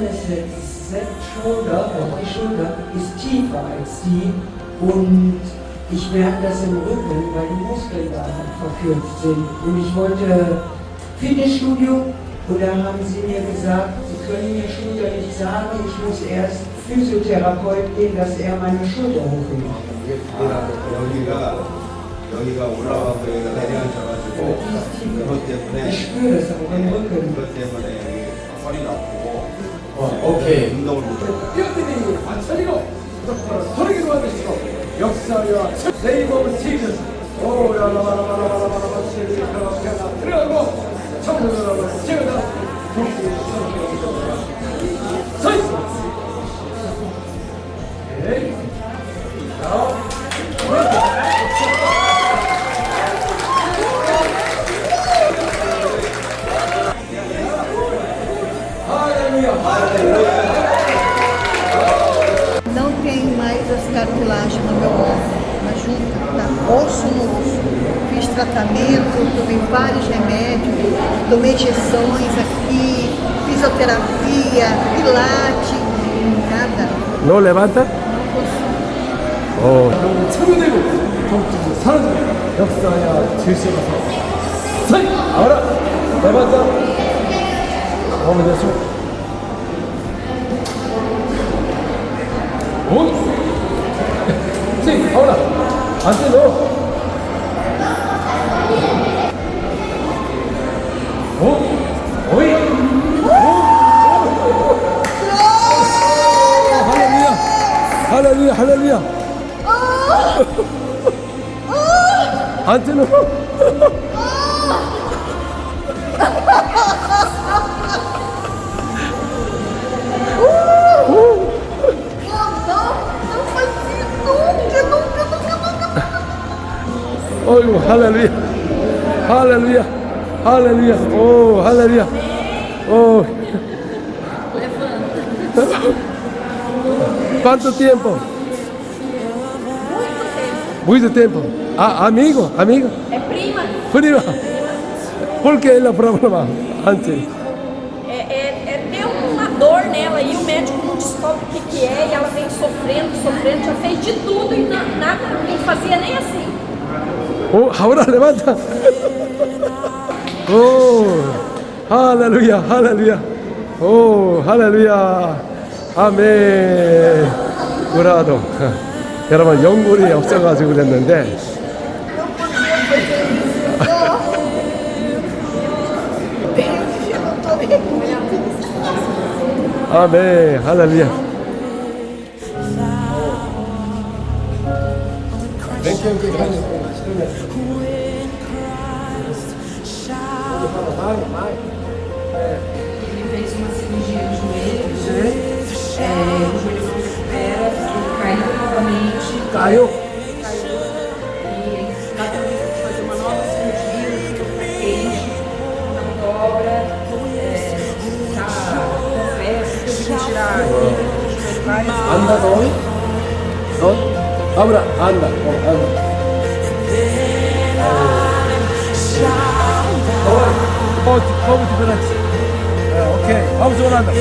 Die Schulter ist tiefer als die und ich merke das im Rücken, weil die Muskeln da verkürzt sind. Und ich wollte Fitnessstudio und da haben sie mir gesagt, sie können mir Schulter nicht sagen, ich muss erst Physiotherapeut gehen, dass er meine Schulter hochhebt. 여기가 올라가고 여기가 내려앉아가지고 그것 때문에 Ich spüre das auch im Rücken. 그것 때문에 여기 허리가 아프고 오케이. 운동을 못하고 뛰어들이 완전히로 소리기로 하듯이로 역사와 네이버를 지키면서 오야라라라라라라라라 들어가고 청소년을 찍어다 서있어 오케이 자 Não tem mais as cartilagens no meu osso, na junta, tá? Osso no osso. Fiz tratamento, tomei vários remédios, tomei injeções aqui, fisioterapia, pilates, nada. ¿No levanta? Não consigo. 참여되고 통증이 사라지고 역사야 질서가서 서이 ahora levanta vamos eso sí ahora antes no hoy 할렐루야 할렐루야 안테노 어이구 할렐루야 할렐루야 할렐루야 오 할렐루야 오 ¿Cuánto tiempo? Muito tempo. Ah, amigo? É prima. Prima. Por que ela problema antes? Deu uma dor nela e o médico não descobre o que é e ela vem sofrendo, já fez de tudo e nada, não fazia nem assim. Oh, ahora levanta. Oh, aleluya, aleluya. Oh, aleluya. 아멘. 그라도 여러분 연골이 없어가지고 그랬는데 아멘 할렐루야. Ele fez uma cirurgia de joelho, o joelho não recupera, ele caiu novamente. Caiu? E está tendo que fazer uma nova cirurgia, no queixo, na dobra, está com febre, teve que tirar a joelho várias vezes. 안다 너? 아브라 안다. 안다. Vamos diferente. Ok, vamos orando.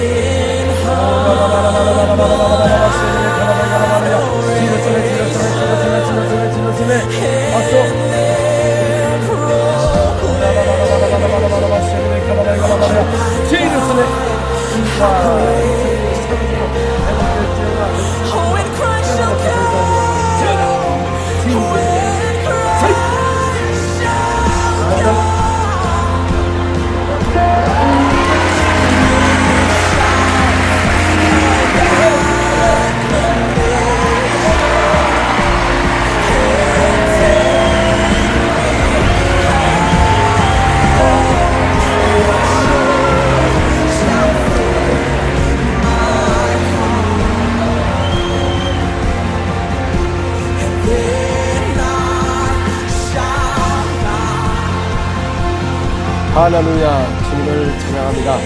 할렐루야, 주님을 찬양합니다.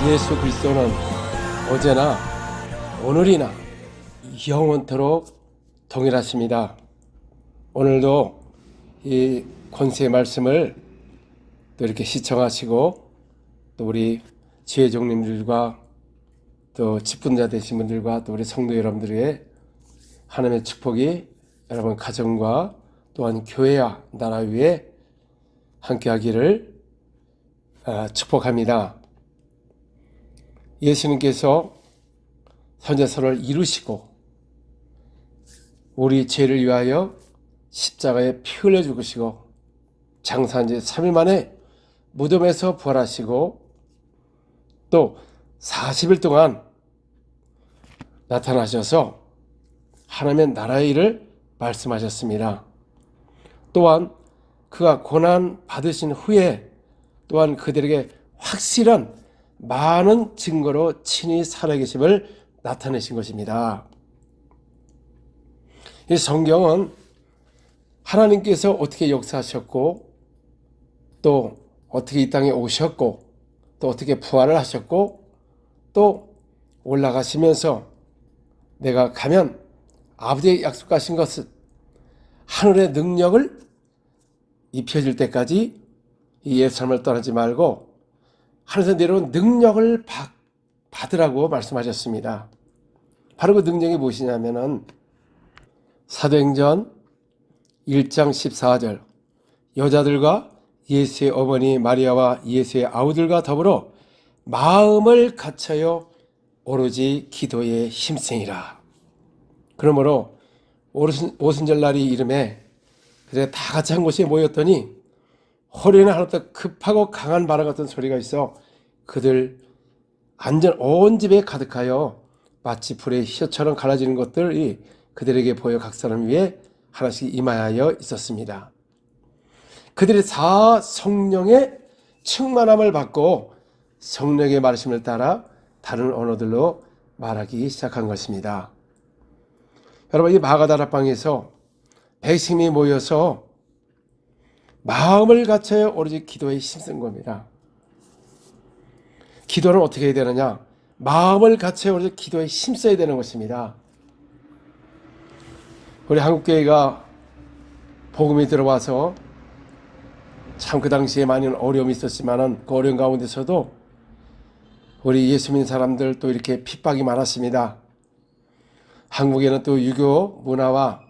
예수 그리스도는 어제나 오늘이나 영원토록 동일하십니다. 오늘도 이 권세의 말씀을 또 이렇게 시청하시고 또 우리 지혜종님들과 또 직분자 되신 분들과 또 우리 성도 여러분들의 하나님의 축복이 여러분 가정과 또한 교회와 나라 위에 함께하기를 축복합니다. 예수님께서 현재선을 이루시고 우리 죄를 위하여 십자가에 피 흘려 죽으시고 장사한 지 3일 만에 무덤에서 부활하시고 또 40일 동안 나타나셔서 하나님의 나라의 일을 말씀하셨습니다. 또한 그가 고난 받으신 후에 또한 그들에게 확실한 많은 증거로 친히 살아계심을 나타내신 것입니다. 이 성경은 하나님께서 어떻게 역사하셨고 또 어떻게 이 땅에 오셨고 또 어떻게 부활을 하셨고 또 올라가시면서 내가 가면 아버지의 약속하신 것은 하늘의 능력을 입혀질 때까지 이 예루살렘을 떠나지 말고 하늘에서 내려온 능력을 받으라고 말씀하셨습니다. 바로 그 능력이 무엇이냐면은 사도행전 1장 14절 여자들과 예수의 어머니 마리아와 예수의 아우들과 더불어 마음을 갖춰요 오로지 기도에 힘쓰니라. 그러므로 오순절날이 이름에 그래 다 같이 한 곳에 모였더니 허리에는 하나부터 급하고 강한 바람 같은 소리가 있어 그들 안전 온 집에 가득하여 마치 불의 희처럼 갈라지는 것들이 그들에게 보여 각 사람 위에 하나씩 임하여 있었습니다. 그들이 다 성령의 충만함을 받고 성령의 말씀을 따라 다른 언어들로 말하기 시작한 것입니다. 여러분 이 마가다락방에서 백성이 모여서 마음을 갖춰야 오로지 기도에 힘쓴 겁니다. 기도는 어떻게 해야 되느냐? 마음을 갖춰야 오로지 기도에 힘써야 되는 것입니다. 우리 한국교회가 복음이 들어와서 참 그 당시에 많은 어려움이 있었지만은 그 어려움 가운데서도 우리 예수 믿는 사람들 또 이렇게 핍박이 많았습니다. 한국에는 또 유교 문화와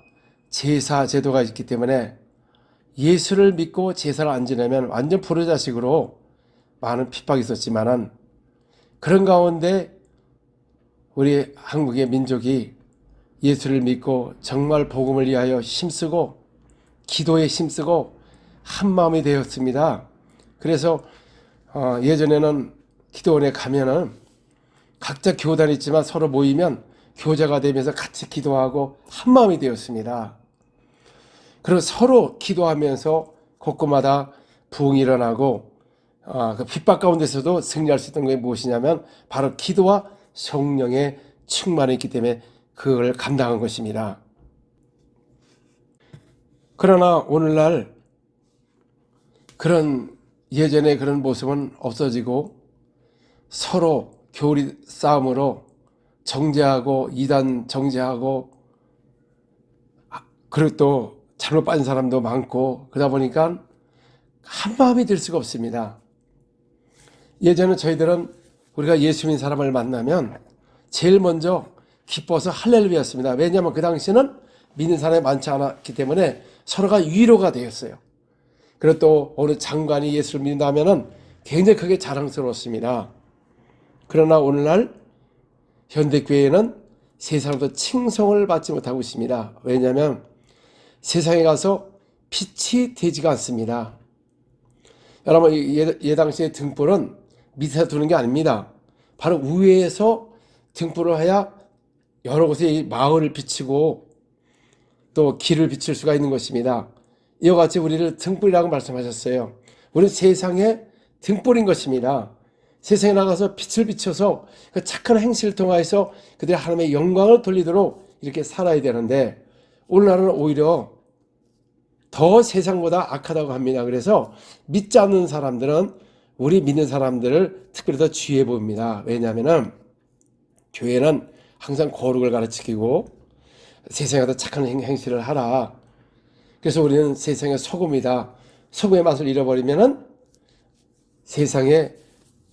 제사 제도가 있기 때문에 예수를 믿고 제사를 안 지내면 완전 불효자식으로 많은 핍박이 있었지만은 그런 가운데 우리 한국의 민족이 예수를 믿고 정말 복음을 위하여 힘쓰고 기도에 힘쓰고 한마음이 되었습니다. 그래서 예전에는 기도원에 가면은 각자 교단이 있지만 서로 모이면 교제가 되면서 같이 기도하고 한마음이 되었습니다. 그리고 서로 기도하면서 곳곳마다 부흥이 일어나고 그 핍박 가운데서도 승리할 수 있던 게 무엇이냐면 바로 기도와 성령의 충만이 있기 때문에 그걸 감당한 것입니다. 그러나 오늘날 그런 예전의 그런 모습은 없어지고 서로 교리 싸움으로 정죄하고 이단 정죄하고 그리고 또 잘못 빠진 사람도 많고 그러다 보니까 한마음이 될 수가 없습니다. 예전에 저희들은 우리가 예수 믿는 사람을 만나면 제일 먼저 기뻐서 할렐루야였습니다. 왜냐하면 그 당시에는 믿는 사람이 많지 않았기 때문에 서로가 위로가 되었어요. 그리고 또 어느 장관이 예수를 믿는다면 굉장히 크게 자랑스러웠습니다. 그러나 오늘날 현대교회는 세상으로부터 칭송을 받지 못하고 있습니다. 왜냐하면 세상에 가서 빛이 되지가 않습니다. 여러분 예 당시의 등불은 밑에서 두는 게 아닙니다. 바로 위에서 등불을 해야 여러 곳에 마을을 비추고 또 길을 비출 수가 있는 것입니다. 이와 같이 우리를 등불이라고 말씀하셨어요. 우리는 세상의 등불인 것입니다. 세상에 나가서 빛을 비춰서 그 착한 행실을 통해서 그들의 하나님의 영광을 돌리도록 이렇게 살아야 되는데 오늘날은 오히려 더 세상보다 악하다고 합니다. 그래서 믿지 않는 사람들은 우리 믿는 사람들을 특별히 더 주의해 봅니다. 왜냐하면 교회는 항상 거룩을 가르치고 세상에 더 착한 행실을 하라. 그래서 우리는 세상의 소금이다. 소금의 맛을 잃어버리면은 세상에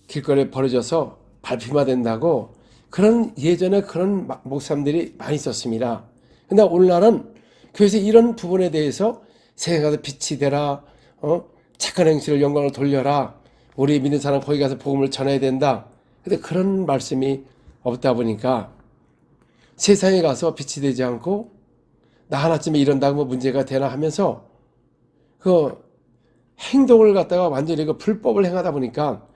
길거리에 버려져서 발피마 된다고 그런 예전에 그런 목사님들이 많이 있었습니다. 근데 오늘날은 교회에서 이런 부분에 대해서 세상에 가서 빛이 되라, 착한 행실을 영광을 돌려라, 우리 믿는 사람 거기 가서 복음을 전해야 된다. 근데 그런 말씀이 없다 보니까 세상에 가서 빛이 되지 않고 나 하나쯤에 이런다고 뭐 문제가 되나 하면서 그 행동을 갖다가 완전히 그 불법을 행하다 보니까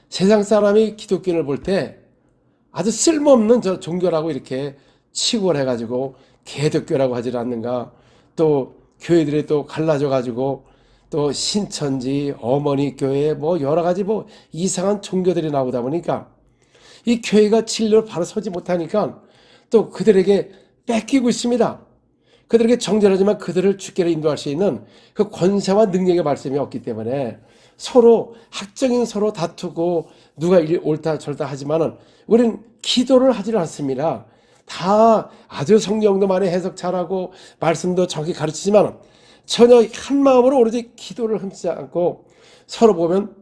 세상 사람이 기독교인을 볼 때 아주 쓸모없는 저 종교라고 이렇게 치고를 해가지고 개독교라고 하지 않는가, 또 교회들이 또 갈라져 가지고 또 신천지, 어머니 교회 뭐 여러 가지 뭐 이상한 종교들이 나오다 보니까 이 교회가 진리로 바로 서지 못하니까 또 그들에게 뺏기고 있습니다. 그들에게 정죄하지만 그들을 주께로 인도할 수 있는 그 권세와 능력의 말씀이 없기 때문에 서로 학적인 서로 다투고 누가 옳다 절다 하지만은 우리는 기도를 하지 않습니다. 다 아주 성경도 많이 해석 잘하고 말씀도 정확히 가르치지만 전혀 한 마음으로 오로지 기도를 흠치지 않고 서로 보면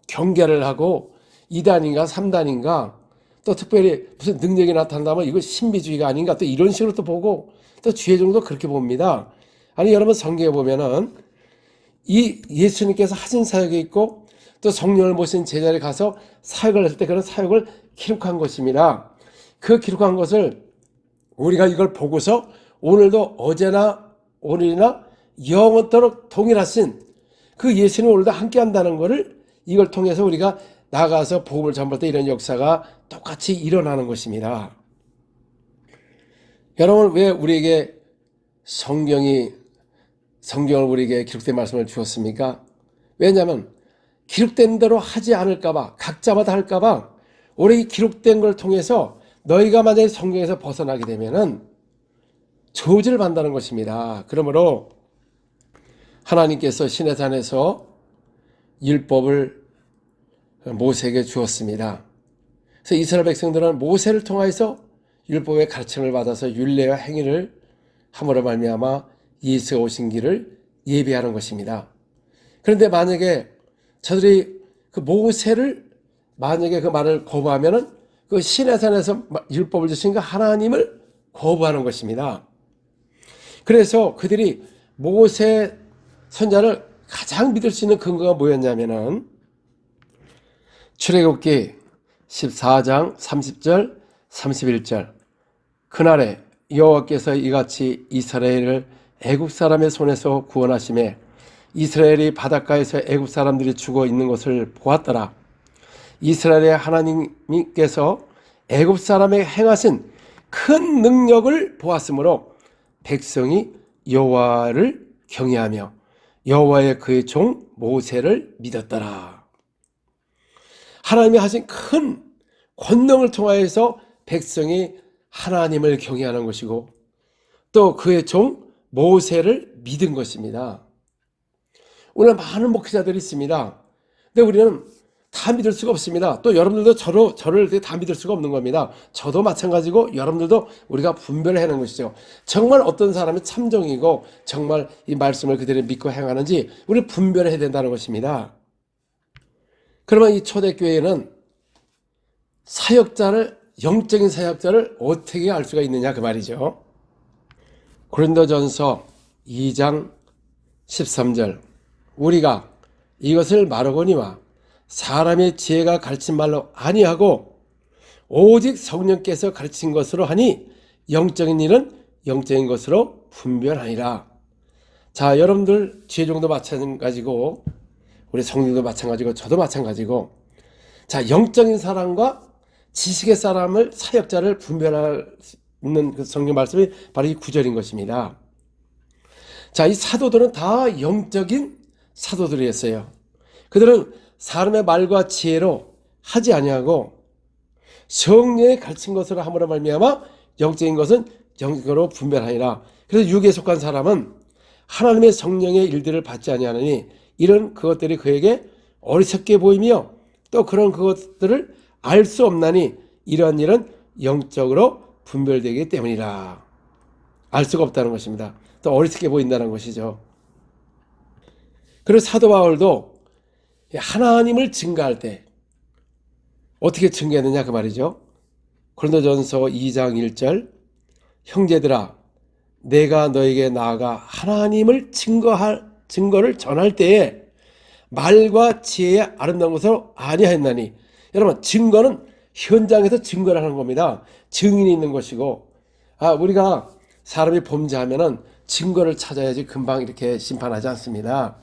경계를 하고 2단인가 3단인가 또 특별히 무슨 능력이 나타난다면 이거 신비주의가 아닌가 또 이런 식으로 또 보고 또 주의종도 그렇게 봅니다. 아니 여러분 성경에 보면은 이 예수님께서 하신 사역이 있고 또 성령을 모신 제자리에 가서 사역을 했을 때 그런 사역을 기록한 것입니다. 그 기록한 것을 우리가 이걸 보고서 오늘도 어제나 오늘이나 영원토록 동일하신 그 예수님 오늘도 함께 한다는 것을 이걸 통해서 우리가 나가서 복음을 전할 때 이런 역사가 똑같이 일어나는 것입니다. 여러분 왜 우리에게 성경을 우리에게 기록된 말씀을 주었습니까? 왜냐하면 기록된 대로 하지 않을까봐 각자마다 할까봐 우리 이 기록된 걸 통해서 너희가 만약에 성경에서 벗어나게 되면은 저주를 받는다는 것입니다. 그러므로 하나님께서 시내산에서 율법을 모세에게 주었습니다. 그래서 이스라엘 백성들은 모세를 통하여서 율법의 가르침을 받아서 율례와 행위를 함으로 말미암아 예수가 오신 길을 예비하는 것입니다. 그런데 만약에 저들이 그 모세를 만약에 그 말을 거부하면은 그 시내산에서 율법을 주신 그 하나님을 거부하는 것입니다. 그래서 그들이 모세 선자를 가장 믿을 수 있는 근거가 뭐였냐면은 출애굽기 14장 30절 31절 그날에 여호와께서 이같이 이스라엘을 애굽 사람의 손에서 구원하심에 이스라엘이 바닷가에서 애굽 사람들이 죽어 있는 것을 보았더라. 이스라엘의 하나님께서 애굽 사람에게 행하신 큰 능력을 보았으므로 백성이 여호와를 경외하며 여호와의 그의 종 모세를 믿었더라. 하나님이 하신 큰 권능을 통하여서 백성이 하나님을 경외하는 것이고 또 그의 종 모세를 믿은 것입니다. 오늘 많은 목회자들이 있습니다. 근데 우리는 다 믿을 수가 없습니다. 또 여러분들도 저를 다 믿을 수가 없는 겁니다. 저도 마찬가지고 여러분들도 우리가 분별을 해야 하는 것이죠. 정말 어떤 사람이 참종이고 정말 이 말씀을 그대로 믿고 행하는지 우리 분별해야 된다는 것입니다. 그러면 이 초대교회는 영적인 사역자를 어떻게 알 수가 있느냐 그 말이죠. 고린도전서 2장 13절 우리가 이것을 말하거니와 사람의 지혜가 가르친 말로 아니하고 오직 성령께서 가르친 것으로 하니 영적인 일은 영적인 것으로 분별하니라. 자, 여러분들 지혜종도 마찬가지고 우리 성령도 마찬가지고 저도 마찬가지고 자, 영적인 사람과 지식의 사람을 사역자를 분별할 수 있는 그 성경 말씀이 바로 이 구절인 것입니다. 자, 이 사도들은 다 영적인 사도들이었어요. 그들은 사람의 말과 지혜로 하지 아니하고 성령의 가르친 것으로 함으로 말미암아 영적인 것은 영적으로 분별하니라. 그래서 육에 속한 사람은 하나님의 성령의 일들을 받지 아니하느니 이런 그것들이 그에게 어리석게 보이며 또 그런 그것들을 알 수 없나니 이러한 일은 영적으로 분별되기 때문이라. 알 수가 없다는 것입니다. 또 어리석게 보인다는 것이죠. 그리고 사도 바울도 하나님을 증거할 때 어떻게 증거했느냐 그 말이죠. 고린도전서 2장 1절 형제들아 내가 너에게 나아가 하나님을 증거를 전할 때에 말과 지혜의 아름다운 것으로 아니하였나니. 여러분, 증거는 현장에서 증거를 하는 겁니다. 증인이 있는 것이고, 우리가 사람이 범죄하면은 증거를 찾아야지 금방 이렇게 심판하지 않습니다.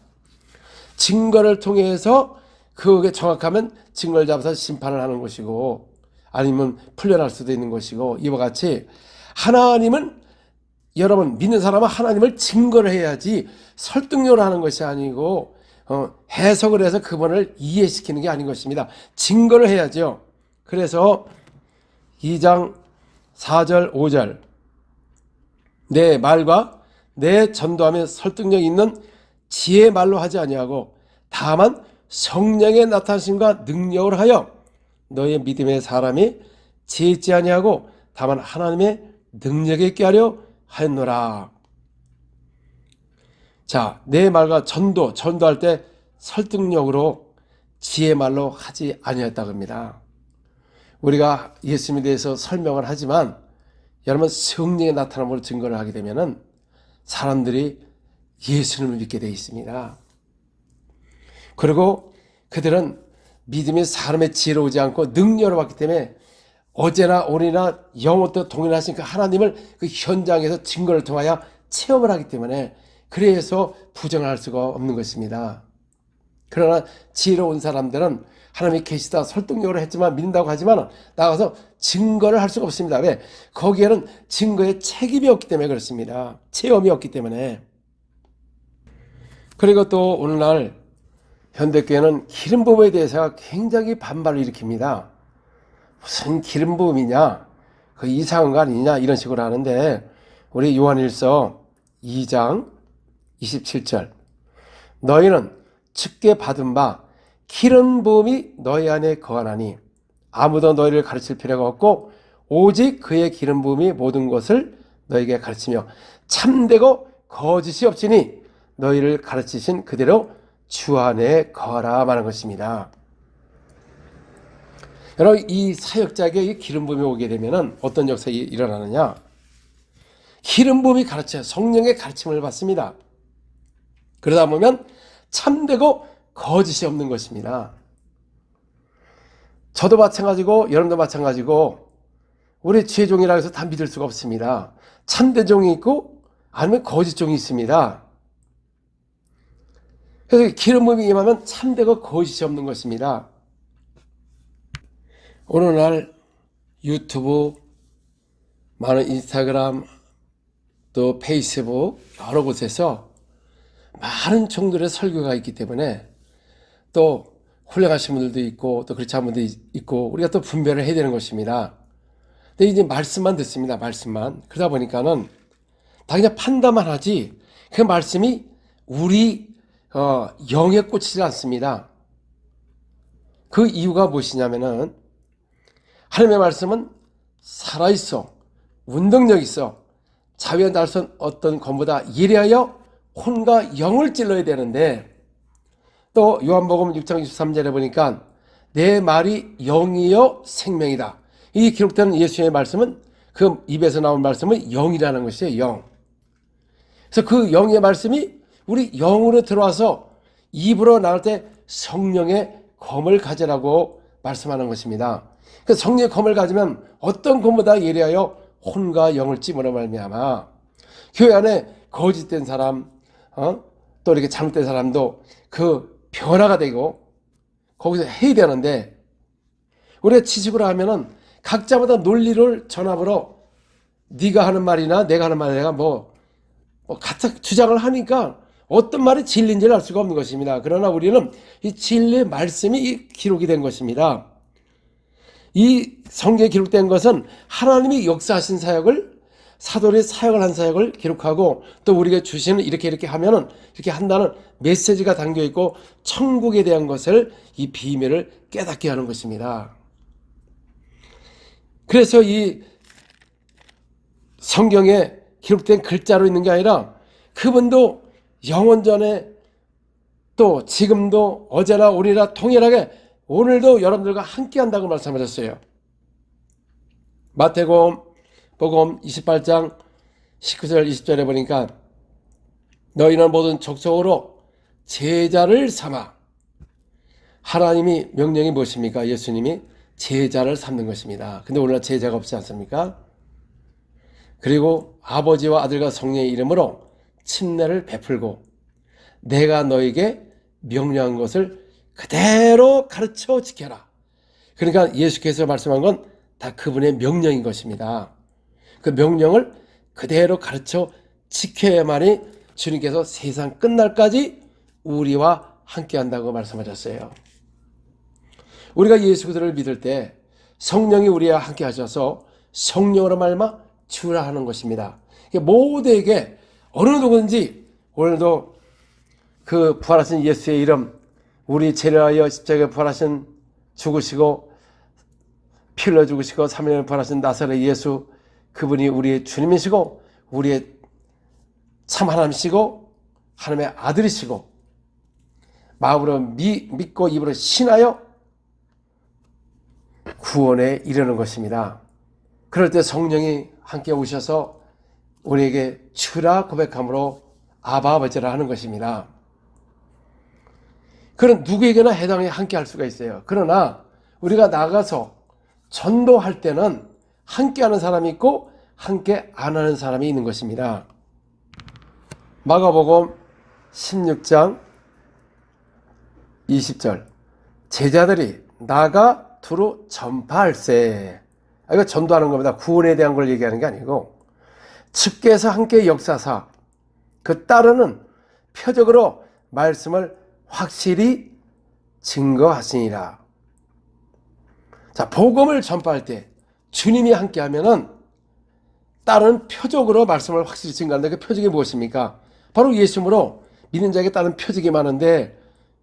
증거를 통해서 그게 정확하면 증거를 잡아서 심판을 하는 것이고, 아니면 풀려날 수도 있는 것이고, 이와 같이 하나님은, 여러분 믿는 사람은 하나님을 증거를 해야지 설득력을 하는 것이 아니고 해석을 해서 그분을 이해시키는 게 아닌 것입니다. 증거를 해야죠. 그래서 2장 4절 5절 내 말과 내 전도하며 설득력 있는 지혜의 말로 하지 아니하고 다만 성령의 나타나심과 능력을 하여 너의 믿음의 사람이 지혜 있지 아니하고 다만 하나님의 능력에 있게 하려 하였노라. 자, 내 말과 전도할 때 설득력으로 지혜 말로 하지 아니했다고 합니다. 우리가 예수님에 대해서 설명을 하지만 여러분 성령의 나타남으로 증거를 하게 되면은 사람들이 예수님을 믿게 되어 있습니다. 그리고 그들은 믿음이 사람의 지혜로 오지 않고 능력으로 왔기 때문에 어제나 오늘이나 영원토록 동일하신 그 하나님을 그 현장에서 증거를 통하여 체험을 하기 때문에 그래서 부정을 할 수가 없는 것입니다. 그러나 지혜로운 사람들은 하나님이 계시다 설득력으로 했지만 믿는다고 하지만 나가서 증거를 할 수가 없습니다. 왜? 거기에는 증거의 책임이 없기 때문에 그렇습니다. 체험이 없기 때문에. 그리고 또 오늘날 현대교회는 기름 부음에 대해서 굉장히 반발을 일으킵니다. 무슨 기름 부음이냐? 그 이상한 거 아니냐? 이런 식으로 하는데 우리 요한일서 2장 27절 너희는 주께 받은 바 기름 부음이 너희 안에 거하나니 아무도 너희를 가르칠 필요가 없고 오직 그의 기름 부음이 모든 것을 너희에게 가르치며 참되고 거짓이 없으니 너희를 가르치신 그대로 주 안에 거하라 말하는 것입니다. 여러분 이 사역자에게 이 기름 부음이 오게 되면 어떤 역사가 일어나느냐? 기름 부음이 가르쳐요. 성령의 가르침을 받습니다. 그러다 보면 참되고 거짓이 없는 것입니다. 저도 마찬가지고 여러분도 마찬가지고 우리 주의 종이라고 해서 다 믿을 수가 없습니다. 참된 종이 있고 아니면 거짓 종이 있습니다. 그래서 기름 부음이 임하면 참되고 거짓이 없는 것입니다. 오늘날 유튜브, 많은 인스타그램, 또 페이스북 여러 곳에서 많은 종들의 설교가 있기 때문에 또 훌륭하신 분들도 있고 또 그렇지 않은 분들도 있고 우리가 또 분별을 해야 되는 것입니다. 근데 이제 말씀만 듣습니다. 말씀만. 그러다 보니까는 다 그냥 판단만 하지 그 말씀이 우리 영에 꽂히지 않습니다. 그 이유가 무엇이냐면은 하나님의 말씀은 살아있어, 운동력 있어, 자유한 날선 어떤 것보다 예리하여 혼과 영을 찔러야 되는데 또 요한복음 6장 23절에 보니까 내 말이 영이요 생명이다. 이 기록되는 예수의 말씀은 그 입에서 나온 말씀은 영이라는 것이에요. 영. 그래서 그 영의 말씀이 우리 영으로 들어와서 입으로 나올 때 성령의 검을 가지라고 말씀하는 것입니다. 그 성령의 검을 가지면 어떤 검보다 예리하여 혼과 영을 찜으로 말미암아 교회 안에 거짓된 사람, 또 이렇게 잘못된 사람도 그 변화가 되고 거기서 해야 되는데 우리가 지식으로 하면은 각자마다 논리를 전압으로 네가 하는 말이나 내가 하는 말이나 뭐 같은 주장을 하니까 어떤 말이 진리인지를 알 수가 없는 것입니다. 그러나 우리는 이 진리의 말씀이 기록이 된 것입니다. 이 성경에 기록된 것은 하나님이 역사하신 사역을 사도들이 사역을 한 사역을 기록하고 또 우리가 주시는 이렇게 하면은 이렇게 한다는 메시지가 담겨 있고 천국에 대한 것을 이 비밀을 깨닫게 하는 것입니다. 그래서 이 성경에 기록된 글자로 있는 게 아니라 그분도 영원전에 또 지금도 어제나 오늘이나 통일하게 오늘도 여러분들과 함께 한다고 말씀하셨어요. 마태복음 28장 19절 20절에 보니까 너희는 모든 족속으로 제자를 삼아. 하나님이 명령이 무엇입니까? 예수님이 제자를 삼는 것입니다. 근데 오늘날 제자가 없지 않습니까? 그리고 아버지와 아들과 성령의 이름으로 침례를 베풀고 내가 너에게 명령한 것을 그대로 가르쳐 지켜라. 그러니까 예수께서 말씀한 건 다 그분의 명령인 것입니다. 그 명령을 그대로 가르쳐 지켜야만이 주님께서 세상 끝날까지 우리와 함께 한다고 말씀하셨어요. 우리가 예수 그리스도를 믿을 때 성령이 우리와 함께 하셔서 성령으로 말미암아 주라 하는 것입니다. 모두에게 어느 누구든지 오늘도 그 부활하신 예수의 이름, 우리 죄를 십자가에 부활하신 죽으시고 피 흘려 죽으시고 3일을 부활하신 나사렛 예수, 그분이 우리의 주님이시고 우리의 참 하나님이시고 하나님의 아들이시고 마음으로 믿고 입으로 신하여 구원에 이르는 것입니다. 그럴 때 성령이 함께 오셔서 우리에게 주라 고백함으로 아바 아버지라 하는 것입니다. 그런 누구에게나 해당에 함께 할 수가 있어요. 그러나 우리가 나가서 전도할 때는 함께 하는 사람이 있고 함께 안 하는 사람이 있는 것입니다. 마가복음 16장 20절 제자들이 나가 두루 전파할세. 이거 전도하는 겁니다. 구원에 대한 걸 얘기하는 게 아니고 주께서 함께 역사사 그 따르는 표적으로 말씀을 확실히 증거하시니라. 자, 복음을 전파할 때 주님이 함께 하면은 다른 표적으로 말씀을 확실히 증거한다. 그 표적이 무엇입니까? 바로 예수님으로 믿는 자에게 다른 표적이 많은데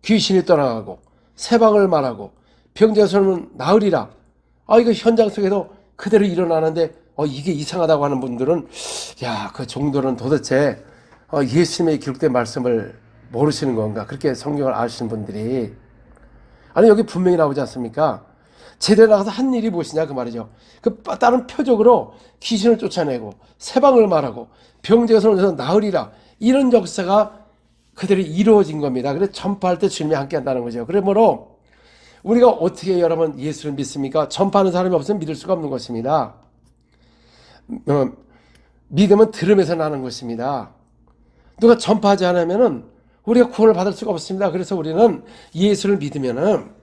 귀신이 떠나가고 세방을 말하고 병자가 손은 나으리라. 이거 현장 속에도 그대로 일어나는데 이게 이상하다고 하는 분들은 야, 그 정도는 도대체 예수님의 기록된 말씀을 모르시는 건가? 그렇게 성경을 아시는 분들이 아니 여기 분명히 나오지 않습니까? 제대로 나가서 한 일이 무엇이냐 그 말이죠. 그 다른 표적으로 귀신을 쫓아내고 세방을 말하고 병자가 손에서 나으리라. 이런 역사가 그대로 이루어진 겁니다. 그래서 전파할 때 주님이 함께 한다는 거죠. 그러므로 우리가 어떻게 여러분 예수를 믿습니까? 전파하는 사람이 없으면 믿을 수가 없는 것입니다. 믿음은 들음에서 나는 것입니다. 누가 전파하지 않으면은 우리가 구원을 받을 수가 없습니다. 그래서 우리는 예수를 믿으면은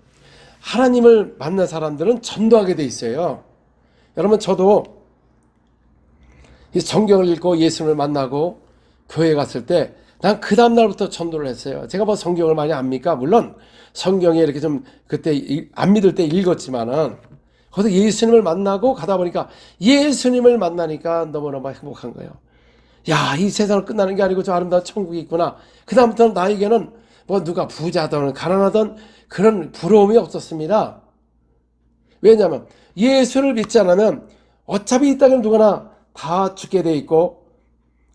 하나님을 만난 사람들은 전도하게 돼 있어요. 여러분 저도 이 성경을 읽고 예수님을 만나고 교회에 갔을 때 난 그 다음날부터 전도를 했어요. 제가 뭐 성경을 많이 압니까? 물론 성경에 이렇게 좀 그때 안 믿을 때 읽었지만은 거기서 예수님을 만나고 가다 보니까 예수님을 만나니까 너무너무 행복한 거예요. 야, 이 세상은 끝나는 게 아니고 저 아름다운 천국이 있구나. 그 다음부터는 나에게는 뭐 누가 부자든 가난하든 그런 부러움이 없었습니다. 왜냐하면 예수를 믿지 않으면 어차피 이 땅에 누구나 다 죽게 돼 있고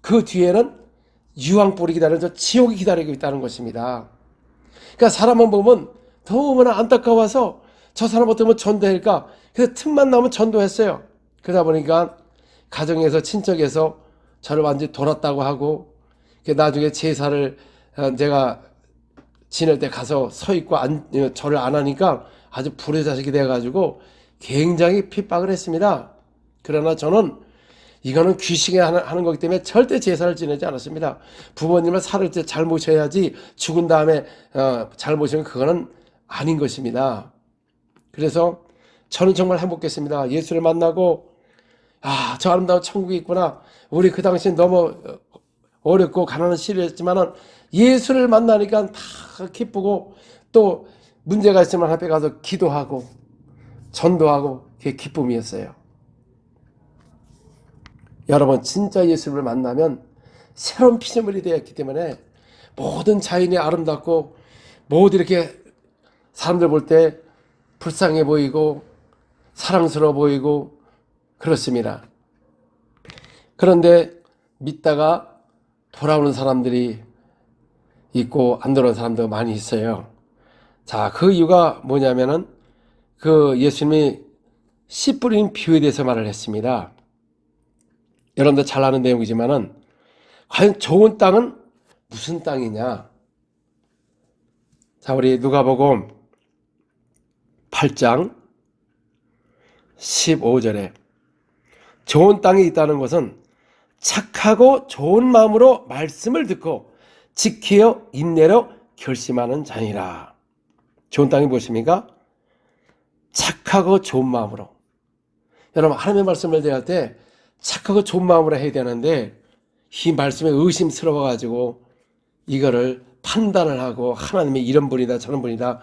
그 뒤에는 유황불이 기다리는 저 지옥이 기다리고 있다는 것입니다. 그러니까 사람만 보면 너무나 안타까워서 저 사람 어떻게 하면 전도할까? 그래서 틈만 나오면 전도했어요. 그러다 보니까 가정에서 친척에서 저를 완전히 돌았다고 하고 나중에 제사를 제가 지낼 때 가서 서 있고 절을 안 하니까 아주 불의 자식이 돼가지고 굉장히 핍박을 했습니다. 그러나 저는 이거는 귀신이 하는 거기 때문에 절대 제사를 지내지 않았습니다. 부모님을 살을 때 잘 모셔야지 죽은 다음에 잘 모시면 그거는 아닌 것입니다. 그래서 저는 정말 행복했습니다. 예수를 만나고 저 아름다운 천국이 있구나. 우리 그 당시엔 너무 어렵고 가난한 시절이었지만은 예수를 만나니까 다 기쁘고 또 문제가 있으면 앞에 가서 기도하고 전도하고 그게 기쁨이었어요. 여러분 진짜 예수를 만나면 새로운 피조물이 되었기 때문에 모든 자연이 아름답고 모두 이렇게 사람들 볼 때 불쌍해 보이고 사랑스러워 보이고 그렇습니다. 그런데 믿다가 돌아오는 사람들이 있고 안 돌아오는 사람도 많이 있어요. 자, 그 이유가 뭐냐면은 그 예수님이 씨 뿌린 비유에 대해서 말을 했습니다. 여러분들 잘 아는 내용이지만은 과연 좋은 땅은 무슨 땅이냐? 자, 우리 누가복음 8장 15절에 좋은 땅이 있다는 것은 착하고 좋은 마음으로 말씀을 듣고 지키어 인내로 결심하는 자니라. 좋은 땅이 무엇입니까? 착하고 좋은 마음으로. 여러분, 하나님의 말씀을 대할 때 착하고 좋은 마음으로 해야 되는데 이 말씀에 의심스러워 가지고 이거를 판단을 하고 하나님의 이런 분이다 저런 분이다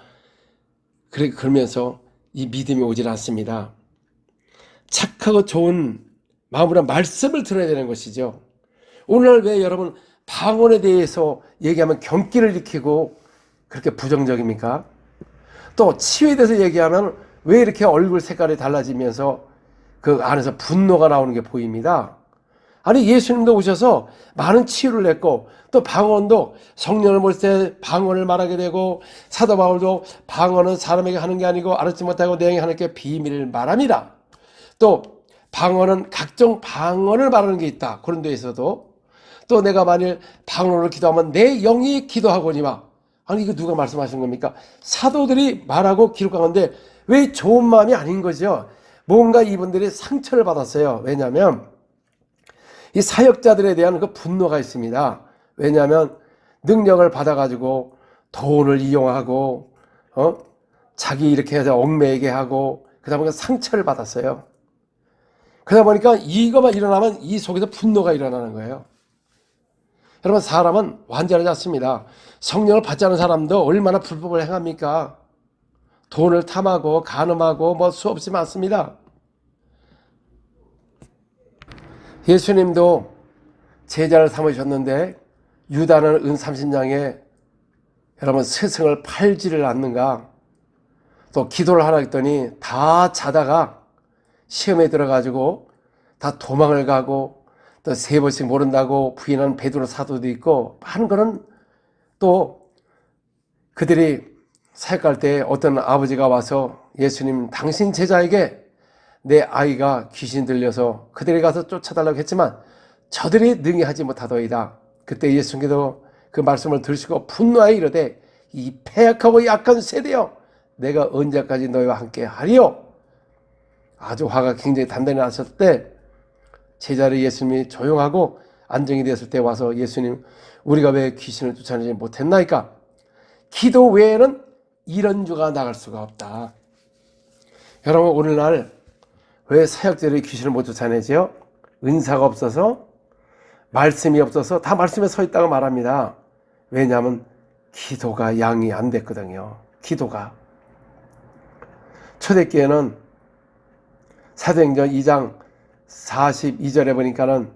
그러면서 이 믿음이 오질 않습니다. 착하고 좋은 마음으로 말씀을 들어야 되는 것이죠. 오늘날 왜 여러분 방언에 대해서 얘기하면 경기를 일으키고 그렇게 부정적입니까? 또 치유에 대해서 얘기하면 왜 이렇게 얼굴 색깔이 달라지면서 그 안에서 분노가 나오는 게 보입니다. 아니, 예수님도 오셔서 많은 치유를 했고 또 방언도 성령을 모실 때 방언을 말하게 되고 사도 바울도 방언은 사람에게 하는 게 아니고 알았지 못하고 내게 하나님께 비밀을 말합니다. 또 방언은 각종 방언을 말하는 게 있다. 고린도에서도 또 내가 만일 방언으로 기도하면 내 영이 기도하거니와. 아니, 이거 누가 말씀하신 겁니까? 사도들이 말하고 기록하는데 왜 좋은 마음이 아닌 거죠? 뭔가 이분들이 상처를 받았어요. 왜냐하면 이 사역자들에 대한 그 분노가 있습니다. 왜냐하면 능력을 받아가지고 돈을 이용하고 자기 이렇게 해서 얽매이게 하고 그러다 보니까 상처를 받았어요. 그러다 보니까 이거만 일어나면 이 속에서 분노가 일어나는 거예요. 여러분, 사람은 완전하지 않습니다. 성령을 받지 않은 사람도 얼마나 불법을 행합니까? 돈을 탐하고 간음하고 뭐 수없이 많습니다. 예수님도 제자를 삼으셨는데 유다는 은 30냥에 여러분 스승을 팔지를 않는가? 또 기도를 하라 했더니 다 자다가 시험에 들어가지고 다 도망을 가고 또 3번씩 모른다고 부인한 베드로 사도도 있고 하는 거는 또 그들이 사역할 때 어떤 아버지가 와서 예수님 당신 제자에게 내 아이가 귀신 들려서 그들이 가서 쫓아달라고 했지만 저들이 능히 하지 못하더이다. 그때 예수님께서 그 말씀을 들으시고 분노하여 이르되 이 패약하고 약한 세대여 내가 언제까지 너희와 함께 하리요. 아주 화가 굉장히 단단히 나셨을 때 제자를 예수님이 조용하고 안정이 되었을 때 와서 예수님 우리가 왜 귀신을 쫓아내지 못했나이까? 기도 외에는 이런 주가 나갈 수가 없다. 여러분, 오늘날 왜 사역자들이 귀신을 못 쫓아내죠? 은사가 없어서, 말씀이 없어서 다 말씀에 서 있다고 말합니다. 왜냐하면 기도가 양이 안 됐거든요. 기도가. 초대교회는 사도행전 2장 42절에 보니까는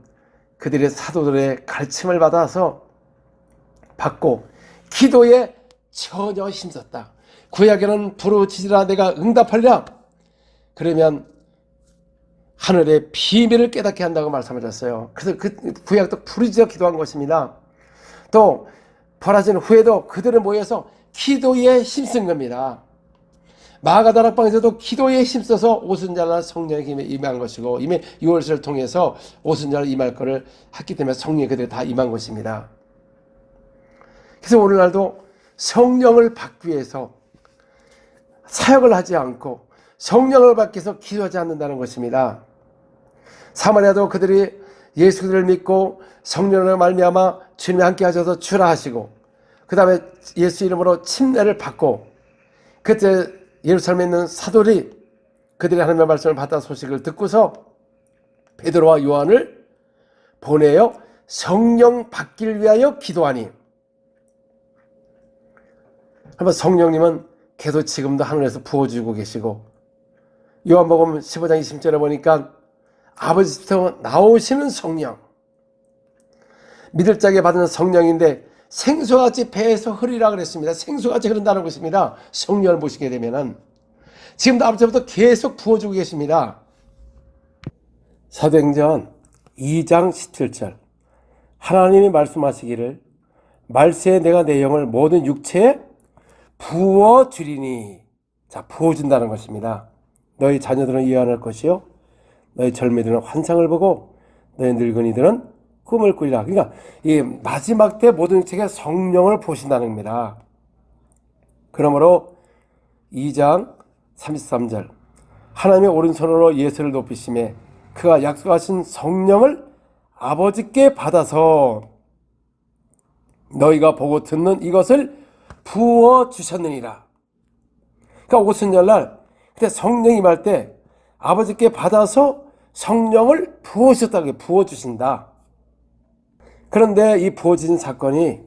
그들의 사도들의 가르침을 받고 기도에 전혀 힘썼다. 구약에는 부르짖으라 내가 응답하리라. 그러면 하늘의 비밀을 깨닫게 한다고 말씀하셨어요. 그래서 그 구약도 부르짖어 기도한 것입니다. 또 벌어진 후에도 그들은 모여서 기도에 힘쓴 겁니다. 마가다락방에서도 기도에 힘써서 오순절날 성령의 힘에 임한 것이고 이미 6월절을 통해서 오순절 임할 것을 했기 때문에 성령이 그들이 다 임한 것입니다. 그래서 오늘날도 성령을 받기 위해서 사역을 하지 않고 성령을 받기 위해서 기도하지 않는다는 것입니다. 사마리아도 그들이 예수 그리스도를 믿고 성령으로 말미암아 주님이 함께 하셔서 주라 하시고 그 다음에 예수 이름으로 침례를 받고 그때 예루살렘에 있는 사도들이 그들이 하나님의 말씀을 받다 소식을 듣고서 베드로와 요한을 보내어 성령 받기를 위하여 기도하니 한번 성령님은 계속 지금도 하늘에서 부어주고 계시고 요한복음 15장 20절에 보니까 아버지부터 나오시는 성령 믿을 자에게 받는 성령인데 생수같이 배에서 흐르리라 그랬습니다. 생수같이 흐른다는 것입니다. 성령을 모시게 되면은 지금도 아버지부터 계속 부어주고 계십니다. 사도행전 2장 17절 하나님이 말씀하시기를 말세에 내가 내 영을 모든 육체에 부어주리니. 자, 부어준다는 것입니다. 너희 자녀들은 예언할 것이요 너희 젊은이들은 환상을 보고 너희 늙은이들은 꿈을 꾸리라. 그러니까 이 마지막 때 모든 책에 성령을 보신다는 겁니다. 그러므로 2장 33절 하나님의 오른손으로 예수를 높이시매 그가 약속하신 성령을 아버지께 받아서 너희가 보고 듣는 이것을 부어주셨느니라. 그러니까 오순절날 그때 성령이 임할 때 아버지께 받아서 성령을 부어주셨다고 부어주신다. 그런데 이 부어주신 사건이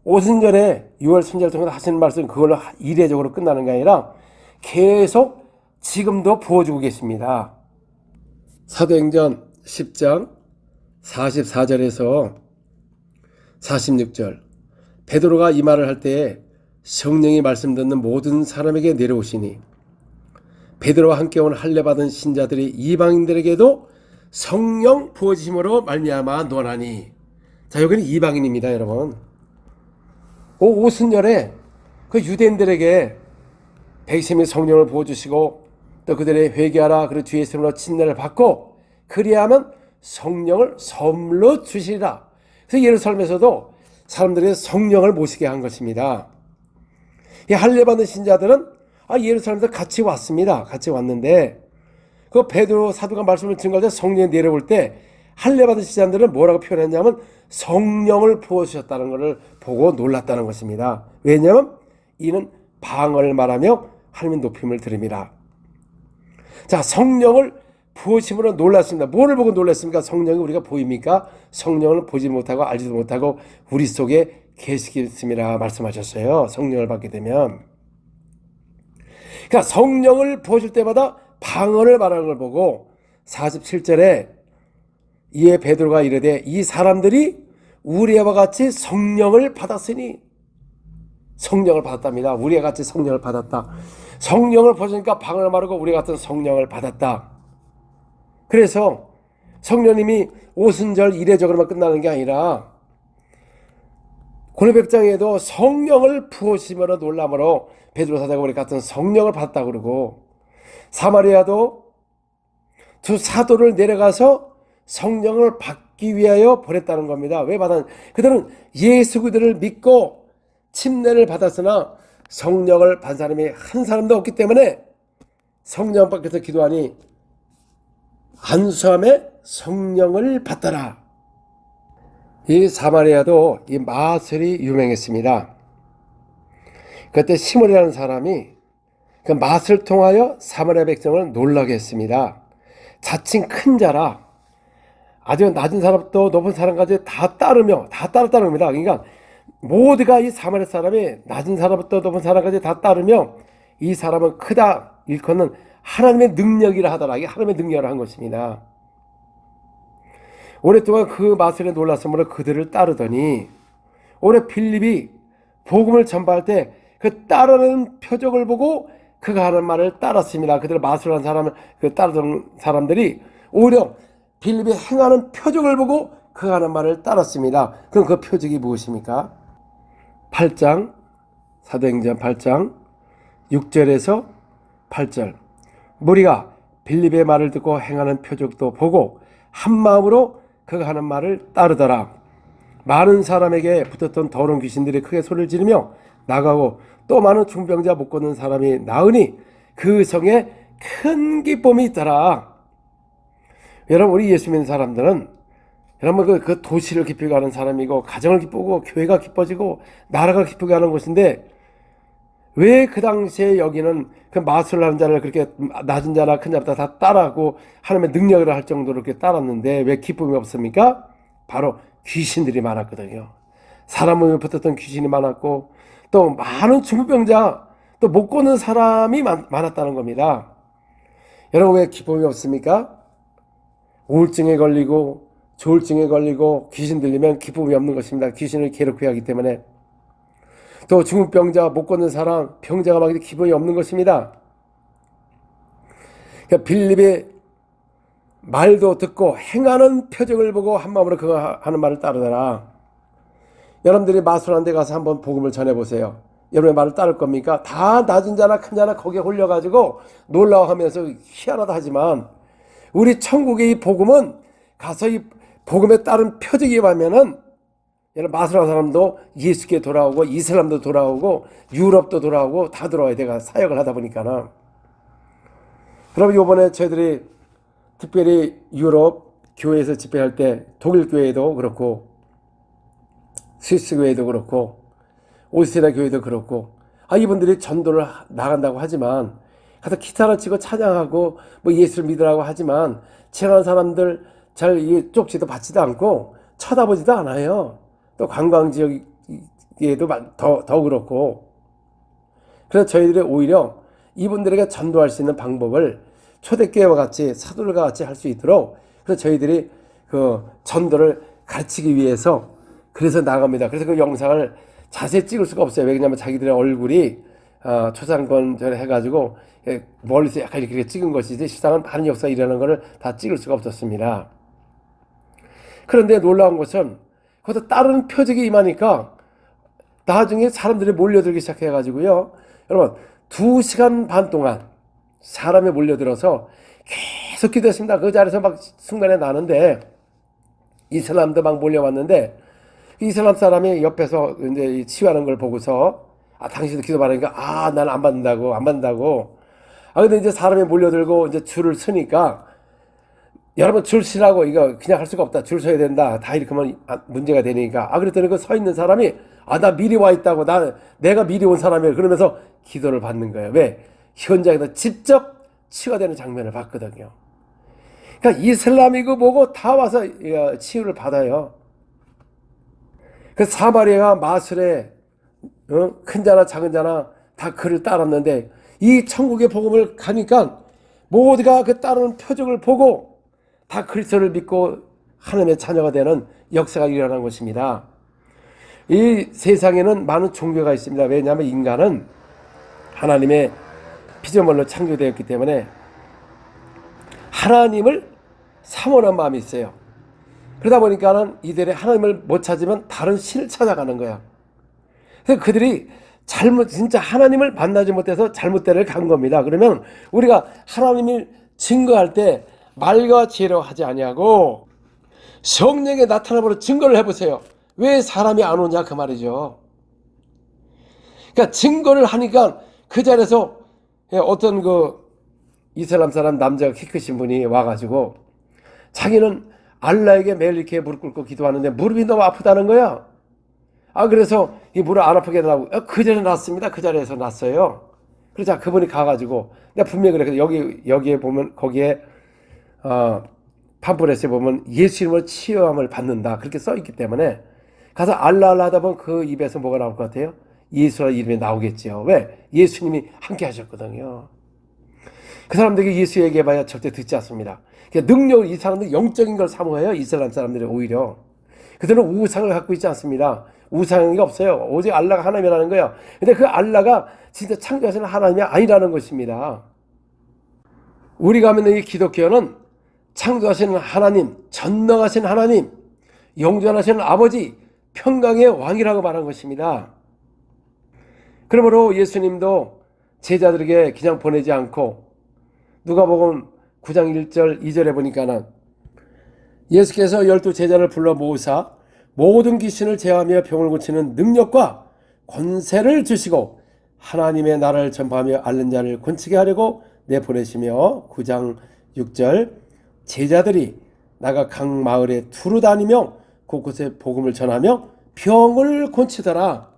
오순절에 6월 순절 동안 하시는 말씀 그걸로 이례적으로 끝나는 게 아니라 계속 지금도 부어주고 계십니다. 사도행전 10장 44절에서 46절 베드로가 이 말을 할 때에 성령이 말씀 듣는 모든 사람에게 내려오시니 베드로와 함께 온 할례 받은 신자들이 이방인들에게도 성령 부어주심으로 말미암아 논하니. 자, 여기는 이방인입니다, 여러분. 오순절에 그 유대인들에게 백성이 성령을 부어주시고 또 그들의 회개하라 그리고 주의 이름으로 침례를 받고 그리하면 성령을 선물로 주시리라. 그래서 예루살렘에서도 사람들이 성령을 모시게 한 것입니다. 이 할례 받은 신자들은 예루살렘에서 같이 왔습니다. 같이 왔는데 그 베드로 사도가 말씀을 증거할 때 성령이 내려올 때 할례 받은 신자들은 뭐라고 표현했냐면 성령을 부어주셨다는 것을 보고 놀랐다는 것입니다. 왜냐하면 이는 방언을 말하며 하나님의 높임을 드립니다. 자, 성령을 부으심으로 놀랐습니다. 뭐를 보고 놀랐습니까? 성령이 우리가 보입니까? 성령을 보지 못하고 알지도 못하고 우리 속에 계시겠습니다 말씀하셨어요. 성령을 받게 되면. 그러니까 성령을 부어줄 때마다 방언을 말하는 걸 보고 47절에 이에 베드로가 이르되 이 사람들이 우리와 같이 성령을 받았으니. 성령을 받았답니다. 우리와 같이 성령을 받았다. 성령을 보시니까 방언을 말하고 우리 같은 성령을 받았다. 그래서 성령님이 오순절 이례적으로만 끝나는 게 아니라 고린도백장에도 성령을 부으심으로 놀람으로 베드로 사도가 우리 같은 성령을 받았다고 그러고 사마리아도 두 사도를 내려가서 성령을 받기 위하여 보냈다는 겁니다. 왜 받았냐? 그들은 예수 그들을 믿고 침례를 받았으나 성령을 받은 사람이 한 사람도 없기 때문에 성령 밖에서 기도하니 안수함에 성령을 받더라. 이 사마리아도 이 마술이 유명했습니다. 그때 시몬이라는 사람이 그 마술을 통하여 사마리아 백성을 놀라게 했습니다. 자칭 큰 자라 아주 낮은 사람도 높은 사람까지 다 따르다는 겁니다. 그러니까 모두가 이 사마리아 사람이 낮은 사람부터 높은 사람까지 다 따르며 이 사람은 크다 일컫는 하나님의 능력이라 하더라. 이게 하나님의 능력을 한 것입니다. 오랫동안 그 마술에 놀랐으므로 그들을 따르더니 올해 빌립이 복음을 전파할 때 그 따르는 표적을 보고 그가 하는 말을 따랐습니다. 그들 마술한 사람을 따르던 사람들이 오히려 빌립이 행하는 표적을 보고 그가 하는 말을 따랐습니다. 그럼 그 표적이 무엇입니까? 8장 사도행전 8장 6절에서 8절 무리가 빌립의 말을 듣고 행하는 표적도 보고 한마음으로 그가 하는 말을 따르더라. 많은 사람에게 붙었던 더러운 귀신들이 크게 소리를 지르며 나가고 또 많은 중병자 못 걷는 사람이 나으니 그 성에 큰 기쁨이 있더라. 여러분 우리 예수 믿는 사람들은 여러분 그 도시를 기쁘게 하는 사람이고 가정을 기쁘고 교회가 기뻐지고 나라가 기쁘게 하는 것인데 왜 그 당시에 여기는 그 마술을 하는 자를 그렇게 낮은 자나 큰 자보다 다 따라하고 하나님의 능력을 할 정도로 그렇게 따랐는데 왜 기쁨이 없습니까? 바로 귀신들이 많았거든요. 사람 몸에 붙었던 귀신이 많았고 또 많은 중풍병자 또 못 걷는 사람이 많았다는 겁니다. 여러분 왜 기쁨이 없습니까? 우울증에 걸리고 조울증에 걸리고 귀신 들리면 기쁨이 없는 것입니다. 귀신을 괴롭게 하기 때문에. 또 중풍병자 못 걷는 사람 병자가 막 기쁨이 없는 것입니다. 그러니까 빌립의 말도 듣고 행하는 표적을 보고 한마음으로 그가 하는 말을 따르더라. 여러분들이 마술한 데 가서 한번 복음을 전해보세요. 여러분의 말을 따를 겁니까? 다 낮은 자나 큰 자나 거기에 홀려가지고 놀라워하면서 희한하다 하지만 우리 천국의 이 복음은 가서 이 복음에 따른 표적이 가면은 여러분 마스라 사람도 예수께 돌아오고 이슬람도 돌아오고 유럽도 돌아오고 다 돌아와야 내가 사역을 하다 보니까는. 그럼 이번에 저희들이 특별히 유럽 교회에서 집회할 때 독일 교회도 그렇고 스위스 교회도 그렇고 오스트리아 교회도 그렇고 이분들이 전도를 나간다고 하지만 가서 기타를 치고 찬양하고 뭐 예수를 믿으라고 하지만 지나가는 사람들 잘 쪽지도 받지도 않고 쳐다보지도 않아요. 또 관광지역에도 더 그렇고. 그래서 저희들이 오히려 이분들에게 전도할 수 있는 방법을 초대교회와 같이 사도들과 같이 할 수 있도록 그래서 저희들이 그 전도를 가르치기 위해서 그래서 나갑니다. 그래서 그 영상을 자세히 찍을 수가 없어요. 왜냐하면 자기들의 얼굴이 초상권 해가지고 멀리서 약간 이렇게 찍은 것이지 실상은 많은 역사가 일어나는 것을 다 찍을 수가 없었습니다. 그런데 놀라운 것은 그것도 다른 표적이 임하니까 나중에 사람들이 몰려들기 시작해가지고요. 여러분 2시간 반 동안 사람이 몰려들어서 계속 기도했습니다. 그 자리에서 막 순간에 나는데 이슬람도 막 몰려왔는데 이슬람 사람이 옆에서 이제 치유하는 걸 보고서 당신도 기도 받으니까 나는 안 받는다고. 근데 이제 사람이 몰려들고 이제 줄을 서니까 여러분 줄 서라고 이거 그냥 할 수가 없다. 줄 서야 된다. 다 이렇게 하면 문제가 되니까. 그랬더니 그 서 있는 사람이 나 미리 와 있다고. 내가 미리 온 사람이에요. 그러면서 기도를 받는 거예요. 왜? 현장에서 직접 치유가 되는 장면을 봤거든요. 그러니까 이슬람이고 뭐고 다 와서 치유를 받아요. 그 사마리아가 마술에 큰 자나 작은 자나 다 그를 따랐는데 이 천국의 복음을 가니까 모두가 그 따르는 표적을 보고 다 그리스도를 믿고 하나님의 자녀가 되는 역사가 일어난 것입니다. 이 세상에는 많은 종교가 있습니다. 왜냐하면 인간은 하나님의 피조물로 창조되었기 때문에 하나님을 사모하는 마음이 있어요. 그러다 보니까는 이들이 하나님을 못 찾으면 다른 신을 찾아가는 거야. 그래서 그들이 진짜 하나님을 만나지 못해서 잘못된 데를 간 겁니다. 그러면 우리가 하나님을 증거할 때 말과 지혜로 하지 아니하고 성령에 나타나버려 증거를 해보세요. 왜 사람이 안 오냐 그 말이죠. 그러니까 증거를 하니까 그 자리에서 어떤 그 이슬람 사람 남자가 키 크신 분이 와가지고 자기는 알라에게 매일 이렇게 무릎 꿇고 기도하는데 무릎이 너무 아프다는 거야. 그래서 이 무릎 안 아프게 해달라고. 그 전에 났습니다. 그 자리에서 났어요. 그러자 그분이 가가지고 내가 분명히 그래. 여기에 보면 거기에 팜플렛에 보면 예수 이름으로 치유함을 받는다 그렇게 써있기 때문에 가서 알라 하다 보면 그 입에서 뭐가 나올 것 같아요? 예수라는 이름이 나오겠죠. 왜? 예수님이 함께 하셨거든요. 그 사람들에게 예수 얘기해봐야 절대 듣지 않습니다. 그러니까 능력을 이 사람들 영적인 걸 사모해요. 이슬람 사람들이 오히려. 그들은 우상을 갖고 있지 않습니다. 우상이 없어요. 오직 알라가 하나님이라는 거예요. 근데 그 알라가 진짜 창조하시는 하나님이 아니라는 것입니다. 우리가 믿는 이 기독교는 창조하시는 하나님, 전능하신 하나님, 영존하시는 아버지, 평강의 왕이라고 말한 것입니다. 그러므로 예수님도 제자들에게 그냥 보내지 않고 누가복음 9장 1절 2절에 보니까는 예수께서 12제자를 불러 모으사 모든 귀신을 제어하며 병을 고치는 능력과 권세를 주시고 하나님의 나라를 전파하며 앓는 자를 권치게 하려고 내보내시며 9장 6절 제자들이 나가 각 마을에 두루 다니며 곳곳에 복음을 전하며 병을 고치더라.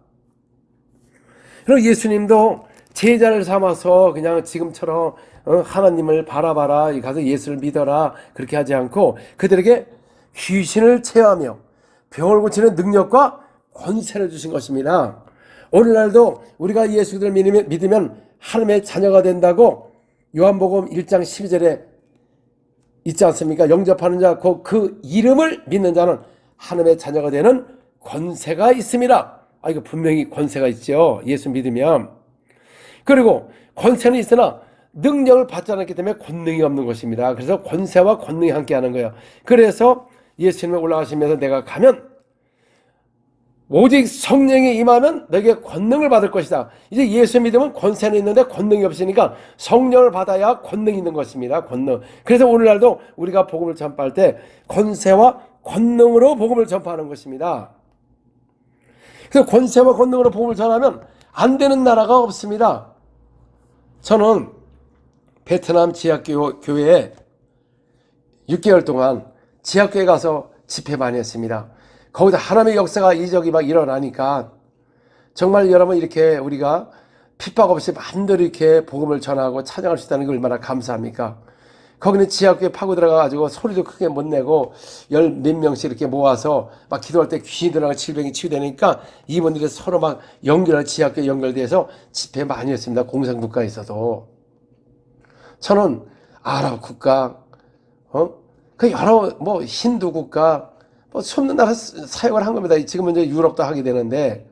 그리고 예수님도 제자를 삼아서 그냥 지금처럼 하나님을 바라봐라 가서 예수를 믿어라 그렇게 하지 않고 그들에게 귀신을 제어하며 병을 고치는 능력과 권세를 주신 것입니다. 오늘날도 우리가 예수를 믿으면 하나님의 자녀가 된다고 요한복음 1장 12절에 있지 않습니까? 영접하는 자, 그 이름을 믿는 자는 하나님의 자녀가 되는 권세가 있습니다. 이거 분명히 권세가 있죠. 예수 믿으면. 그리고 권세는 있으나 능력을 받지 않았기 때문에 권능이 없는 것입니다. 그래서 권세와 권능이 함께 하는 거예요. 그래서 예수님이 올라가시면서 내가 가면 오직 성령이 임하면 너에게 권능을 받을 것이다. 이제 예수 믿으면 권세는 있는데 권능이 없으니까 성령을 받아야 권능이 있는 것입니다. 권능. 그래서 오늘날도 우리가 복음을 전파할 때 권세와 권능으로 복음을 전파하는 것입니다. 그래서 권세와 권능으로 복음을 전하면 안 되는 나라가 없습니다. 저는 베트남 지하교회에 6개월 동안 지하교회 가서 집회 많이 했습니다. 거기다 하나님의 역사가 이적이 막 일어나니까 정말 여러분 이렇게 우리가 핍박 없이 마음대로 이렇게 복음을 전하고 찬양할 수 있다는 게 얼마나 감사합니까? 거기는 지하교회 파고 들어가가지고 소리도 크게 못 내고 열 몇 명씩 이렇게 모아서 막 기도할 때 귀신이 들어가고 질병이 치유되니까 이분들이 서로 막 지하교회 연결돼서 집회 많이 했습니다. 공산국가에서도. 저는 아랍 국가, 그 여러 힌두 국가, 수없는 나라 사역을 한 겁니다. 지금은 이제 유럽도 하게 되는데,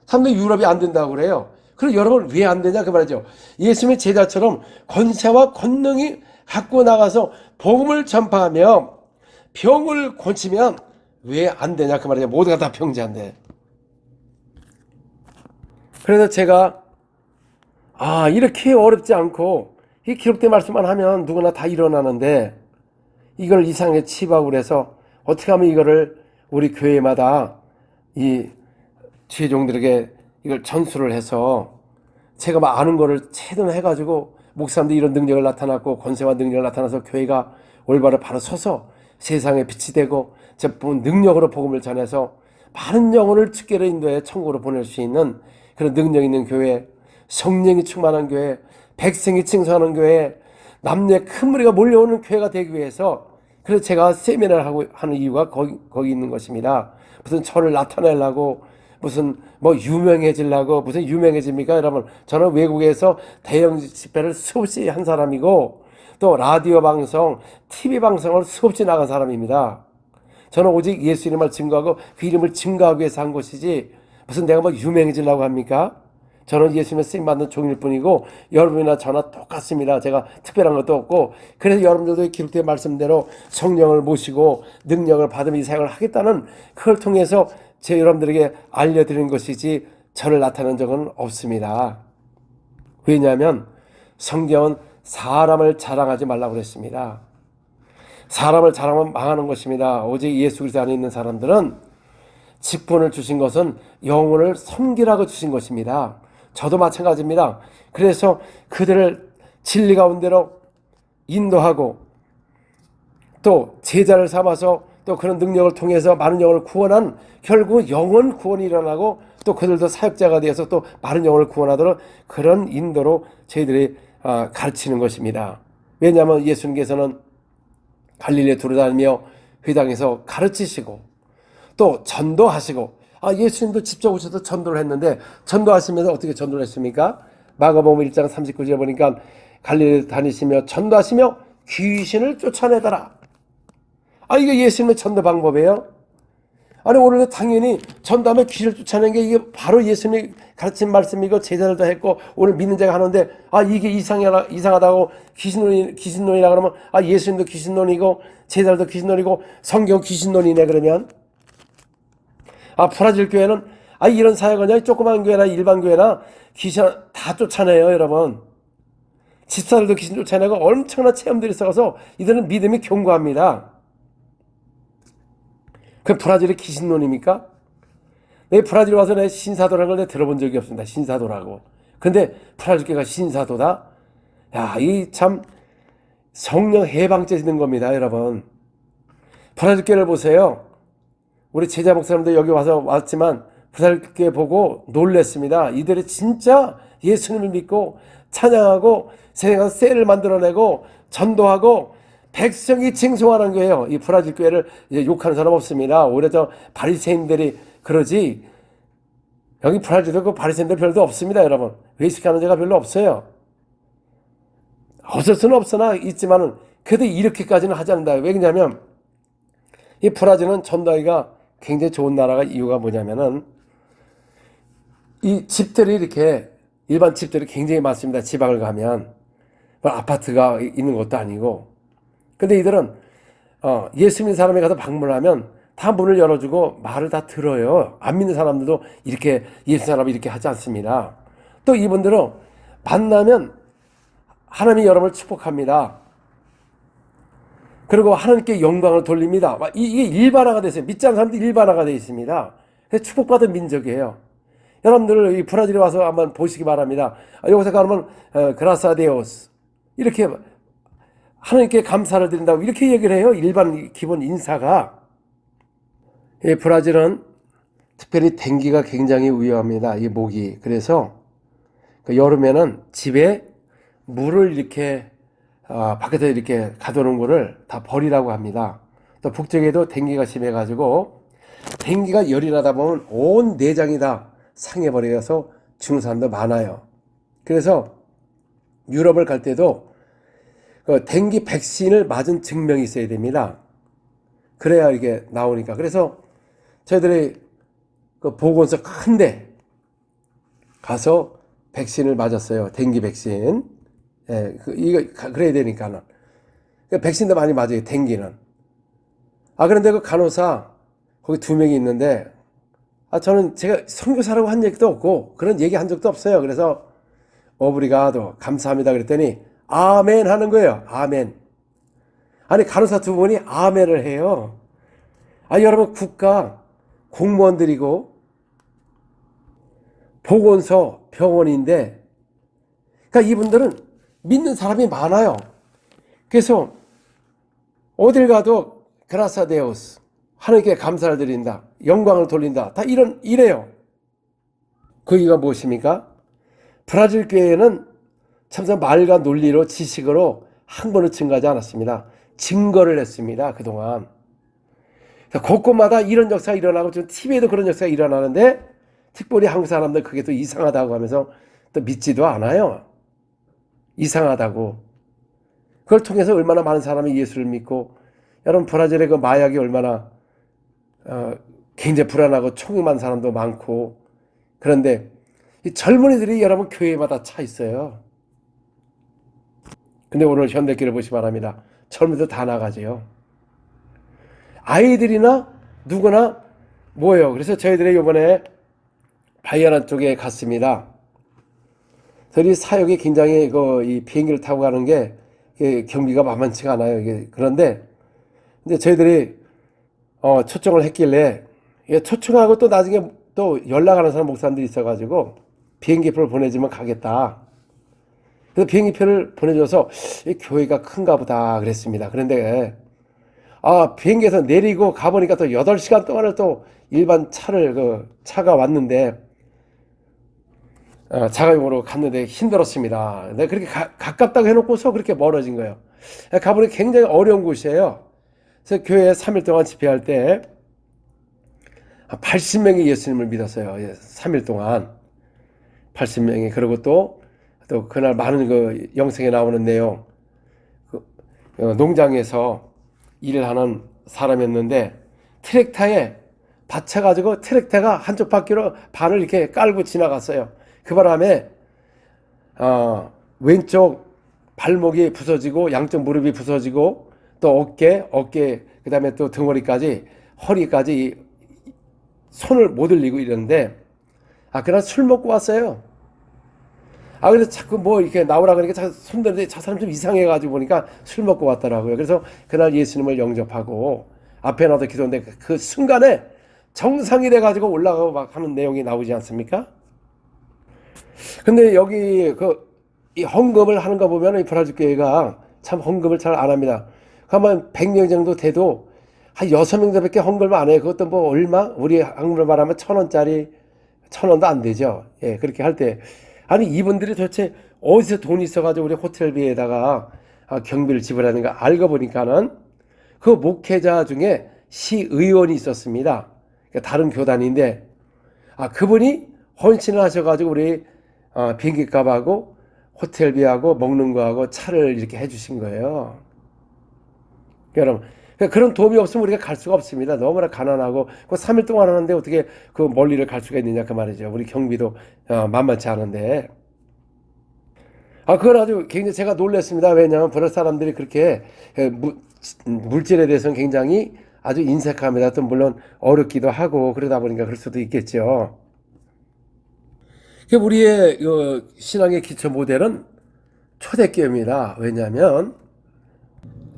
사람들이 유럽이 안 된다고 그래요. 그럼 여러분 왜 안 되냐? 그 말이죠. 예수님의 제자처럼 권세와 권능이 갖고 나가서 복음을 전파하며 병을 고치면 왜 안 되냐? 그 말이죠. 모두가 다 병자인데. 그래서 제가, 이렇게 어렵지 않고, 이 기록된 말씀만 하면 누구나 다 일어나는데, 이걸 이상하게 치부하고 그래서 어떻게 하면 이거를 우리 교회마다 이 지혜종들에게 이걸 전수를 해서 제가 막 아는 거를 체득해가지고 목사님들 이런 능력을 나타났고 권세와 능력을 나타나서 교회가 올바로 바로 서서 세상에 빛이 되고 제품 능력으로 복음을 전해서 많은 영혼을 주께로 인도해 천국으로 보낼 수 있는 그런 능력 있는 교회, 성령이 충만한 교회, 백성이 칭송하는 교회, 남녀의 큰 무리가 몰려오는 교회가 되기 위해서 그래서 제가 세미나를 하는 이유가 거기 있는 것입니다. 무슨 저를 나타내려고 무슨 유명해지려고 무슨 유명해집니까? 여러분, 저는 외국에서 대형 집회를 수없이 한 사람이고 또 라디오 방송, TV 방송을 수없이 나간 사람입니다. 저는 오직 예수 이름을 증거하고 그 이름을 증거하기 위해서 한 것이지 무슨 내가 유명해지려고 합니까? 저는 예수님의 쓰임받는 종일 뿐이고 여러분이나 저나 똑같습니다. 제가 특별한 것도 없고 그래서 여러분들도 기록된 말씀대로 성령을 모시고 능력을 받으며 이 사역을 하겠다는 그걸 통해서 여러분들에게 알려드리는 것이지 저를 나타낸 적은 없습니다. 왜냐하면 성경은 사람을 자랑하지 말라고 그랬습니다. 사람을 자랑하면 망하는 것입니다. 오직 예수 그리스도 안에 있는 사람들은 직분을 주신 것은 영혼을 섬기라고 주신 것입니다. 저도 마찬가지입니다. 그래서 그들을 진리 가운데로 인도하고 또 제자를 삼아서 또 그런 능력을 통해서 많은 영혼을 구원한 결국 영혼 구원이 일어나고 또 그들도 사역자가 되어서 또 많은 영혼을 구원하도록 그런 인도로 저희들이 가르치는 것입니다. 왜냐하면 예수님께서는 갈릴리에 두루다니며 회당에서 가르치시고 또 전도하시고 예수님도 직접 오셔서 전도를 했는데 전도하시면서 어떻게 전도를 했습니까? 마가복음 1장 39절에 보니까 갈릴리 다니시며 전도하시며 귀신을 쫓아내더라. 이게 예수님의 전도 방법이에요? 오늘도 당연히 전도하며 귀신을 쫓아내는 게 이게 바로 예수님이 가르친 말씀이고 제자들도 했고 오늘 믿는 자가 하는데 이게 이상하다고 귀신론이라 그러면 예수님도 귀신론이고 제자들도 귀신론이고 성경 귀신론이네 그러면 브라질 교회는 이런 사역은 조그만 교회나 일반 교회나 귀신 다 쫓아내요 여러분. 집사들도 귀신 쫓아내고 엄청난 체험들이 있어서 이들은 믿음이 견고합니다. 그 브라질의 귀신론입니까? 내 브라질 와서 내 신사도라는 걸 들어본 적이 없습니다. 신사도라고. 근데 브라질 교회가 신사도다? 이 참 성령 해방죄 있는 겁니다 여러분. 브라질 교회를 보세요. 우리 제자 목사님도 여기 왔지만 브라질 교회 보고 놀랬습니다. 이들이 진짜 예수님을 믿고 찬양하고 세상에서 셀을 만들어내고 전도하고 백성이 칭송하는 거예요. 이 브라질 교회를 이제 욕하는 사람 없습니다. 오히려 저 바리새인들이 그러지 여기 브라질도 그 바리새인들 별도 없습니다 여러분. 외식하는 데가 별로 없어요. 없을 수는 없으나 있지만은 그래도 이렇게까지는 하지 않는다. 왜냐하면 이 브라질은 전도하기가 굉장히 좋은 나라가 이유가 뭐냐면은 이 집들이 이렇게 일반 집들이 굉장히 많습니다. 지방을 가면 아파트가 있는 것도 아니고 근데 이들은 예수 믿는 사람에 가서 방문하면 다 문을 열어주고 말을 다 들어요. 안 믿는 사람들도 이렇게 예수 사람이 이렇게 하지 않습니다. 또 이분들은 만나면 하나님이 여러분을 축복합니다. 그리고 하나님께 영광을 돌립니다. 이게 일반화가 됐어요. 믿지 않는 사람들이 일반화가 되어 있습니다. 축복받은 민족이에요. 여러분들 이 브라질에 와서 한번 보시기 바랍니다. 여기서 가면 그라사 데오스 이렇게 하나님께 감사를 드린다고 이렇게 얘기를 해요. 일반 기본 인사가. 이 브라질은 특별히 댕기가 굉장히 위험합니다. 이 모기. 그래서 여름에는 집에 물을 이렇게 밖에서 이렇게 가둬놓은 거를 다 버리라고 합니다. 또 북쪽에도 댕기가 심해가지고 댕기가 열이 나다 보면 온 내장이 다 상해버려서 죽는 사람도 많아요. 그래서 유럽을 갈 때도 그 댕기 백신을 맞은 증명이 있어야 됩니다. 그래야 이게 나오니까. 그래서 저희들이 그 보건소 큰데 가서 백신을 맞았어요. 댕기 백신. 예, 이거 그래야 되니까는. 백신도 많이 맞아요. 댕기는. 그런데 그 간호사 거기 2명이 있는데 저는 제가 선교사라고 한 얘기도 없고 그런 얘기 한 적도 없어요. 그래서 오브리가도 감사합니다 그랬더니 아멘 하는 거예요. 아멘. 아니 간호사 2분이 아멘을 해요. 여러분 국가 공무원들이고 보건소 병원인데 그러니까 이분들은 믿는 사람이 많아요. 그래서 어딜 가도 그라사 데오스 하나님께 감사를 드린다. 영광을 돌린다. 다 이래요. 그 이유가 무엇입니까? 브라질 교회는 참선 말과 논리로 지식으로 한 번은 증거하지 않았습니다. 증거를 했습니다. 그동안. 곳곳마다 이런 역사가 일어나고 좀 TV에도 그런 역사가 일어나는데 특별히 한국 사람들 그게 또 이상하다고 하면서 또 믿지도 않아요. 이상하다고. 그걸 통해서 얼마나 많은 사람이 예수를 믿고 여러분 브라질의 그 마약이 얼마나 굉장히 불안하고 총임한 사람도 많고 그런데 이 젊은이들이 여러분 교회마다 차 있어요. 근데 오늘 현대길을 보시기 바랍니다. 젊은이들 다 나가죠. 아이들이나 누구나 뭐예요. 그래서 저희들이 이번에 바이아나 쪽에 갔습니다. 저희 사역이 굉장히 이 비행기를 타고 가는 게 경비가 만만치가 않아요. 그런데 이제 저희들이 초청을 했길래 초청하고 또 나중에 또 연락하는 사람 목사님들이 있어가지고 비행기표를 보내주면 가겠다. 그래서 비행기표를 보내줘서 이 교회가 큰가 보다 그랬습니다. 그런데 비행기에서 내리고 가보니까 또 8시간 동안을 또 일반 차가 왔는데 자가용으로 갔는데 힘들었습니다. 근데 그렇게 가깝다고 해놓고서 그렇게 멀어진 거예요. 가보니 굉장히 어려운 곳이에요. 그래서 교회에 3일 동안 집회할 때 80명이 예수님을 믿었어요. 3일 동안 80명이. 그리고 또 그날 많은 그 영상에 나오는 내용, 농장에서 일을 하는 사람이었는데 트랙터에 받쳐가지고 트랙터가 한쪽 바퀴로 반을 이렇게 깔고 지나갔어요. 그 바람에 왼쪽 발목이 부서지고 양쪽 무릎이 부서지고 또 어깨 그 다음에 또 등허리까지 허리까지 손을 못 올리고 이러는데 그날 술 먹고 왔어요. 그래서 자꾸 뭐 이렇게 나오라 그러니까 손 드는데 저 사람 좀 이상해가지고 보니까 술 먹고 왔더라고요. 그래서 그날 예수님을 영접하고 앞에 나도 기도했는데 그 순간에 정상이 돼가지고 올라가고 막 하는 내용이 나오지 않습니까? 근데 여기 이 헌금을 하는 거 보면 이 브라질 교회가 참 헌금을 잘 안 합니다. 그러면 100명 정도 돼도 한 6명밖에 헌금을 안 해요. 그것도 뭐 얼마? 우리 한국으로 말하면 1,000원짜리 1,000원도 안 되죠. 예, 그렇게 할 때. 아니 이분들이 도대체 어디서 돈이 있어가지고 우리 호텔비에다가 경비를 지불하는가 알고 보니까는 그 목회자 중에 시의원이 있었습니다. 그러니까 다른 교단인데 그분이 헌신을 하셔가지고 우리 비행기 값하고 호텔비하고 먹는 거하고 차를 이렇게 해주신 거예요. 여러분 그런 도움이 없으면 우리가 갈 수가 없습니다. 너무나 가난하고 그 3일 동안 하는데 어떻게 그 멀리를 갈 수가 있느냐 그 말이죠. 우리 경비도 만만치 않은데 그건 아주 굉장히 제가 놀랐습니다. 왜냐하면 브라질 사람들이 그렇게 물질에 대해서는 굉장히 아주 인색합니다. 또 물론 어렵기도 하고 그러다 보니까 그럴 수도 있겠죠. 우리의 신앙의 기초 모델은 초대교회입니다. 왜냐하면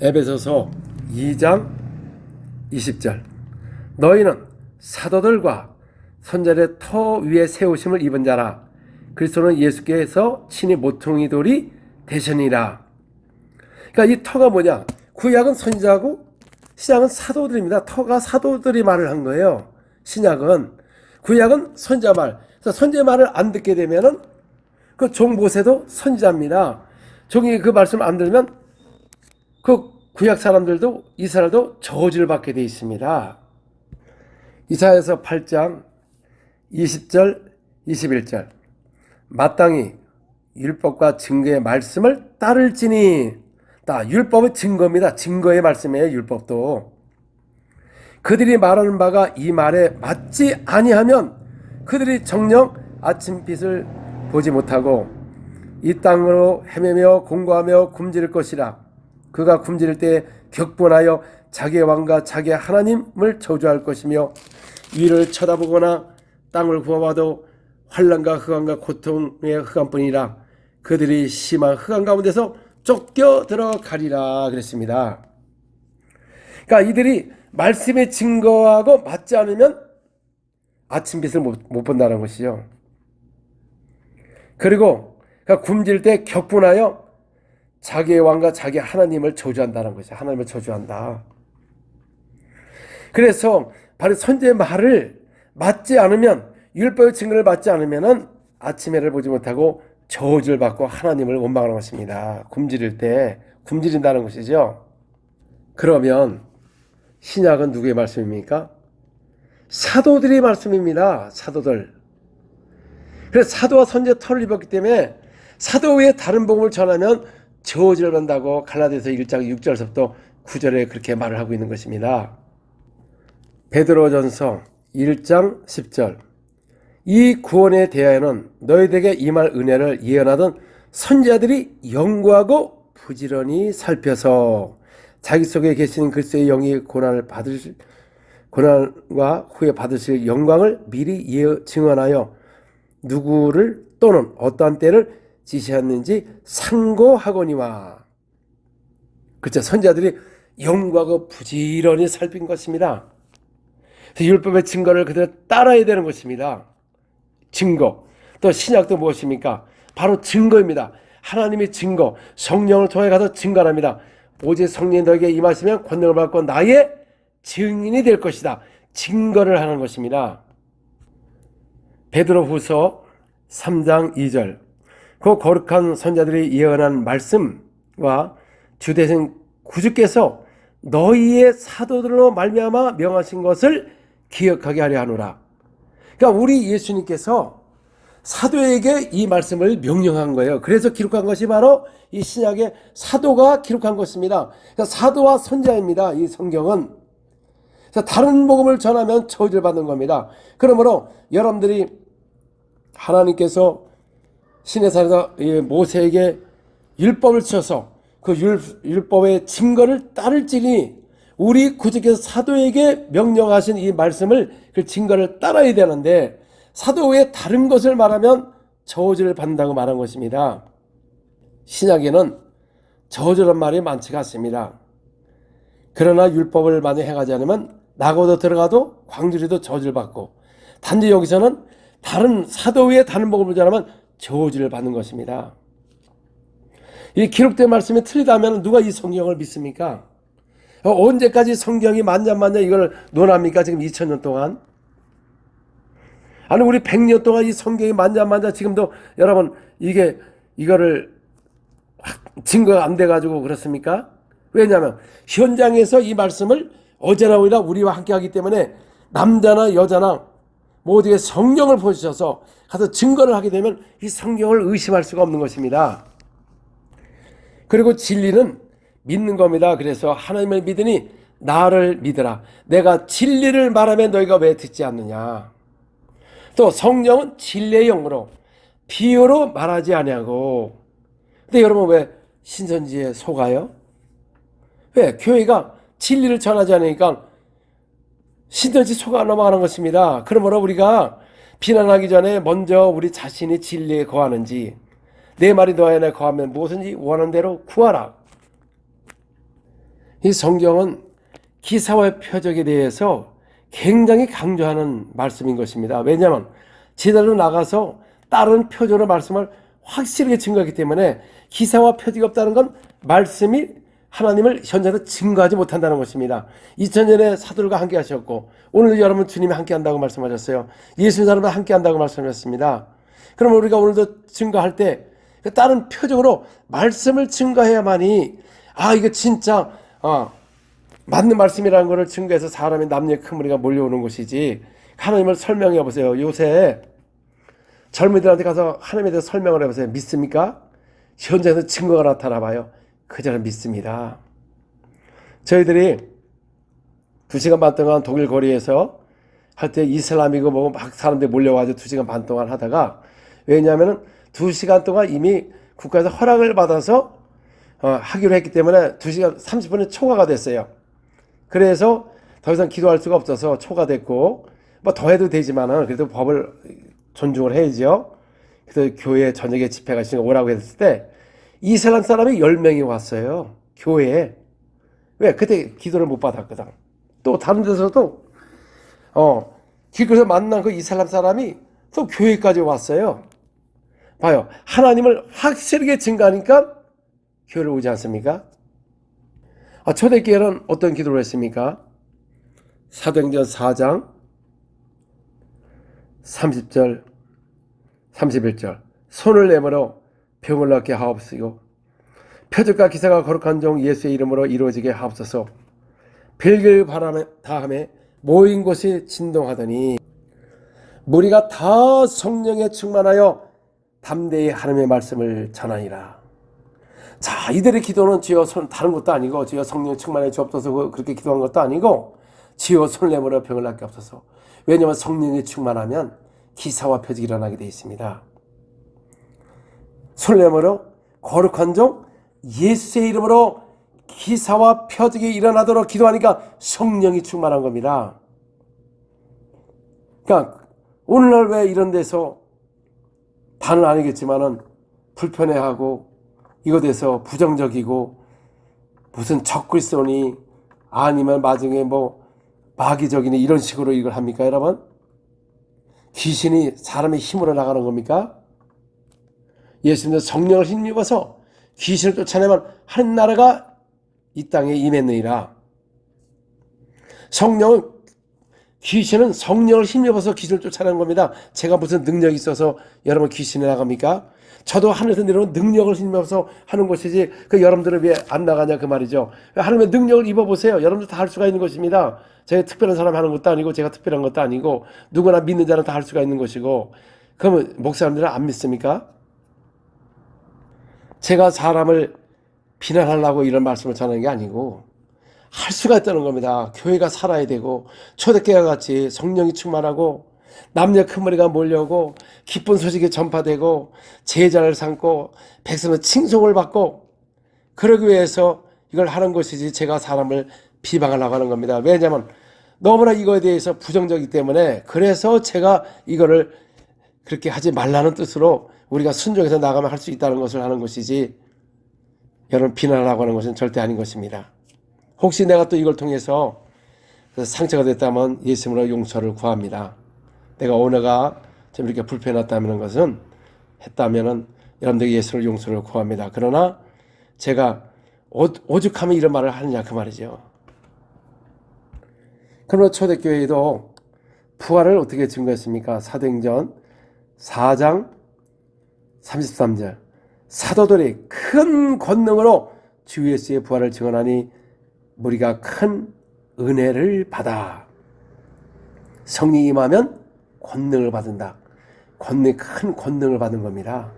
에베소서 2장 20절 너희는 사도들과 선자의 터 위에 세우심을 입은 자라 그리스도는 예수께서 친히 모퉁이 돌이 되시니라. 그러니까 이 터가 뭐냐? 구약은 선지자고 신약은 사도들입니다. 터가 사도들이 말을 한 거예요. 신약은. 구약은 선지자 말. 그래서 선지자 말을 안 듣게 되면은 그 종 모세도 선지자입니다. 종이 그 말씀을 안 들으면 그 구약 사람들도 이스라엘도 저주를 받게 되어 있습니다. 이사야서 8장 20절 21절 마땅히 율법과 증거의 말씀을 따를지니 율법의 증거입니다. 증거의 말씀이에요. 율법도 그들이 말하는 바가 이 말에 맞지 아니하면 그들이 정녕 아침빛을 보지 못하고 이 땅으로 헤매며 공고하며 굶주릴 것이라. 그가 굶주릴 때 격분하여 자기의 왕과 자기의 하나님을 저주할 것이며 위를 쳐다보거나 땅을 구워봐도 환난과 흑암과 고통의 흑암뿐이라. 그들이 심한 흑암 가운데서 쫓겨 들어가리라 그랬습니다. 그러니까 이들이 말씀의 증거하고 맞지 않으면 아침빛을 못 본다는 것이죠. 그리고 그러니까 굶질 때 격분하여 자기의 왕과 자기 하나님을 저주한다는 것이죠. 하나님을 저주한다. 그래서 바로 선지의 말을 맞지 않으면 율법의 증거를 받지 않으면 아침 해를 보지 못하고 저주를 받고 하나님을 원망하는 것입니다. 굶주릴 때 굶주린다는 것이죠. 그러면 신약은 누구의 말씀입니까? 사도들의 말씀입니다. 사도들. 그래서 사도와 선지자 터를 입었기 때문에 사도 외에 다른 복음을 전하면 저주를 받는다고 갈라디아서 1장 6절에서부터 9절에 그렇게 말을 하고 있는 것입니다. 베드로전서 1장 10절 이 구원에 대하여는 너희에게 임할 은혜를 예언하던 선지자들이 연구하고 부지런히 살펴서 자기 속에 계신 그리스도의 영이 고난과 후에 받으실 영광을 미리 증언하여 누구를 또는 어떠한 때를 지시했는지 상고하거니와. 그렇죠. 선지자들이 연구하고 부지런히 살핀 것입니다. 율법의 증거를 그대로 따라야 되는 것입니다. 증거. 또 신약도 무엇입니까? 바로 증거입니다. 하나님의 증거, 성령을 통해 가서 증거합니다. 오직 성령이 너에게 임하시면 권능을 받고 나의 증인이 될 것이다. 증거를 하는 것입니다. 베드로후서 3장 2절 그 거룩한 선자들이 예언한 말씀과 주대신 구주께서 너희의 사도들로 말미암아 명하신 것을 기억하게 하려 하노라. 그러니까 우리 예수님께서 사도에게 이 말씀을 명령한 거예요. 그래서 기록한 것이 바로 이 신약의 사도가 기록한 것입니다. 그러니까 사도와 선지자입니다. 이 성경은. 다른 복음을 전하면 저주를 받는 겁니다. 그러므로 여러분들이 하나님께서 시내산에서 모세에게 율법을 주셔서 그 율법의 증거를 따를지니 우리 구주께서 사도에게 명령하신 이 말씀을 그 증거를 따라야 되는데 사도 외에 다른 것을 말하면 저주를 받는다고 말한 것입니다. 신약에는 저주란 말이 많지가 않습니다. 그러나 율법을 많이 행하지 않으면 낙오도 들어가도 광주리도 저주를 받고 단지 여기서는 다른 사도 외에 다른 복음을 전하면 저주를 받는 것입니다. 이 기록된 말씀이 틀리다면 누가 이 성경을 믿습니까? 언제까지 성경이 만년만년 이걸 논합니까? 지금 2000년 동안? 아니 우리 100년 동안 이 성경이 만년만년 지금도 여러분 이거를 증거가 안 돼가지고 그렇습니까? 왜냐하면 현장에서 이 말씀을 어제나 오늘이나 우리와 함께 하기 때문에 남자나 여자나 모두에게 성령을 보여주셔서 가서 증거를 하게 되면 이 성경을 의심할 수가 없는 것입니다. 그리고 진리는 믿는 겁니다. 그래서 하나님을 믿으니 나를 믿으라. 내가 진리를 말하면 너희가 왜 듣지 않느냐. 또 성령은 진리의 영으로 비유로 말하지 아니하고. 근데 여러분 왜 신천지에 속아요? 왜? 교회가 진리를 전하지 않으니까 신든지 속아 넘어가는 것입니다. 그러므로 우리가 비난하기 전에 먼저 우리 자신이 진리에 거하는지, 내 말이 너 안에 거하면 무엇인지 원하는 대로 구하라. 이 성경은 기사와 표적에 대해서 굉장히 강조하는 말씀인 것입니다. 왜냐하면 제대로 나가서 다른 표적의 말씀을 확실하게 증거하기 때문에 기사와 표적이 없다는 건 말씀이 하나님을 현장에서 증거하지 못한다는 것입니다. 2000년에 사도들과 함께 하셨고 오늘도 여러분 주님이 함께 한다고 말씀하셨어요. 예수 사람과 함께 한다고 말씀하셨습니다. 그럼 우리가 오늘도 증거할 때 다른 표적으로 말씀을 증거해야만이 이거 진짜 맞는 말씀이라는 것을 증거해서 사람의 남녀의 큰 무리가 몰려오는 것이지, 하나님을 설명해 보세요. 요새 젊은이들한테 가서 하나님에 대해서 설명을 해보세요. 믿습니까? 현장에서 증거가 나타나 봐요. 그저는 믿습니다. 저희들이 2시간 반 동안 독일 거리에서 할 때 이슬람이고 뭐 막 사람들이 몰려와서 2시간 반 동안 하다가, 왜냐하면 2시간 동안 이미 국가에서 허락을 받아서 하기로 했기 때문에 2시간 30분이 초과가 됐어요. 그래서 더 이상 기도할 수가 없어서 초과됐고, 뭐 더 해도 되지만은 그래도 법을 존중을 해야죠. 그래서 교회 저녁에 집회가 있으니까 오라고 했을 때 이슬람 사람이 10명이 왔어요. 교회에. 왜? 그때 기도를 못 받았거든. 또 다른 데서도 길거리에서 만난 그 이슬람 사람이 또 교회까지 왔어요. 봐요. 하나님을 확실하게 증거하니까 교회를 오지 않습니까? 초대교회는 어떤 기도를 했습니까? 사도행전 4장 30절 31절 손을 내밀어 병을 낫게 하옵시고 표적과 기사가 거룩한 종 예수의 이름으로 이루어지게 하옵소서. 별길 바람에 다음에 모인 곳이 진동하더니 무리가 다 성령에 충만하여 담대히 하나님의 말씀을 전하니라. 자, 이들의 기도는 주여 다른 것도 아니고 주여 성령 충만해 주옵소서 그렇게 기도한 것도 아니고 주여 손을 내밀어 병을 낫게 하옵소서. 왜냐하면 성령이 충만하면 기사와 표적이 일어나게 되어 있습니다. 손을 내밀어 거룩한 종 예수의 이름으로 기사와 표적이 일어나도록 기도하니까 성령이 충만한 겁니다. 그러니까 오늘날 왜 이런 데서 다는 아니겠지만은 불편해하고 이것에서 부정적이고 무슨 적그리스도니 아니면 나중에 뭐 마귀적이니 이런 식으로 이걸 합니까, 여러분? 귀신이 사람의 힘으로 나가는 겁니까? 예수님도 성령을 힘입어서 귀신을 쫓아내면 한 나라가 이 땅에 임했느니라. 귀신은 성령을 힘입어서 귀신을 쫓아내는 겁니다. 제가 무슨 능력이 있어서 여러분 귀신이 나갑니까? 저도 하늘에서 내려온 능력을 힘입어서 하는 것이지, 여러분들은 왜 안 나가냐 그 말이죠. 하나님의 능력을 입어보세요. 여러분들 다 할 수가 있는 것입니다. 제가 특별한 사람이 하는 것도 아니고 제가 특별한 것도 아니고 누구나 믿는 자는 다 할 수가 있는 것이고. 그러면 목사님들은 안 믿습니까? 제가 사람을 비난하려고 이런 말씀을 전하는 게 아니고 할 수가 있다는 겁니다. 교회가 살아야 되고 초대교회와 같이 성령이 충만하고 남녀 큰 무리가 몰려오고 기쁜 소식이 전파되고 제자를 삼고 백성의 칭송을 받고, 그러기 위해서 이걸 하는 것이지 제가 사람을 비방하려고 하는 겁니다. 왜냐하면 너무나 이거에 대해서 부정적이기 때문에, 그래서 제가 이거를 그렇게 하지 말라는 뜻으로 우리가 순종해서 나가면 할 수 있다는 것을 하는 것이지, 여러분 비난하려고 하는 것은 절대 아닌 것입니다. 혹시 내가 또 이걸 통해서 상처가 됐다면 예수님으로 용서를 구합니다. 내가 오너가 좀 이렇게 불편했다는 것은 했다면은 여러분들에게 예수를 용서를 구합니다. 그러나 제가 오죽하면 이런 말을 하느냐 그 말이죠. 그러나 초대교회도 부활을 어떻게 증거했습니까? 사도행전 4장 33절 사도들이 큰 권능으로 주 예수의 부활을 증언하니 무리가 큰 은혜를 받아. 성령이 임하면 권능을 받는다. 큰 권능을 받는 겁니다.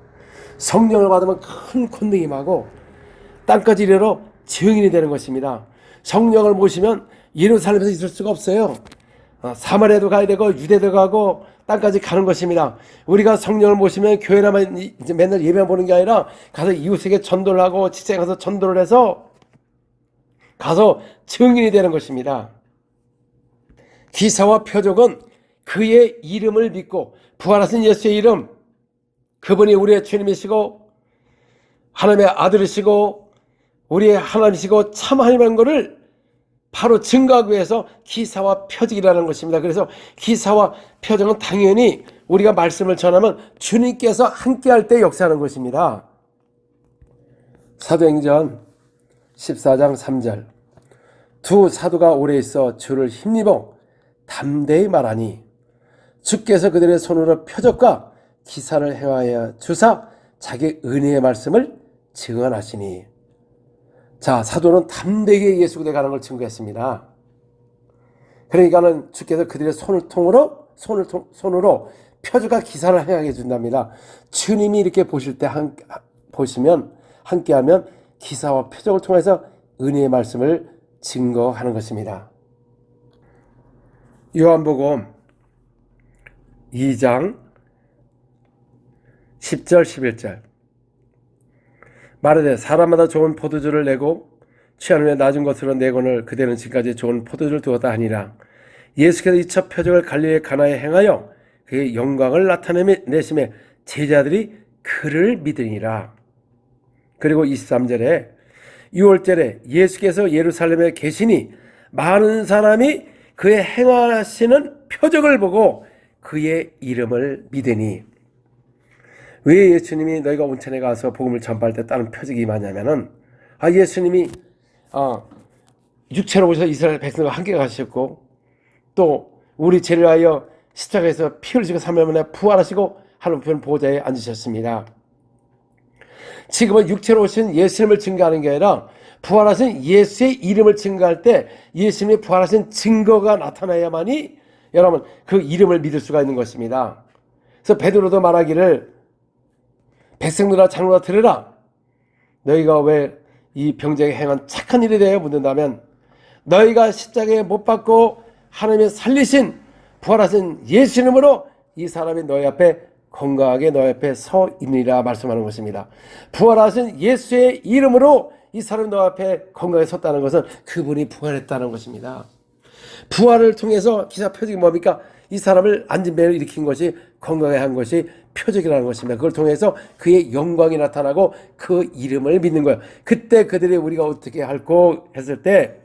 성령을 받으면 큰 권능이 임하고 땅까지 이르러 증인이 되는 것입니다. 성령을 모시면 예루살렘에서 있을 수가 없어요. 사마리아도 가야 되고 유대도 가고 땅까지 가는 것입니다. 우리가 성령을 모시면 교회나만 이제 맨날 예배만 보는 게 아니라 가서 이웃에게 전도를 하고 직장에 가서 전도를 해서 가서 증인이 되는 것입니다. 기사와 표적은 그의 이름을 믿고 부활하신 예수의 이름, 그분이 우리의 주님이시고 하나님의 아들이시고 우리의 하나님이시고 참 하나님이라는 것을 바로 증거하기 위해서 기사와 표적이라는 것입니다. 그래서 기사와 표적은 당연히 우리가 말씀을 전하면 주님께서 함께할 때 역사하는 것입니다. 사도행전 14장 3절, 두 사도가 오래 있어 주를 힘입어 담대히 말하니 주께서 그들의 손으로 표적과 기사를 행하여 주사 자기 은혜의 말씀을 증언하시니. 자, 사도는 담대히 예수 그리스도에 가는 걸 증거했습니다. 그러니까는 주께서 그들의 손으로 표적과 기사를 행하게 해준답니다. 주님이 이렇게 보실 때 보시면 함께하면 기사와 표적을 통해서 은혜의 말씀을 증거하는 것입니다. 요한복음 2장 10절 11절, 말하되 사람마다 좋은 포도주를 내고 취한 후에 낮은 것으로 내고는 그대는 지금까지 좋은 포도주를 두었다 하니라. 예수께서 이 첫 표적을 갈릴리 가나에 행하여 그의 영광을 나타내심에 제자들이 그를 믿으니라. 그리고 23절에 6월절에 예수께서 예루살렘에 계시니 많은 사람이 그의 행하시는 표적을 보고 그의 이름을 믿으니. 왜 예수님이 너희가 온천에 가서 복음을 전파할 때 다른 표적이 임하냐면은, 예수님이 육체로 오셔서 이스라엘 백성과 함께 가셨고, 또 우리 죄를 위하여 십자가에서 피 흘리시고 3일 만에 부활하시고 하늘편 보좌에 앉으셨습니다. 지금은 육체로 오신 예수님을 증거하는 게 아니라 부활하신 예수의 이름을 증거할 때 예수님이 부활하신 증거가 나타나야만이 여러분 그 이름을 믿을 수가 있는 것입니다. 그래서 베드로도 말하기를 백성들아 장로라 들으라. 너희가 왜 이 병자에게 행한 착한 일에 대하여 묻는다면 너희가 십자가에 못 박고 하나님의 살리신 부활하신 예수 이름으로 이 사람이 너희 앞에 건강하게 너희 앞에 서 있느니라 말씀하는 것입니다. 부활하신 예수의 이름으로 이 사람이 너희 앞에 건강하게 섰다는 것은 그분이 부활했다는 것입니다. 부활을 통해서 기사 표적이 뭡니까? 이 사람을 앉은 배로 일으킨 것이 건강하게 한 것이 표적이라는 것입니다. 그걸 통해서 그의 영광이 나타나고 그 이름을 믿는 거예요. 그때 그들이 우리가 어떻게 할고 했을 때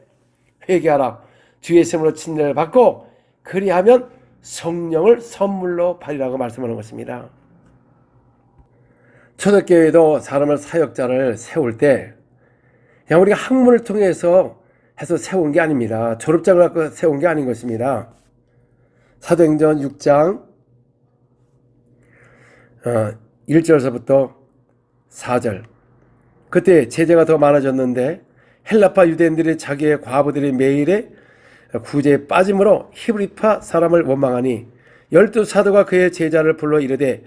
회개하라. 주 예수님으로 침례를 받고 그리하면 성령을 선물로 받으라고 말씀하는 것입니다. 초대교회도 사람을 사역자를 세울 때 그냥 우리가 학문을 통해서 해서 세운 게 아닙니다. 졸업장을 갖고 세운 게 아닌 것입니다. 사도행전 6장 1절서부터 4절, 그때 제자가 더 많아졌는데 헬라파 유대인들이 자기의 과부들이 매일의 구제에 빠짐으로 히브리파 사람을 원망하니 12사도가 그의 제자를 불러 이르되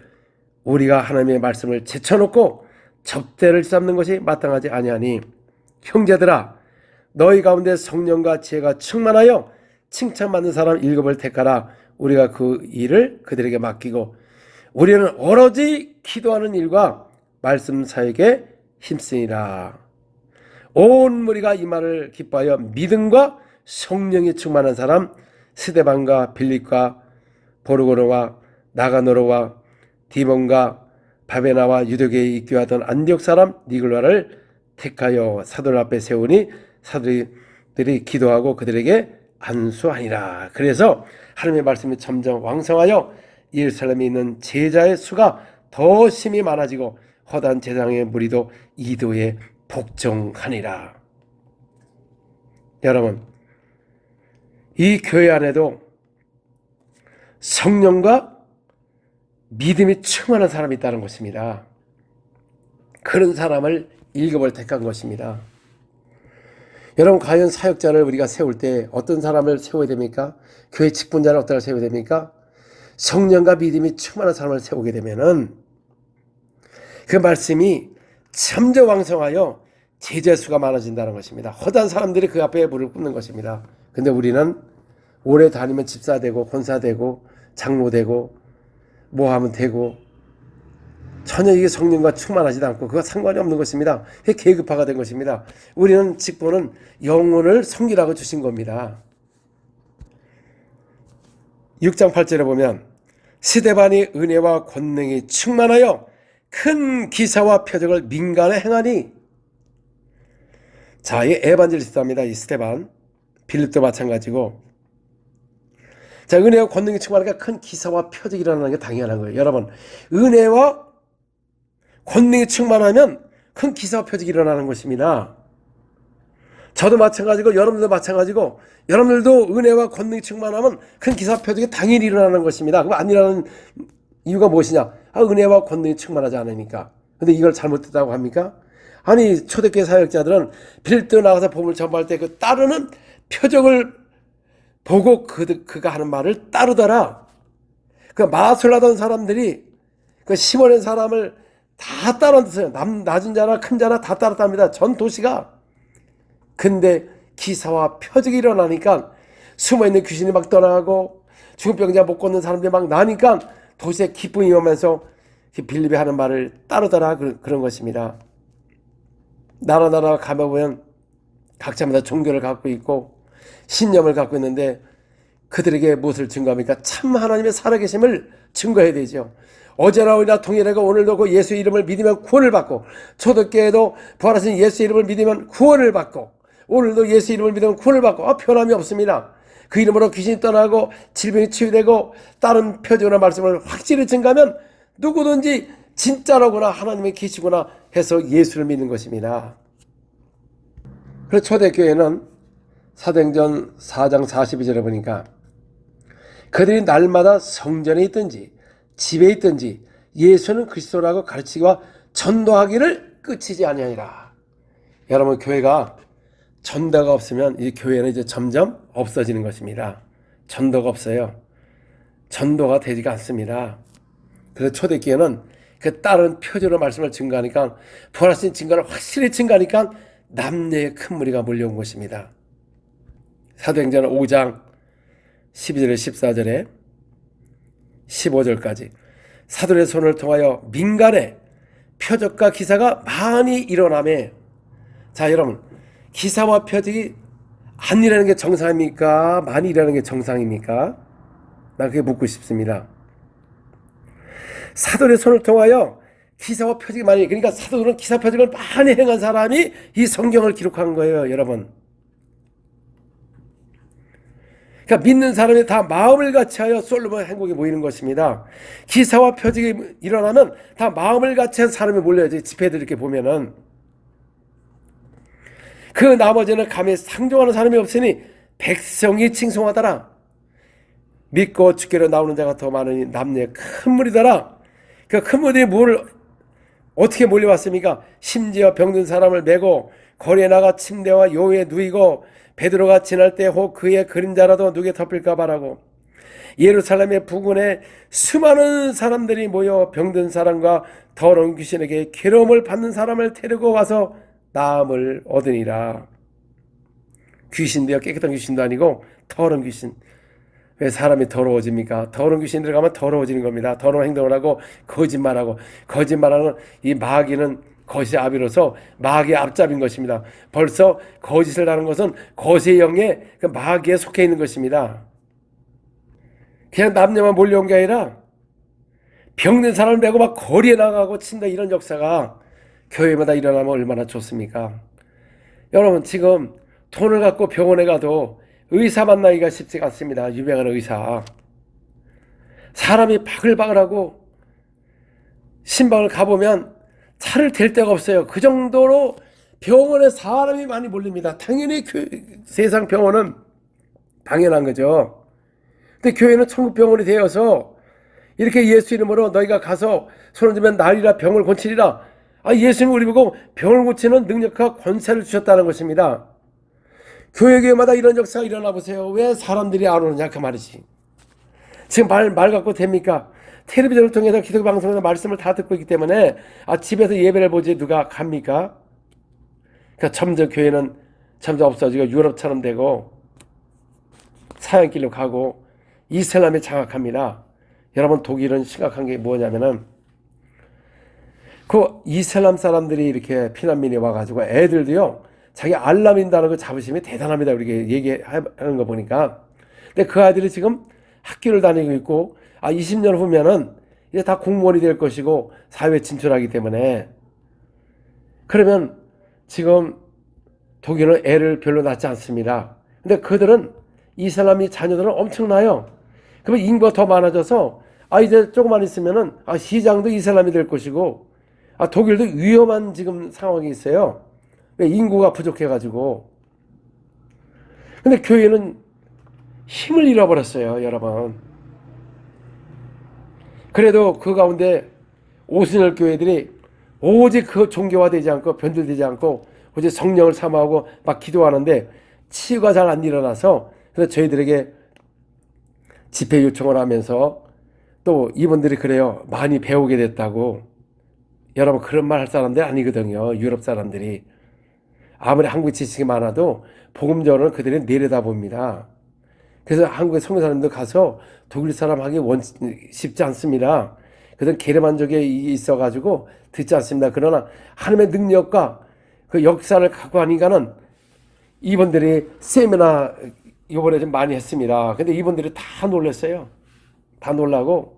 우리가 하나님의 말씀을 제쳐놓고 접대를 쌓는 것이 마땅하지 아니하니 형제들아 너희 가운데 성령과 지혜가 충만하여 칭찬받는 사람 7을 택하라. 우리가 그 일을 그들에게 맡기고 우리는 오로지 기도하는 일과 말씀 사역에 힘쓰니라. 온 무리가 이 말을 기뻐하여 믿음과 성령이 충만한 사람 스데반과 빌립과 보르고노와 나가노로와 디몬과 바베나와 유대교에 입교하던 안디옥 사람 니글라를 택하여 사도들 앞에 세우니 사도들이 기도하고 그들에게 안수하니라. 그래서 하나님의 말씀이 점점 왕성하여 예루살렘에 있는 제자의 수가 더 심히 많아지고 허다한 제장의 무리도 이도에 복종하니라. 여러분, 이 교회 안에도 성령과 믿음이 충만한 사람이 있다는 것입니다. 그런 사람을 7을 택한 것입니다. 여러분, 과연 사역자를 우리가 세울 때 어떤 사람을 세워야 됩니까? 교회 직분자를 어떤 사람을 세워야 됩니까? 성령과 믿음이 충만한 사람을 세우게 되면은 그 말씀이 점점 왕성하여 제자 수가 많아진다는 것입니다. 허다한 사람들이 그 앞에 무릎 꿇는 것입니다. 근데 우리는 오래 다니면 집사 되고 권사 되고 장로 되고 뭐 하면 되고 전혀 이게 성령과 충만하지도 않고 그거 상관이 없는 것입니다. 그게 계급화가 된 것입니다. 우리는 직분은 영혼을 섬기라고 주신 겁니다. 6장 8절에 보면 스데반이 은혜와 권능이 충만하여 큰 기사와 표적을 민간에 행하니. 자, 이 에반젤리스트입니다. 이 스데반. 빌립도 마찬가지고. 자, 은혜와 권능이 충만하니까 큰 기사와 표적이 일어나는 게 당연한 거예요. 여러분, 은혜와 권능이 충만하면 큰 기사와 표적이 일어나는 것입니다. 저도 마찬가지고 여러분들도 마찬가지고 여러분들도 은혜와 권능이 충만하면 큰 기사와 표적이 당연히 일어나는 것입니다. 그럼 안 일어나는 이유가 무엇이냐? 은혜와 권능이 충만하지 않으니까. 근데 이걸 잘못했다고 합니까? 아니, 초대교회 사역자들은 빌립도 나가서 복음을 전파할 때 그 따르는 표적을 보고 그가 하는 말을 따르더라. 그 마술하던 사람들이 그 15년 사람을 다 따랐어요. 낮은 자나 큰 자나 다 따랐답니다. 전 도시가. 근데 기사와 표적이 일어나니까 숨어있는 귀신이 막 떠나가고 죽은 병자 못 걷는 사람들이 막 나니까 도시에 기쁨이 오면서 빌립이 하는 말을 따르더라. 그런 것입니다. 나라 가보면 각자마다 종교를 갖고 있고 신념을 갖고 있는데 그들에게 무엇을 증거합니까? 참 하나님의 살아계심을 증거해야 되죠. 어제나 오늘이나 동일하고 오늘도 그 예수 이름을 믿으면 구원을 받고 초대교회도 부활하신 예수 이름을 믿으면 구원을 받고 오늘도 예수 이름을 믿으면 구원을 받고 변함이 없습니다. 그 이름으로 귀신이 떠나고 질병이 치유되고 다른 표적이나 말씀을 확실히 증거하면 누구든지 진짜로구나 하나님의 계시구나 해서 예수를 믿는 것입니다. 그래서 초대교회는 사도행전 4장 42절에 보니까 그들이 날마다 성전에 있든지 집에 있든지 예수는 그리스도라고 가르치기와 전도하기를 끝이지 아니하니라. 여러분, 교회가 전도가 없으면 이 교회는 이제 점점 없어지는 것입니다. 전도가 없어요. 전도가 되지가 않습니다. 그래서 초대교회는 그 다른 표적으로 말씀을 증거하니까 부활하신 증거를 확실히 증거하니까 남녀의 큰 무리가 몰려온 것입니다. 사도행전 5장 12절에 14절에 15절까지 사도의 손을 통하여 민간에 표적과 기사가 많이 일어나매. 자, 여러분, 기사와 표적이 안 일어나는 게 정상입니까? 많이 일어나는 게 정상입니까? 난 그게 묻고 싶습니다. 사도의 손을 통하여 기사와 표적이 많이, 그러니까 사도들은 기사 표적을 많이 행한 사람이 이 성경을 기록한 거예요, 여러분. 그러니까 믿는 사람이 다 마음을 같이하여 솔로몬 행복에 모이는 것입니다. 기사와 표적이 일어나면 다 마음을 같이한 사람이 몰려야지. 집회들 이렇게 보면은 그 나머지는 감히 상종하는 사람이 없으니 백성이 칭송하더라. 믿고 주께로 나오는 자가 더 많으니 남녀의 큰 무리더라. 그 큰 무리들이 뭘 어떻게 몰려왔습니까? 심지어 병든 사람을 메고 거리에 나가 침대와 요에 누이고 베드로가 지날 때 혹 그의 그림자라도 누게 덮일까 바라고 예루살렘의 부근에 수많은 사람들이 모여 병든 사람과 더러운 귀신에게 괴로움을 받는 사람을 데리고 와서 나음을 얻으니라. 귀신도요, 깨끗한 귀신도 아니고 더러운 귀신. 왜 사람이 더러워집니까? 더러운 귀신 들어가면 더러워지는 겁니다. 더러운 행동을 하고 거짓말하고, 거짓말하는 이 마귀는 거짓의 아비로서 마귀의 앞잡인 것입니다. 벌써 거짓을 하는 것은 거짓의 영에 그 마귀에 속해 있는 것입니다. 그냥 남녀만 몰려온 게 아니라 병든 사람을 메고 막 거리에 나가고 친다, 이런 역사가 교회마다 일어나면 얼마나 좋습니까? 여러분, 지금 돈을 갖고 병원에 가도 의사 만나기가 쉽지가 않습니다. 유명한 의사. 사람이 바글바글하고 신방을 가보면 차를 댈 데가 없어요. 그 정도로 병원에 사람이 많이 몰립니다. 당연히 세상 병원은 당연한 거죠. 근데 교회는 천국병원이 되어서 이렇게 예수 이름으로 너희가 가서 손을 주면 나으리라, 병을 고치리라. 예수님 우리 보고 병을 고치는 능력과 권세를 주셨다는 것입니다. 교회마다 이런 역사가 일어나 보세요. 왜 사람들이 안 오느냐 그 말이지. 지금 말 갖고 됩니까? 텔레비전을 통해서 기독교 방송에서 말씀을 다 듣고 있기 때문에 집에서 예배를 보지 누가 갑니까? 그러니까 점점 교회는 점점 없어지고 유럽처럼 되고 사양길로 가고 이슬람이 장악합니다. 여러분, 독일은 심각한 게 뭐냐면은 그 이슬람 사람들이 이렇게 피난민이 와가지고 애들도요, 자기 알라 믿는다는 그 자부심이 대단합니다. 우리가 얘기하는 거 보니까. 근데 그 아이들이 지금 학교를 다니고 있고 20년 후면은 이제 다 공무원이 될 것이고 사회에 진출하기 때문에. 그러면 지금 독일은 애를 별로 낳지 않습니다. 근데 그들은 이슬람이 자녀들은 엄청나요. 그러면 인구가 더 많아져서 이제 조금만 있으면은 시장도 이슬람이 될 것이고 독일도 위험한 지금 상황이 있어요. 왜? 인구가 부족해가지고. 근데 교회는 힘을 잃어버렸어요, 여러분. 그래도 그 가운데 오순절 교회들이 오직 그 종교화되지 않고 변질되지 않고 오직 성령을 사모하고 막 기도하는데 치유가 잘 안 일어나서, 그래서 저희들에게 집회 요청을 하면서 또 이분들이 그래요. 많이 배우게 됐다고. 여러분, 그런 말 할 사람들 아니거든요. 유럽 사람들이. 아무리 한국 지식이 많아도 복음 전을 그들이 내려다봅니다. 그래서 한국의 선교사님들 가서 독일 사람 하기 쉽지 않습니다. 그들은 게르만족에 있어가지고 듣지 않습니다. 그러나 하나님의 능력과 그 역사를 갖고 하니까는 이분들이 세미나 이번에 좀 많이 했습니다. 근데 이분들이 다 놀랐어요. 다 놀라고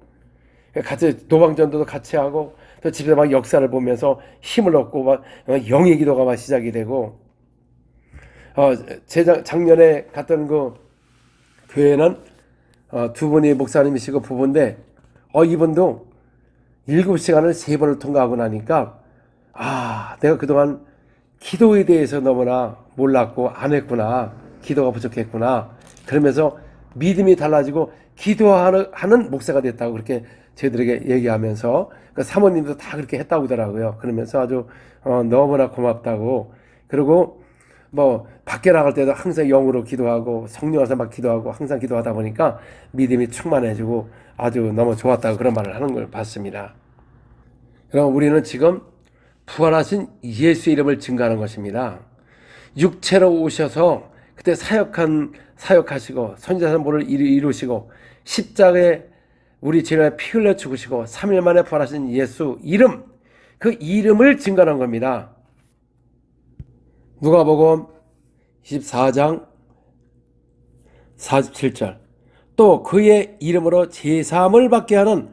같이 도방전도도 같이 하고 또 집에서 막 역사를 보면서 힘을 얻고 막 영의 기도가 막 시작이 되고. 작년에 갔던 그 교회는 두 분이 목사님이시고 부부인데 이분도 7시간을 3번을 통과하고 나니까 내가 그동안 기도에 대해서 너무나 몰랐고 안 했구나. 기도가 부족했구나. 그러면서 믿음이 달라지고 기도하는 목사가 됐다고 그렇게 저희들에게 얘기하면서 그 사모님도 다 그렇게 했다고 하더라고요. 그러면서 아주 너무나 고맙다고. 그리고 뭐 밖에 나갈 때도 항상 영으로 기도하고 성령에서 막 기도하고 항상 기도하다 보니까 믿음이 충만해지고 아주 너무 좋았다고 그런 말을 하는 걸 봤습니다. 그럼 우리는 지금 부활하신 예수 이름을 증거하는 것입니다. 육체로 오셔서 그때 사역하시고 선지자 모를 이루시고 십자가에 우리 죄를 피 흘려 죽으시고 3일 만에 부활하신 예수 이름, 그 이름을 증거하는 겁니다. 누가복음 24장 47절 또 그의 이름으로 제사함을 받게 하는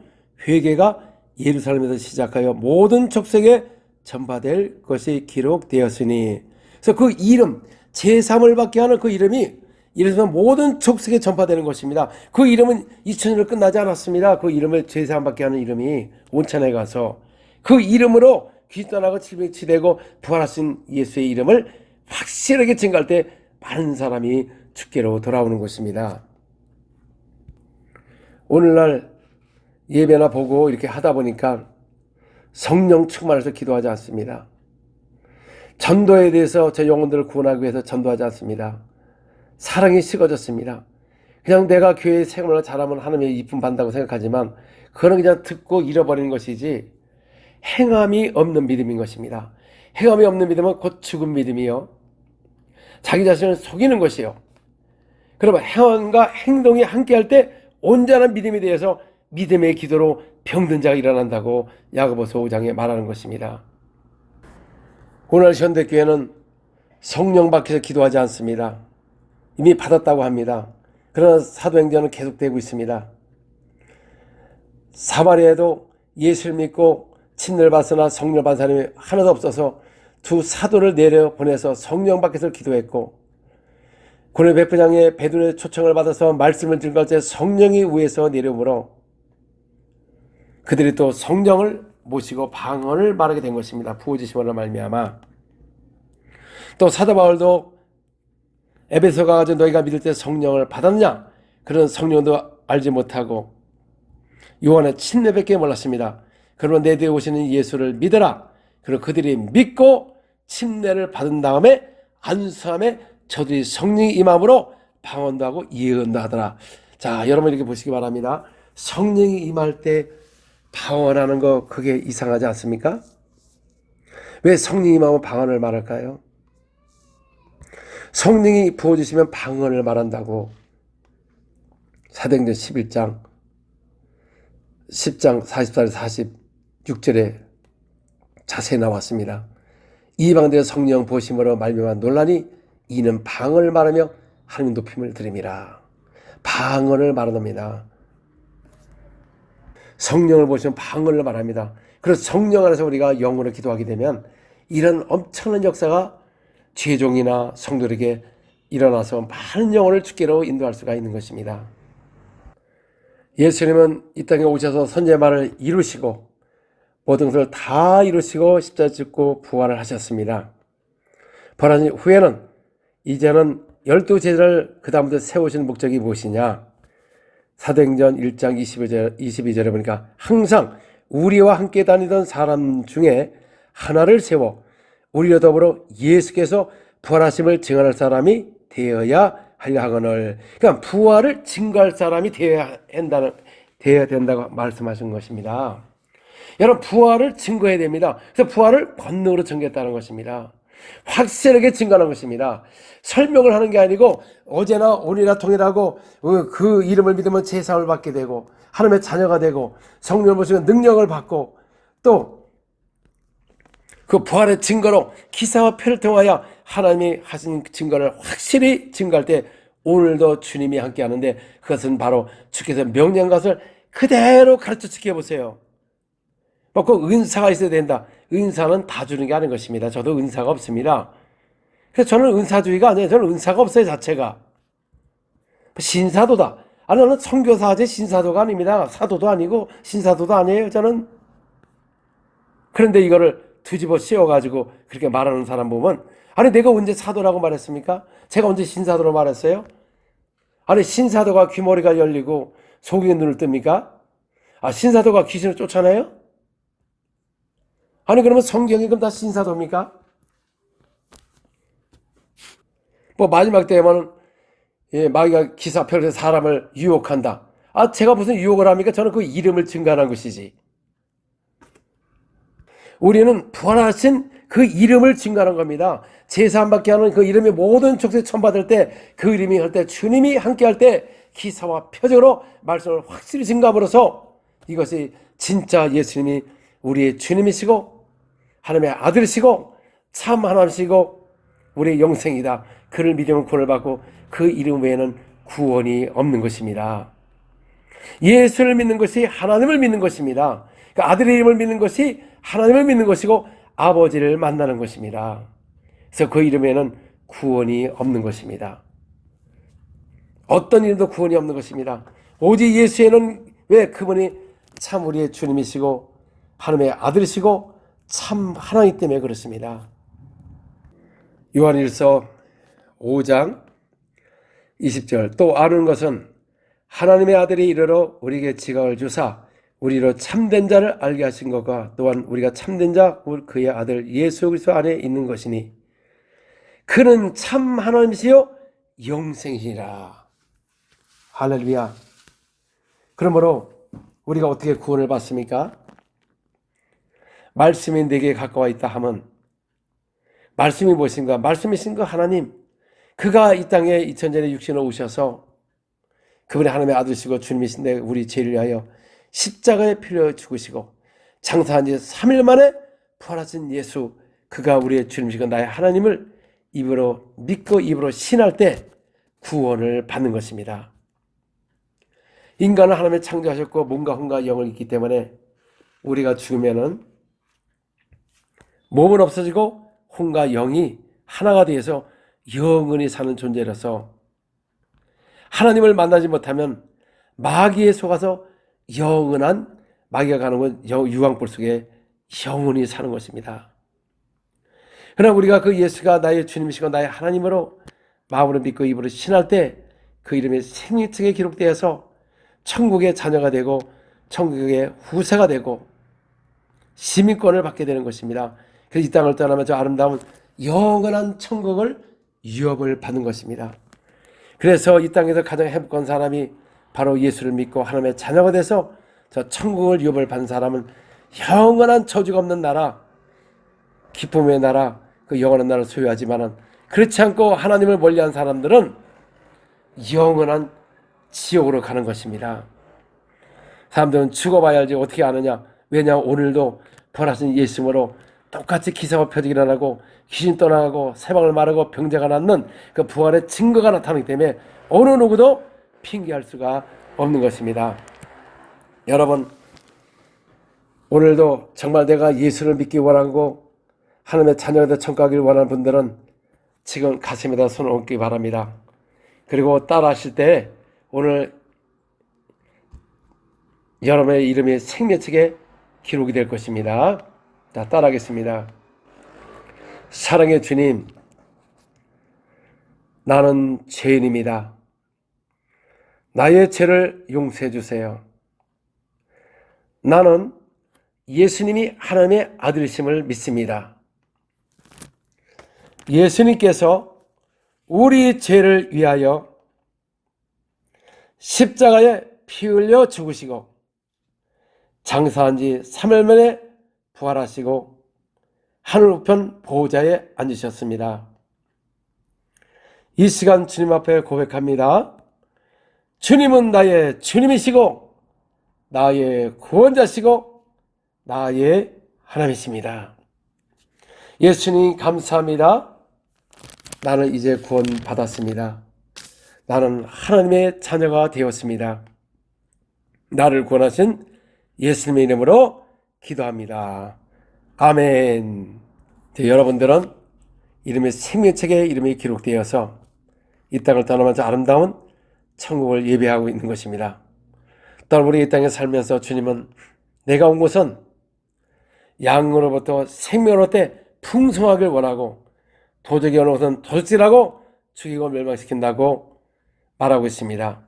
회개가 예루살렘에서 시작하여 모든 족속에 전파될 것이 기록되었으니. 그래서 그 이름, 제사함을 받게 하는 그 이름이 이래서 모든 족속에 전파되는 것입니다. 그 이름은 2000년을 끝나지 않았습니다. 그 이름을 제사함 받게 하는 이름이 온천에 가서 그 이름으로 귀신 떠나고 질병이 치되고 부활하신 예수의 이름을 확실하게 증거할 때 많은 사람이 주께로 돌아오는 것입니다. 오늘날 예배나 보고 이렇게 하다 보니까 성령 충만해서 기도하지 않습니다. 전도에 대해서 저 영혼들을 구원하기 위해서 전도하지 않습니다. 사랑이 식어졌습니다. 그냥 내가 교회 생활을 잘하면 하나님의 이쁨 받는다고 생각하지만 그거는 그냥 듣고 잃어버리는 것이지 행함이 없는 믿음인 것입니다. 행함이 없는 믿음은 곧 죽은 믿음이요. 자기 자신을 속이는 것이요. 그러면 행함과 행동이 함께할 때 온전한 믿음에 대해서 믿음의 기도로 병든 자가 일어난다고 야고보서 5장에 말하는 것입니다. 오늘 현대교회는 성령 밖에서 기도하지 않습니다. 이미 받았다고 합니다. 그러나 사도행전은 계속되고 있습니다. 사마리아에도 예수를 믿고 침례를 받으나 성령 받은 사람이 하나도 없어서 두 사도를 내려보내서 성령 밖에서 기도했고, 고레 백부장의 베드로의 초청을 받아서 말씀을 들을 때 성령이 위에서 내려오므로 그들이 또 성령을 모시고 방언을 말하게 된 것입니다. 부어주심으로 말미암아. 또 사도 바울도 에베소 가가지고 너희가 믿을 때 성령을 받았냐? 그런 성령도 알지 못하고 요한의 침례밖에 몰랐습니다. 그러나 내 뒤에 오시는 예수를 믿어라. 그리고 그들이 믿고 침례를 받은 다음에 안수함에 저들이 성령이 임함으로 방언도 하고 예언도 하더라. 자, 여러분 이렇게 보시기 바랍니다. 성령이 임할 때 방언하는 거 그게 이상하지 않습니까? 왜 성령이 임하면 방언을 말할까요? 성령이 부어주시면 방언을 말한다고 사도행전 11장 10장 44, 46절에 자세히 나왔습니다. 이방인들의 성령 부으심으로 말미암아 논란이 이는 방언을 말하며 하나님 높임을 드림이라. 방언을 말합니다. 성령을 보시면 방언을 말합니다. 그래서 성령 안에서 우리가 영으로 기도하게 되면 이런 엄청난 역사가 죄종이나 성도에게 일어나서 많은 영혼을 주께로 인도할 수가 있는 것입니다. 예수님은 이 땅에 오셔서 선제말을 이루시고 모든 것을 다 이루시고 십자가 짓고 부활을 하셨습니다. 부활하신 후에는 이제는 12제자를 그 다음부터 세우신 목적이 무엇이냐? 사도행전 1장 22절에 보니까 항상 우리와 함께 다니던 사람 중에 하나를 세워 우리와 더불어 예수께서 부활하심을 증언할 사람이 되어야 하려 하거늘. 그러니까 부활을 증거할 사람이 되어야 된다고 말씀하신 것입니다. 여러분, 부활을 증거해야 됩니다. 그래서 부활을 권능으로 증거했다는 것입니다. 확실하게 증거하는 것입니다. 설명을 하는 게 아니고 어제나 오늘이나 동일하고 그 이름을 믿으면 제사를 받게 되고 하나님의 자녀가 되고 성령을 보시고 능력을 받고 또 그 부활의 증거로 기사와 표를 통하여 하나님이 하신 증거를 확실히 증거할 때 오늘도 주님이 함께 하는데 그것은 바로 주께서 명령한 것을 그대로 가르쳐 지켜보세요. 그 은사가 있어야 된다. 은사는 다 주는 게 아닌 것입니다. 저도 은사가 없습니다. 그래서 저는 은사주의가 아니에요. 저는 은사가 없어요, 자체가. 신사도다. 아니, 저는 선교사지 신사도가 아닙니다. 사도도 아니고 신사도도 아니에요, 저는. 그런데 이거를 뒤집어 씌워가지고 그렇게 말하는 사람 보면, 아니, 내가 언제 사도라고 말했습니까? 제가 언제 신사도로 말했어요? 아니, 신사도가 귀머리가 열리고 속이 눈을 뜹니까? 아, 신사도가 귀신을 쫓아내요? 아니, 그러면 성경이 그럼 다 신사도입니까? 마지막 때에는 마귀가 기사표를 해서 사람을 유혹한다. 아, 제가 무슨 유혹을 합니까? 저는 그 이름을 증거하는 것이지. 우리는 부활하신 그 이름을 증거하는 겁니다. 제사 안 받게 하는 그 이름이 모든 족속에 천받을 때 그 이름이 할 때 주님이 함께 할 때 기사와 표적으로 말씀을 확실히 증거함으로써 이것이 진짜 예수님이 우리의 주님이시고 하나님의 아들이시고 참 하나님이시고 우리의 영생이다. 그를 믿으면 구원을 받고 그 이름 외에는 구원이 없는 것입니다. 예수를 믿는 것이 하나님을 믿는 것입니다. 그러니까 아들의 이름을 믿는 것이 하나님을 믿는 것이고 아버지를 만나는 것입니다. 그래서 그 이름에는 구원이 없는 것입니다. 어떤 이름도 구원이 없는 것입니다. 오직 예수에는 왜 그분이 참 우리의 주님이시고 하나님의 아들이시고 참 하나님 때문에 그렇습니다. 요한일서 5장 20절 또 아는 것은 하나님의 아들이 이르러 우리에게 지각을 주사 우리로 참된 자를 알게 하신 것과 또한 우리가 참된 자 그의 아들 예수 그리스도 안에 있는 것이니 그는 참 하나님이시요 영생이시라. 할렐루야. 그러므로 우리가 어떻게 구원을 받습니까? 말씀이 내게 가까워 있다 하면 말씀이 무엇인가? 말씀이신 그 하나님, 그가 이 땅에 2000년에 육신으로 오셔서 그분의 하나님의 아들이시고 주님이신데 우리 죄를 위하여 십자가에 피를 죽으시고 장사한 지 3일 만에 부활하신 예수, 그가 우리의 주님이시고 나의 하나님을 입으로 믿고 입으로 신할 때 구원을 받는 것입니다. 인간은 하나님의 창조하셨고 몸과 혼과 영을 있기 때문에 우리가 죽으면은 몸은 없어지고 혼과 영이 하나가 되어서 영원히 사는 존재라서 하나님을 만나지 못하면 마귀에 속아서 영원한 마귀가 가는 건 유황불 속에 영원히 사는 것입니다. 그러나 우리가 그 예수가 나의 주님이시고 나의 하나님으로 마음으로 믿고 입으로 신할 때 그 이름이 생명책에 기록되어서 천국의 자녀가 되고 천국의 후세가 되고 시민권을 받게 되는 것입니다. 그래서 이 땅을 떠나면 저 아름다운 영원한 천국을 유업을 받는 것입니다. 그래서 이 땅에서 가장 행복한 사람이 바로 예수를 믿고 하나님의 자녀가 돼서 저 천국을 유업을 받는 사람은 영원한 저주가 없는 나라, 기쁨의 나라, 그 영원한 나라를 소유하지만은 그렇지 않고 하나님을 멀리한 사람들은 영원한 지옥으로 가는 것입니다. 사람들은 죽어봐야 알지 어떻게 아느냐? 왜냐 오늘도 부활하신 예수님으로 똑같이 기사와 표적이 일어나고 귀신 떠나가고 세방을 마르고 병자가 낫는 그 부활의 증거가 나타나기 때문에 어느 누구도 핑계할 수가 없는 것입니다. 여러분, 오늘도 정말 내가 예수를 믿기 원하고 하나님의 자녀가 되어 천국 가기를 원하는 분들은 지금 가슴에다 손을 얹기 바랍니다. 그리고 따라하실 때 오늘 여러분의 이름이 생명책에 기록이 될 것입니다. 자, 따라하겠습니다. 사랑의 주님, 나는 죄인입니다. 나의 죄를 용서해 주세요. 나는 예수님이 하나님의 아들이심을 믿습니다. 예수님께서 우리 죄를 위하여 십자가에 피 흘려 죽으시고 장사한 지 3일 만에 부활하시고 하늘 우편 보호자에 앉으셨습니다. 이 시간 주님 앞에 고백합니다. 주님은 나의 주님이시고 나의 구원자시고 나의 하나님이십니다. 예수님 감사합니다. 나는 이제 구원 받았습니다. 나는 하나님의 자녀가 되었습니다. 나를 구원하신 예수님의 이름으로 기도합니다. 아멘. 여러분들은 이름의 생명책에 이름이 기록되어서 이 땅을 떠나면서 아름다운 천국을 예배하고 있는 것입니다. 또한 우리 이 땅에 살면서 주님은 내가 온 곳은 양으로부터 생명을 얻되 풍성하길 원하고 도적이 오는 것은 도적질하고 죽이고 멸망시킨다고 말하고 있습니다.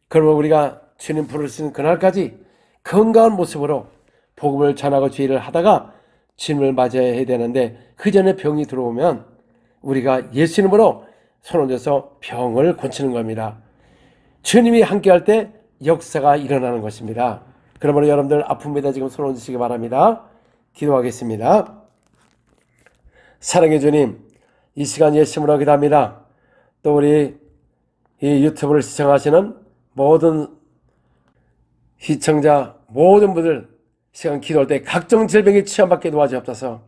그러면 우리가 주님 부르시는 그날까지 건강한 모습으로 복음을 전하고 주의를 하다가 주님을 맞이해야 되는데 그 전에 병이 들어오면 우리가 예수님으로 손 얹어서 병을 고치는 겁니다. 주님이 함께할 때 역사가 일어나는 것입니다. 그러므로 여러분들 아픔에다 지금 손 얹으시기 바랍니다. 기도하겠습니다. 사랑의 주님, 이 시간 예수님으로 기도합니다. 또 우리 이 유튜브를 시청하시는 모든 시청자 모든 분들 시간 기도할 때 각종 질병이 치유받게 도와주옵소서.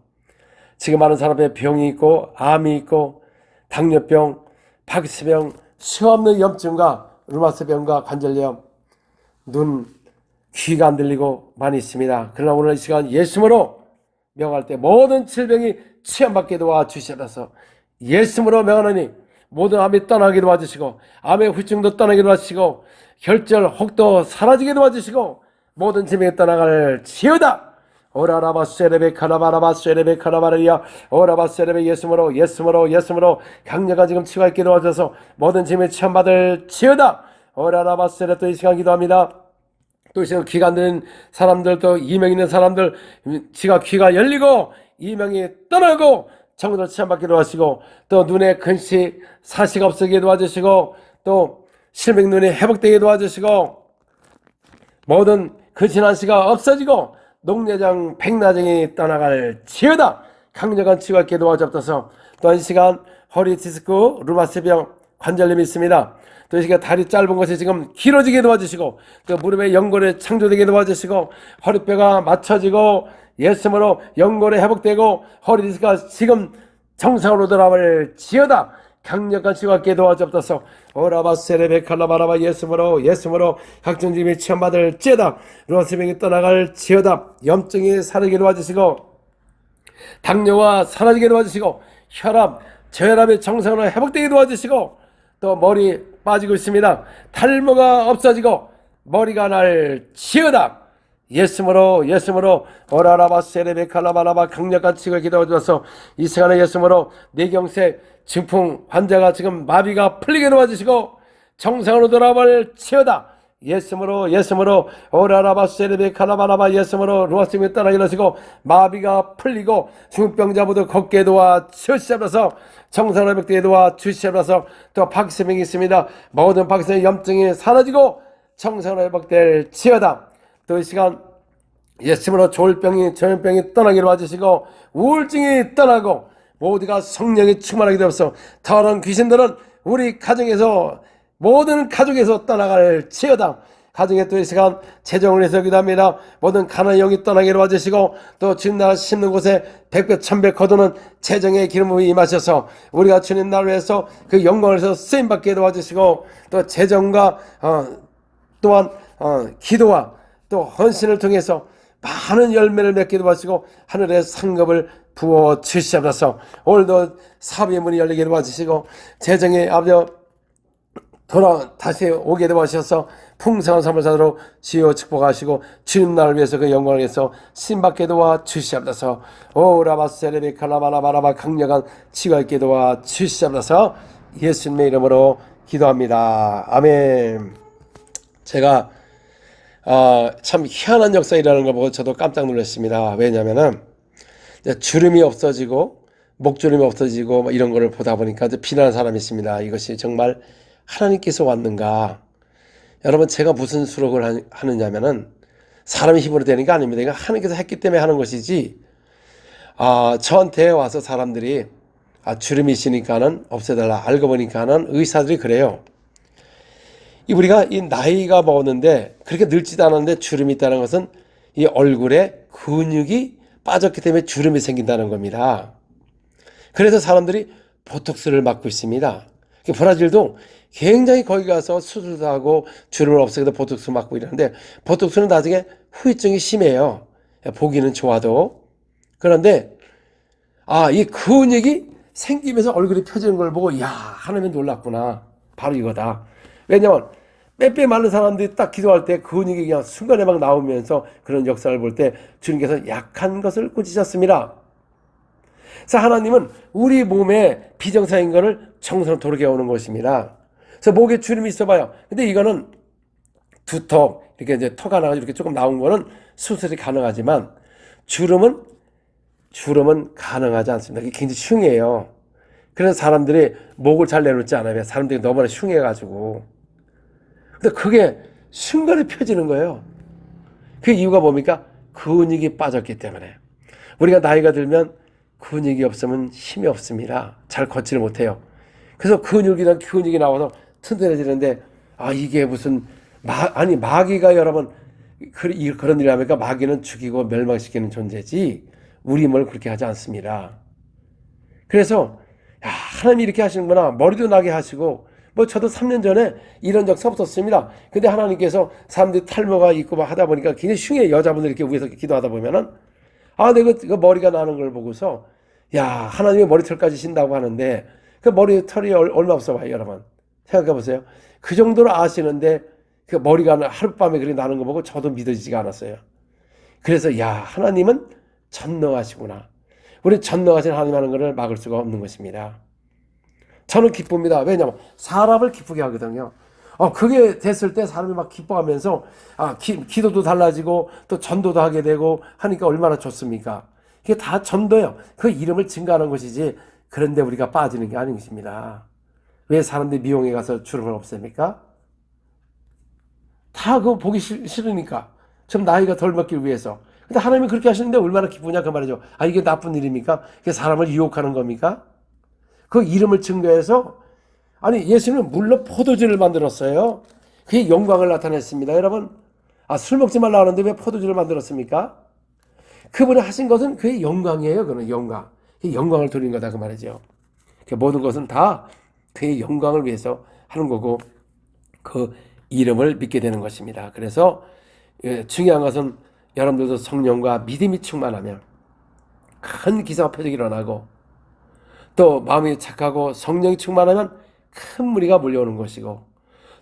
지금 많은 사람의 병이 있고 암이 있고 당뇨병, 박스병, 수없는 염증과 루마스병과 관절염, 눈, 귀가 안 들리고 많이 있습니다. 그러나 오늘 이 시간 예수님으로 명할 때 모든 질병이 치유받게 도와주시옵소서. 예수님으로 명하노니 모든 암이 떠나게 도와주시고 암의 후증도 떠나게 도와주시고 혈절, 혹도 사라지게 도와주시고 모든 질병이 떠나갈 지어다. 오라라바 세레베 카라바라바 세레베 카라바리야 오라바 세레베 예수므로 강력한 지금 치유가 있게 도와줘서 모든 질병에 치유받을 지어다. 오라라바 세레. 또 이 시간 기도합니다. 또 이 시간 귀가 안 들리는 사람들, 또 이명 있는 사람들 귀가 열리고 이명이 떠나고 정도로 치유받게 도와주시고 또 눈에 근식 사시가 없어지게 도와주시고 또 실명 눈이 회복되게 도와주시고 모든 근신한 시가 없어지고 녹내장 백내장이 떠나갈 지어다. 강력한 치유가 있게 도와주옵소서. 또한 이 시간 허리 디스크, 루마스병, 관절염이 있습니다. 또 이 시간 다리 짧은 것이 지금 길어지게 도와주시고 또 무릎에 연골이 창조되게 도와주시고 허리뼈가 맞춰지고 예수님으로 연골이 회복되고 허리 디스크가 지금 정상으로 돌아올 지어다. 강력한 치유가 있게 도와주옵소서. 오라바 세레베 칼라바라바 예수므로 각종 질병이 치유받을 지어다. 루마스병이 떠나갈 지어다. 염증이 사라지게 도와주시고 당뇨가 사라지게 도와주시고 혈압, 저혈압이 정상으로 회복되게 도와주시고 또 머리 빠지고 있습니다. 탈모가 없어지고 머리가 날 지어다. 예수므로 오라라바 세레베 칼라바라바 강력한 치유가 기도해주셔서 이 시간에 예수므로 뇌경색 증풍 환자가 지금 마비가 풀리게 도와주시고 정상으로 돌아올 치유다. 예수므로 오라라바 세레베 칼라바라바 예수므로 루아스병이 떠나게 하시고 마비가 풀리고 중병자 모두 걷게 도와주시옵소서. 정상으로 회복되게 도와주시옵소서. 또 박스병이 있습니다. 모든 박스의 염증이 사라지고 정상으로 회복될 지어다. 또 이 시간 예수님으로 조울병이 전염병이 떠나기로 와주시고 우울증이 떠나고 모두가 성령이 충만하게 되어서 더러운 귀신들은 우리 가정에서 모든 가족에서 떠나갈 지어다. 가정에 또 이 시간 재정을 위해서 기도합니다. 모든 가난한 영이 떠나게 도와주시고 또 주님 나라 심는 곳에 백배 천배 거두는 재정의 기름을 임하셔서 우리가 주님 나라를 위해서 그 영광을 위해서 쓰임받게 도와주시고 또 재정과 또한 기도와 또 헌신을 통해서 많은 열매를 맺게 도와주시고 하늘의 상급을 부어 주시옵소서. 오늘도 사업의 문이 열리게 도와주시고 재정의 아버지 다시 오게 도와주셔서 풍성한 삶을 사도록 지어 축복하시고 주님 나라를 위해서 그 영광을 위해서 신받게 도와주시옵소서. 오라바세레비 칼라바라바라바 강력한 치유가 있게 도와주시옵소서. 예수님의 이름으로 기도합니다. 아멘. 제가 참 희한한 역사 일어나는 걸 보고 저도 깜짝 놀랐습니다. 왜냐하면 주름이 없어지고 목주름이 없어지고 뭐 이런 거를 보다 보니까 비난하는 사람이 있습니다. 이것이 정말 하나님께서 왔는가? 여러분, 제가 무슨 수록을 하느냐면은 사람의 힘으로 되는 게 아닙니다. 이거 하나님께서 했기 때문에 하는 것이지. 저한테 와서 사람들이 주름이 있으니까는 없애달라. 알고 보니까는 의사들이 그래요. 우리가 이 나이가 먹었는데 그렇게 늙지도 않았는데 주름이 있다는 것은 이 얼굴에 근육이 빠졌기 때문에 주름이 생긴다는 겁니다. 그래서 사람들이 보톡스를 맞고 있습니다. 브라질도 굉장히 거기 가서 수술도 하고 주름을 없애기도 보톡스 맞고 이러는데 보톡스는 나중에 후유증이 심해요. 보기는 좋아도. 그런데 이 근육이 생기면서 얼굴이 펴지는 걸 보고 하나님 놀랐구나. 바로 이거다. 왜냐면 빼빼 마른 사람들이 딱 기도할 때 근육이 그냥 순간에 막 나오면서 그런 역사를 볼 때 주님께서 약한 것을 꾸짖으셨습니다. 그래서 하나님은 우리 몸에 비정상인 것을 정성으로 도르게 오는 것입니다. 그래서 목에 주름이 있어봐요. 근데 이거는 두턱 이렇게 이제 턱 하나가 이렇게 조금 나온 거는 수술이 가능하지만 주름은 가능하지 않습니다. 이게 굉장히 흉해요. 그래서 사람들이 목을 잘 내놓지 않아요. 사람들이 너무나 흉해가지고. 근데 그게 순간에 펴지는 거예요. 그 이유가 뭡니까? 근육이 빠졌기 때문에. 우리가 나이가 들면 근육이 없으면 힘이 없습니다. 잘 걷지를 못해요. 그래서 근육이 나와서 튼튼해지는데 이게 무슨 마귀가 여러분 그런 일을 합니까? 마귀는 죽이고 멸망시키는 존재지 우리 몸을 그렇게 하지 않습니다. 그래서 하나님이 이렇게 하시는구나. 머리도 나게 하시고 저도 3년 전에 이런 적이 없었습니다. 근데 하나님께서 사람들이 탈모가 있고 막 하다 보니까 굉장히 흉해. 여자분들이 이렇게 위에서 기도하다 보면은 내가 머리가 나는 걸 보고서 하나님이 머리털까지 신다고 하는데 그 머리털이 얼마 없어 봐요, 여러분. 생각해 보세요. 그 정도로 아시는데 그 머리가 하룻밤에 그렇게 나는 거 보고 저도 믿어지지가 않았어요. 그래서 하나님은 전능하시구나. 우리 전능하신 하나님 하는 것을 막을 수가 없는 것입니다. 저는 기쁩니다. 왜냐하면 사람을 기쁘게 하거든요. 그게 됐을 때 사람이 막 기뻐하면서 기도도 달라지고 또 전도도 하게 되고 하니까 얼마나 좋습니까? 그게 다 전도예요. 그 이름을 증가하는 것이지 그런데 우리가 빠지는 게 아닌 것입니다. 왜 사람들이 미용에 가서 주름을 없앱니까? 다 그거 보기 싫으니까. 좀 나이가 덜 먹기 위해서. 근데 하나님이 그렇게 하시는데 얼마나 기쁘냐 그 말이죠. 이게 나쁜 일입니까? 그게 사람을 유혹하는 겁니까? 그 이름을 증거해서 예수님은 물론 포도주를 만들었어요. 그게 영광을 나타냈습니다. 여러분 술 먹지 말라 하는데 왜 포도주를 만들었습니까? 그분이 하신 것은 그의 영광이에요. 그는 영광. 영광을 돌리는 거다 그 말이죠. 모든 것은 다 그의 영광을 위해서 하는 거고 그 이름을 믿게 되는 것입니다. 그래서 중요한 것은 여러분들도 성령과 믿음이 충만하면 큰 기사가 표적이 일어나고 또 마음이 착하고 성령이 충만하면 큰 무리가 몰려오는 것이고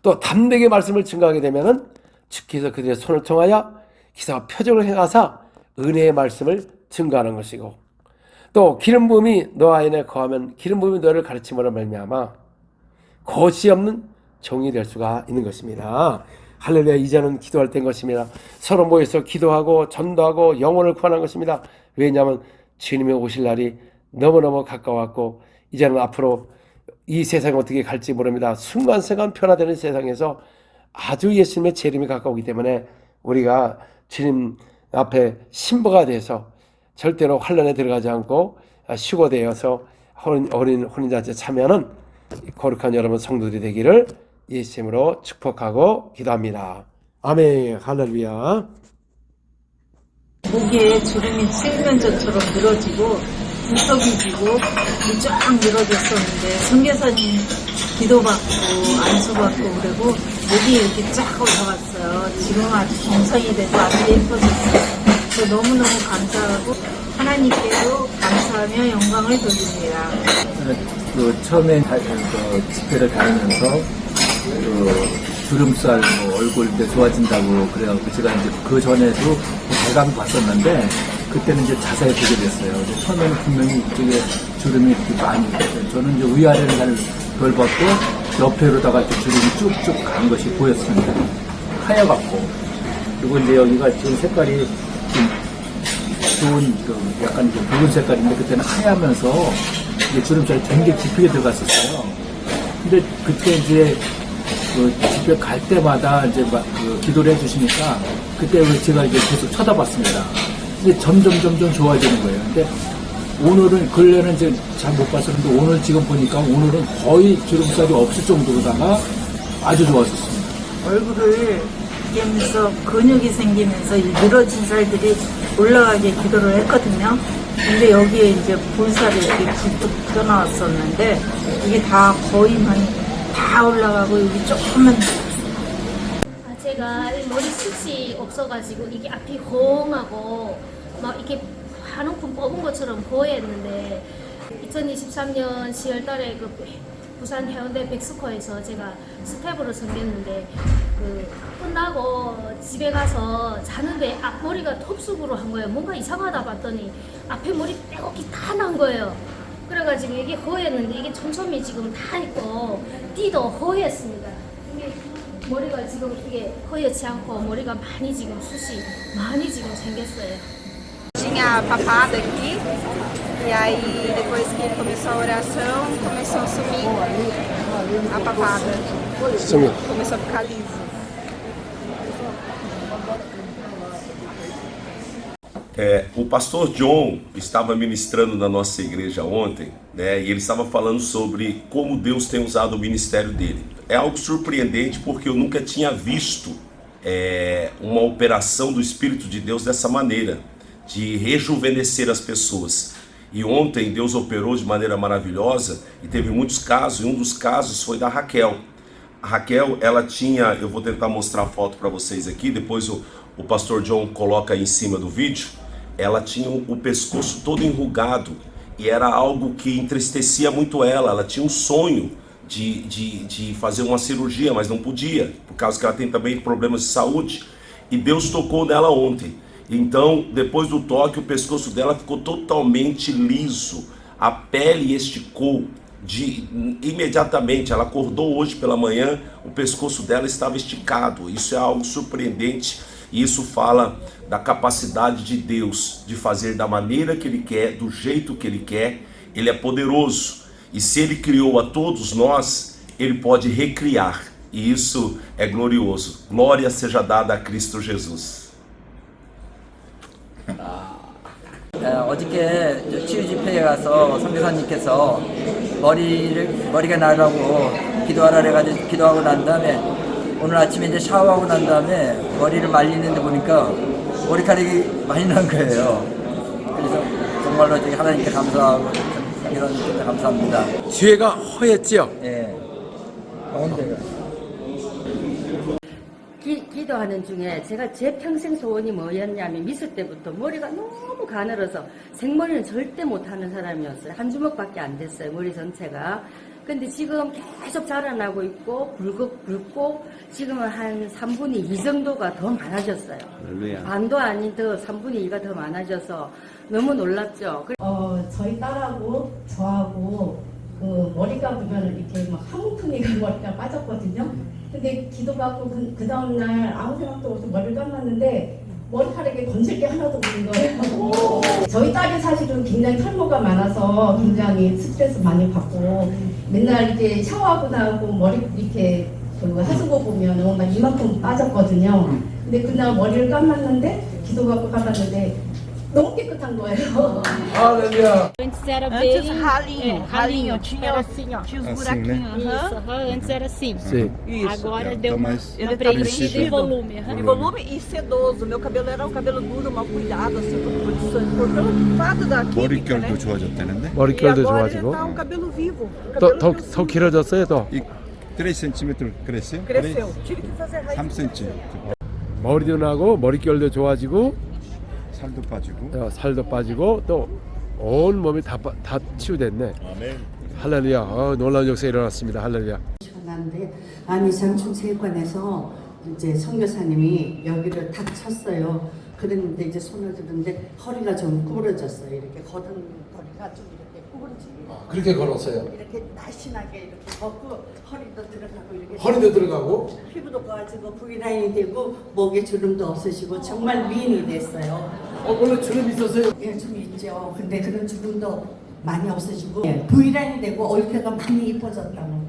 또 담대하게 말씀을 증거하게 되면은 주께서 그들의 손을 통하여 기사와 표적을 행하사 은혜의 말씀을 증거하는 것이고 또 기름 부음이 너 안에 거하면 기름 부음이 너를 가르침으로 말미암아 거시 없는 종이 될 수가 있는 것입니다. 할렐루야. 이제는 기도할 때인 것입니다. 서로 모여서 기도하고 전도하고 영혼을 구하는 것입니다. 왜냐하면 주님이 오실 날이 너무너무 가까웠고 이제는 앞으로 이 세상이 어떻게 갈지 모릅니다. 순간순간 변화되는 세상에서 아주 예수님의 재림이 가까우기 때문에 우리가 주님 앞에 신부가 돼서 절대로 환란에 들어가지 않고 휴거되어서 어린 혼인잔치에 참여하는 거룩한 여러분 성도들이 되기를 예수님으로 축복하고 기도합니다. 아멘. 할렐루야. 목에 주름이 칠면조처럼 늘어지고 눈썹이 지고 쫙 늘어졌었는데 선교사님 기도받고 안수받고 그러고 목이 이렇게 쫙 올라갔어요. 지금 아주 정상이 되고 아주 예뻐졌어요. 저 너무너무 감사하고 하나님께도 감사하며 영광을 돌립니다. 처음에 집회를 다니면서 주름살, 얼굴 좋아진다고 그래갖고 제가 이제 그 전에도 대강 봤었는데 그때는 이제 자세히 보게 됐어요. 처음에는 분명히 이쪽에 주름이 이렇게 많이 있었어요. 저는 이제 위아래를 잘 덜 받고 옆에로다가 이렇게 주름이 쭉쭉 간 것이 보였습니다. 하얘갖고. 그리고 이제 여기가 지금 색깔이 좀 좋은 약간 이제 붉은 색깔인데 그때는 하얘면서 이제 주름살이 굉장히 깊게 들어갔었어요. 근데 그때 이제 집에 갈 때마다 이제 기도를 해주시니까 그때 제가 이제 계속 쳐다봤습니다. 근데 점점 좋아지는 거예요. 근데 오늘은 근래는 이제 잘 못 봤었는데 오늘 지금 보니까 오늘은 거의 주름살이 없을 정도로다가 아주 좋았었습니다. 얼굴을 깨면서 근육이 생기면서 이 늘어진 살들이 올라가게 기도를 했거든요. 근데 여기에 이제 볼살이 이렇게 툭툭 튀어나왔었는데 이게 다 거의만 다 올라가고 여기 조금만 제가 머리 숱이 없어가지고 이게 앞이 홍하고 막 이렇게 한움큼 뽑은 것처럼 보였는데 2023년 10월달에 그 부산 해운대 백스코에서 제가 스텝으로 섬겼는데 끝나고 집에 가서 자는데 앞머리가 톱수으로 한 거예요. 뭔가 이상하다 봤더니 앞에 머리 빼곡히 다 난 거예요. 그래가지고 이게 허했는데 이게 촘촘히 지금 다 있고 띠도 허했습니다. 이게 머리가 지금 이게 허옇지 않고 머리가 많이 지금 숱이 많이 지금 생겼어요. Tinha papada aqui, e aí depois que começou a oração, começou a sumir a papada. Começou a ficar liso. O pastor John estava ministrando na nossa igreja ontem, né, e ele estava falando sobre como Deus tem usado o ministério dele. É algo surpreendente porque eu nunca tinha visto uma operação do Espírito de Deus dessa maneira, de rejuvenescer as pessoas. E ontem Deus operou de maneira maravilhosa e teve muitos casos, e um dos casos foi da Raquel. A Raquel, ela tinha, eu vou tentar mostrar a foto para vocês aqui, depois o pastor John coloca aí em cima do vídeo. Ela tinha o pescoço todo enrugado e era algo que entristecia muito ela tinha um sonho de fazer uma cirurgia, mas não podia, por causa que ela tem também problemas de saúde, e Deus tocou nela ontem. Então, depois do toque, o pescoço dela ficou totalmente liso, a pele esticou imediatamente. Ela acordou hoje pela manhã, o pescoço dela estava esticado. Isso é algo surpreendente e isso fala da capacidade de Deus de fazer da maneira que Ele quer, do jeito que Ele quer. Ele é poderoso e se Ele criou a todos nós, Ele pode recriar, e isso é glorioso. Glória seja dada a Cristo Jesus. 어저께 치유 집회에 가서 선교사님께서 머리가 나라고 기도하라 그래가지고 기도하고 난 다음에 오늘 아침에 이제 샤워하고 난 다음에 머리를 말리는데 보니까 머리카락이 많이 난 거예요. 그래서 정말로 하나님께 감사하고 선교사님께 감사합니다. 뒤에가 허했지요? 예. 가운데가. 기도하는 중에 제가 제 평생 소원이 뭐였냐면 미술 때부터 머리가 너무 가늘어서 생머리는 절대 못하는 사람이었어요. 한 주먹밖에 안 됐어요, 머리 전체가. 근데 지금 계속 자라나고 있고 붉고 지금은 한 3분의 2 정도가 더 많아졌어요. 할렐루야. 반도 아닌 더 3분의 2가 더 많아져서 너무 놀랍죠. 저희 딸하고 저하고 그 머리 감으면 이렇게 막 한 움큼이가 머리가 빠졌거든요. 근데 기도받고 그 다음날 아무 생각도 없이 머리를 감았는데 머리카락에 건질 게 하나도 없는 거예요. 저희 딸이 사실은 굉장히 탈모가 많아서 굉장히 스트레스 많이 받고 맨날 이렇게 샤워하고 나고 머리 이렇게 하수구 보면 이만큼 빠졌거든요. 근데 그날 머리를 감았는데 기도받고 감았는데 너무 깨끗한 거예요. 할렐루야. Antes era Antes bem... ralinho, ralinho, tinha era assim, ó, tinha os Assim, buraquinhos. Isso, aham. antes era assim. Sim. Isso. Agora Tá deu uma mais Ele tá preenchida em preenchido. volume. E volume e sedoso. Meu cabelo era um cabelo duro, mal cuidado, assim, pelo fato da química, né? 머릿결도 좋아졌다는데? E 머릿결도 agora ele 좋아지고 tá um cabelo vivo. Um cabelo 더 길어졌어요 더. 이 3cm cresceu? cresceu. Tive que fazer raiz. 3cm. 머리도 나고 머릿결도 좋아지고 살도 빠지고. 살도 빠지고 또 온 몸이 다 치유됐네. 할렐루야. 놀라운 역사 일어났습니다. 할렐루야. 나는데 아니 장충체육관에서 이제 선교사님이 여기를 탁 쳤어요. 그랬는데 이제 손을 들었는데 허리가 좀 구부러졌어요. 이렇게 걸은 거리가 좀 이렇게 구부러지고. 그렇게 걸었어요. 이렇게 날씬하게 이렇게 걷고 허리도 들어가고 이렇게. 허리도 들어가고 피부도 좋아지고 V라인이 되고 목에 주름도 없으시고 정말 미인이 됐어요. 원래 주름 있었어요? 예, 좀 있죠. 근데 그런 주름도 많이 없어지고 V라인이 되고 얼굴가 많이 이뻐졌다고.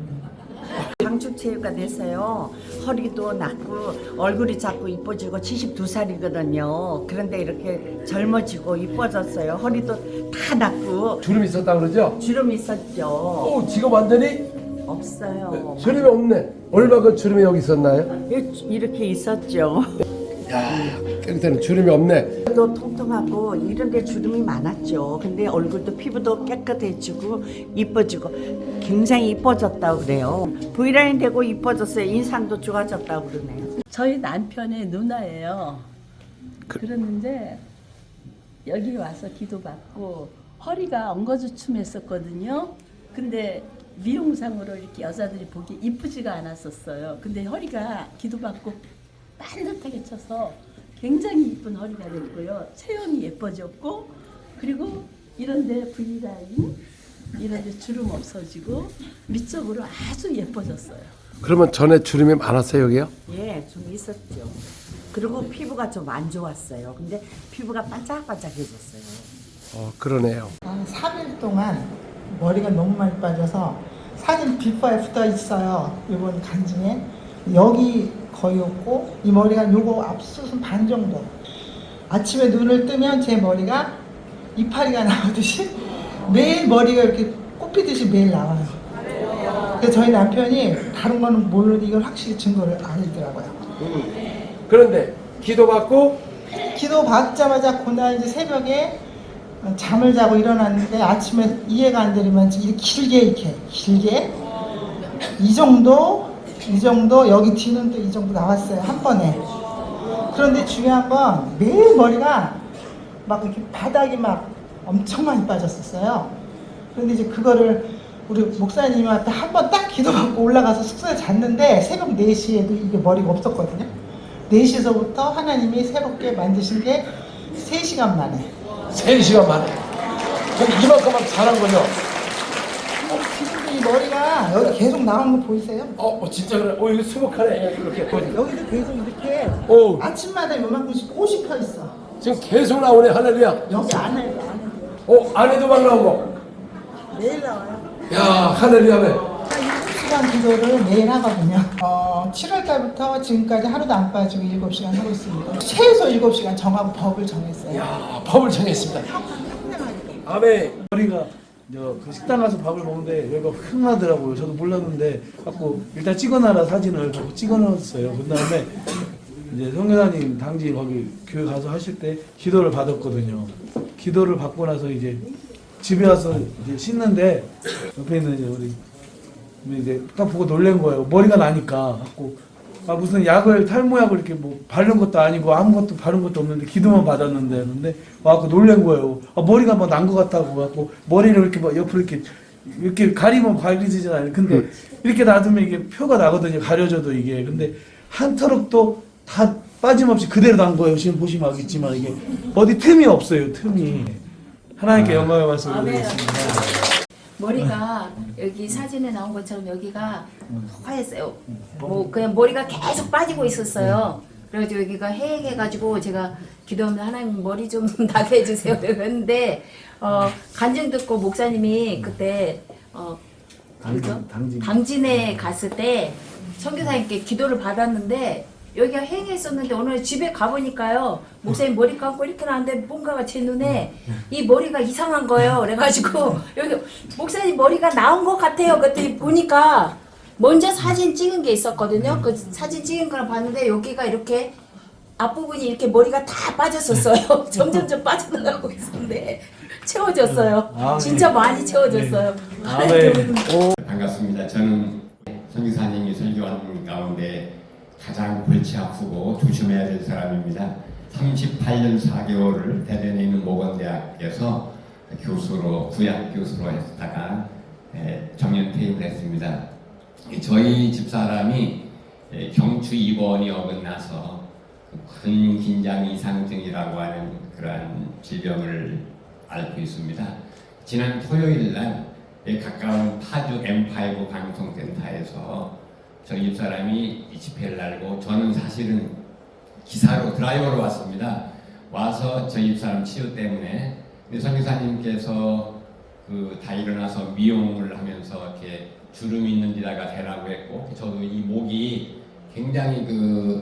장축체육관 됐어요. 허리도 낮고 얼굴이 자꾸 이뻐지고 72살이거든요. 그런데 이렇게 젊어지고 이뻐졌어요. 허리도 다 낮고. 주름 있었다 그러죠? 주름 있었죠. 지금 완전히 없어요. 주름이 없네. 얼마큼 주름이 여기 있었나요? 이렇게 있었죠. 야, 깨끗한 주름이 없네. 또 통통하고 이런 데 주름이 많았죠. 근데 얼굴도 피부도 깨끗해지고 이뻐지고 굉장히 이뻐졌다고 그래요. V라인 되고 이뻐졌어요. 인상도 좋아졌다고 그러네요. 저희 남편의 누나예요. 그랬는데 여기 와서 기도받고 허리가 엉거주춤했었거든요. 근데 미용상으로 이렇게 여자들이 보기 이쁘지가 않았었어요. 근데 허리가 기도받고 반듯하게 쳐서 굉장히 이쁜 허리가 됐고요. 체형이 예뻐졌고 그리고 이런데 V라인, 이런데 주름 없어지고 미적으로 아주 예뻐졌어요. 그러면 전에 주름이 많았어요 여기요? 예, 좀 있었죠. 그리고 피부가 좀 안 좋았어요. 근데 피부가 반짝반짝해졌어요. 그러네요. 3일 동안 머리가 너무 많이 빠져서 사진 비포 애프터 있어요. 이번 간증에 여기 거의 없고 이 머리가 요거 앞수순 반 정도. 아침에 눈을 뜨면 제 머리가 이파리가 나오듯이 매일 머리가 이렇게 꽃피듯이 매일 나와요. 그래서 저희 남편이 다른 거는 모르는데 이걸 확실히 증거를 아니더라고요. 그런데 기도받고 기도받자마자 그날 이제 새벽에 잠을 자고 일어났는데 아침에 이해가 안 되면 이렇게 길게 이 정도 여기 뒤는 또 이 정도 나왔어요 한 번에. 그런데 중요한 건 매일 머리가 막 이렇게 바닥이 막 엄청 많이 빠졌었어요. 그런데 이제 그거를 우리 목사님한테 한 번 딱 기도받고 올라가서 숙소에 잤는데 새벽 4시에도 이게 머리가 없었거든요. 4시에서부터 하나님이 새롭게 만드신 게 3시간 만에. 3시간 만에. 그럼 이만큼만 자란 거죠? 지금도 이 머리가 여기 계속 나오는 거 보이세요? 진짜 그래. 이거 수북하네. 이렇게. 여기도 계속 이렇게 아침마다 요만큼씩 꽃이 펴 있어. 지금 계속 나오네. 할렐루야. 여기 안에도 안에도 막 나오고. 매일 나와요. 야, 할렐루야. 7시간 기도를 매일 하거든요. 7월 달부터 지금까지 하루도 안 빠지고 7시간 하고 있습니다. 최소 7시간 정하고 법을 정했어요. 야, 법을 정했습니다. 아멘. 머리가 그 식당 가서 밥을 먹는데 여기가 흥하더라고요. 저도 몰랐는데 갖고 일단 찍어놔라 사진을 갖고 찍어놨어요. 그 다음에 이제 성교사님 당지 거기 교회 가서 하실 때 기도를 받았거든요. 기도를 받고 나서 이제 집에 와서 이제 씻는데 옆에 있는 이제 우리 이제 딱 보고 놀란 거예요. 머리가 나니까 갖고 무슨 약을 탈모약을 이렇게 뭐 바른 것도 아니고 아무것도 바른 것도 없는데 기도만 받았는데 근데 와갖고 놀란 거예요. 머리가 막 난 것 같다고 갖고 머리를 이렇게 막 옆으로 이렇게 가리면 가리지잖아요. 근데 이렇게 놔두면 이게 표가 나거든요. 가려져도 이게. 근데 한 터럭도 다 빠짐없이 그대로 난 거예요. 지금 보시면 알겠지만 이게 어디 틈이 없어요. 틈이. 하나님께 영광의 말씀을 드리겠습니다. 머리가 여기 사진에 나온 것처럼 여기가 허했어요. 뭐 그냥 머리가 계속 빠지고 있었어요. 그래가지고 여기가 해가지고 제가 기도하면 하나님 머리 좀 나게 해주세요. 그랬는데 간증 듣고 목사님이 그때 당진에 갔을 때 선교사님께 기도를 받았는데 여기가 행했었는데 오늘 집에 가보니까요 목사님 머리 감고 이렇게 나왔는데 뭔가가 제 눈에 이 머리가 이상한 거예요. 그래가지고 여기 목사님 머리가 나온 것 같아요. 그때 보니까 먼저 사진 찍은 게 있었거든요. 그 사진 찍은 걸 봤는데 여기가 이렇게 앞부분이 이렇게 머리가 다 빠졌었어요. 점점점 빠져나가고 있었는데 채워졌어요. 진짜 많이 채워졌어요. 반갑습니다. 저는 선교사님이 설교하는 가운데 가장 골치 아프고 조심해야 될 사람입니다. 38년 4개월을 대전에 있는 모건대학에서 교수로 구약 교수로 했다가 정년 퇴임을 했습니다. 저희 집사람이 경추 입원이 어긋나서 큰 긴장 이상증이라고 하는 그러한 질병을 앓고 있습니다. 지난 토요일 날 가까운 파주 M5 방송센터에서 저희 집사람이 이 집회를 날고 저는 사실은 기사로 드라이버로 왔습니다. 와서 저희 집사람 치유 때문에 선교사님께서 다 일어나서 미용을 하면서 이렇게 주름이 있는 데다가 대라고 했고 저도 이 목이 굉장히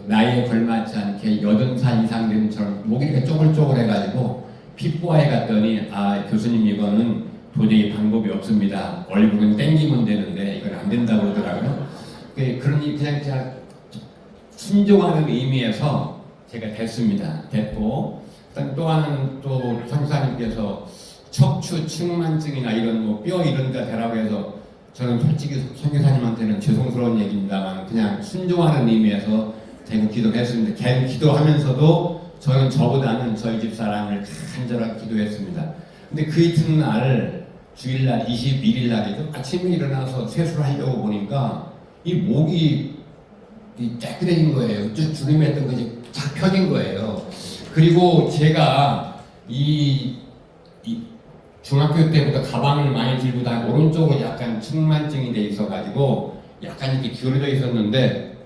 나이에 걸맞지 않게 80살 이상 된 저런 목이 이렇게 쪼글쪼글해가지고 피부과에 갔더니 교수님 이거는 도저히 방법이 없습니다. 얼굴은 땡기면 되는데 이건 안 된다고 하더라고요. 그러니 그냥 순종하는 의미에서 제가 됐고 또 하나는 또 선교사님께서 척추 측만증이나 이런 뼈 이런 데 되라고 해서 저는 솔직히 선교사님한테는 죄송스러운 얘기입니다만 그냥 순종하는 의미에서 대고 기도했습니다. 계속 기도하면서도 저는 저보다는 저희 집사람을 간절하게 기도했습니다. 근데 그 이튿날 주일날 21일 날이죠. 아침에 일어나서 세수를 하려고 보니까 이 목이 깨끗해진 거예요. 주름이 했던 것이 쫙 펴진 거예요. 그리고 제가 이 중학교 때부터 가방을 많이 들고 다니고 오른쪽으로 약간 측만증이 돼 있어가지고 약간 이렇게 기울어져 있었는데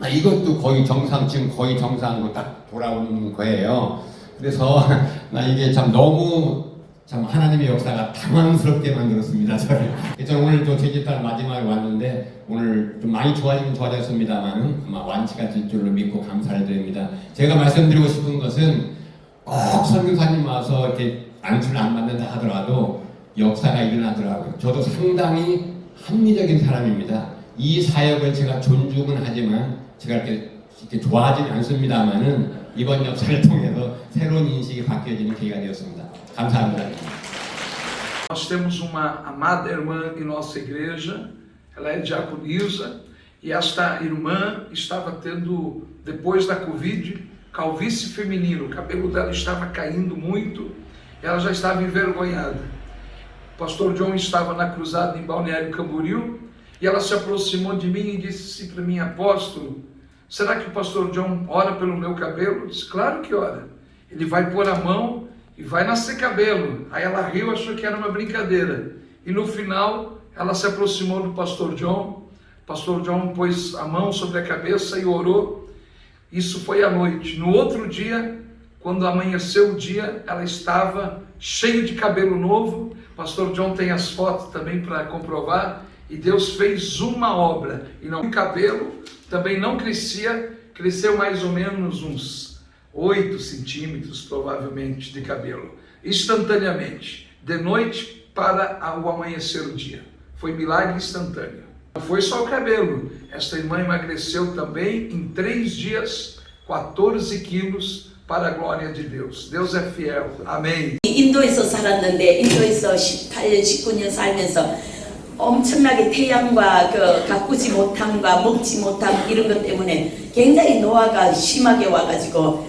이것도 거의 지금 거의 정상으로 딱 돌아오는 거예요. 그래서 이게 너무 하나님의 역사가 당황스럽게 만들었습니다. 저는 오늘 또 제 집딸 마지막에 왔는데 오늘 좀 많이 좋아지면 좋아졌습니다만 아마 완치가 될 줄로 믿고 감사를 드립니다. 제가 말씀드리고 싶은 것은 꼭 선교사님 와서 이렇게 안수를 안 받는다 하더라도 역사가 일어나더라고요. 저도 상당히 합리적인 사람입니다. 이 사역을 제가 존중은 하지만 제가 이렇게 좋아하지는 않습니다만은 이번 역사를 통해서 새로운 인식이 바뀌어지는 계기가 되었습니다. 감사합니다. Nós temos uma amada irmã em nossa igreja, ela é diaconisa, e esta irmã estava tendo, depois da Covid, calvície feminina, o cabelo dela estava caindo muito, ela já estava envergonhada. O pastor John estava na cruzada em Balneário Camboriú, e ela se aproximou de mim e disse para mim, apóstolo, será que o pastor John ora pelo meu cabelo? Eu disse, claro que ora. Ele vai pôr a mão e vai nascer cabelo. Aí ela riu, achou que era uma brincadeira. E no final, ela se aproximou do pastor John. O pastor John pôs a mão sobre a cabeça e orou. Isso foi à noite. No outro dia, quando amanheceu o dia, ela estava cheia de cabelo novo. O pastor John tem as fotos também para comprovar. E Deus fez uma obra. E não, o cabelo também não crescia, cresceu mais ou menos uns 8 centímetros, provavelmente, de cabelo. Instantaneamente, de noite para o amanhecer do dia. Foi milagre instantâneo. Não foi só o cabelo. Esta irmã emagreceu também em 3 dias, 14 quilos, para a glória de Deus. Deus é fiel. Amém. 인도에서 살았는데 인도에서 18년, 19년 살면서 엄청나게 태양과 가꾸지 못함과 먹지 못함 이런 것 때문에 굉장히 노화가 심하게 와가지고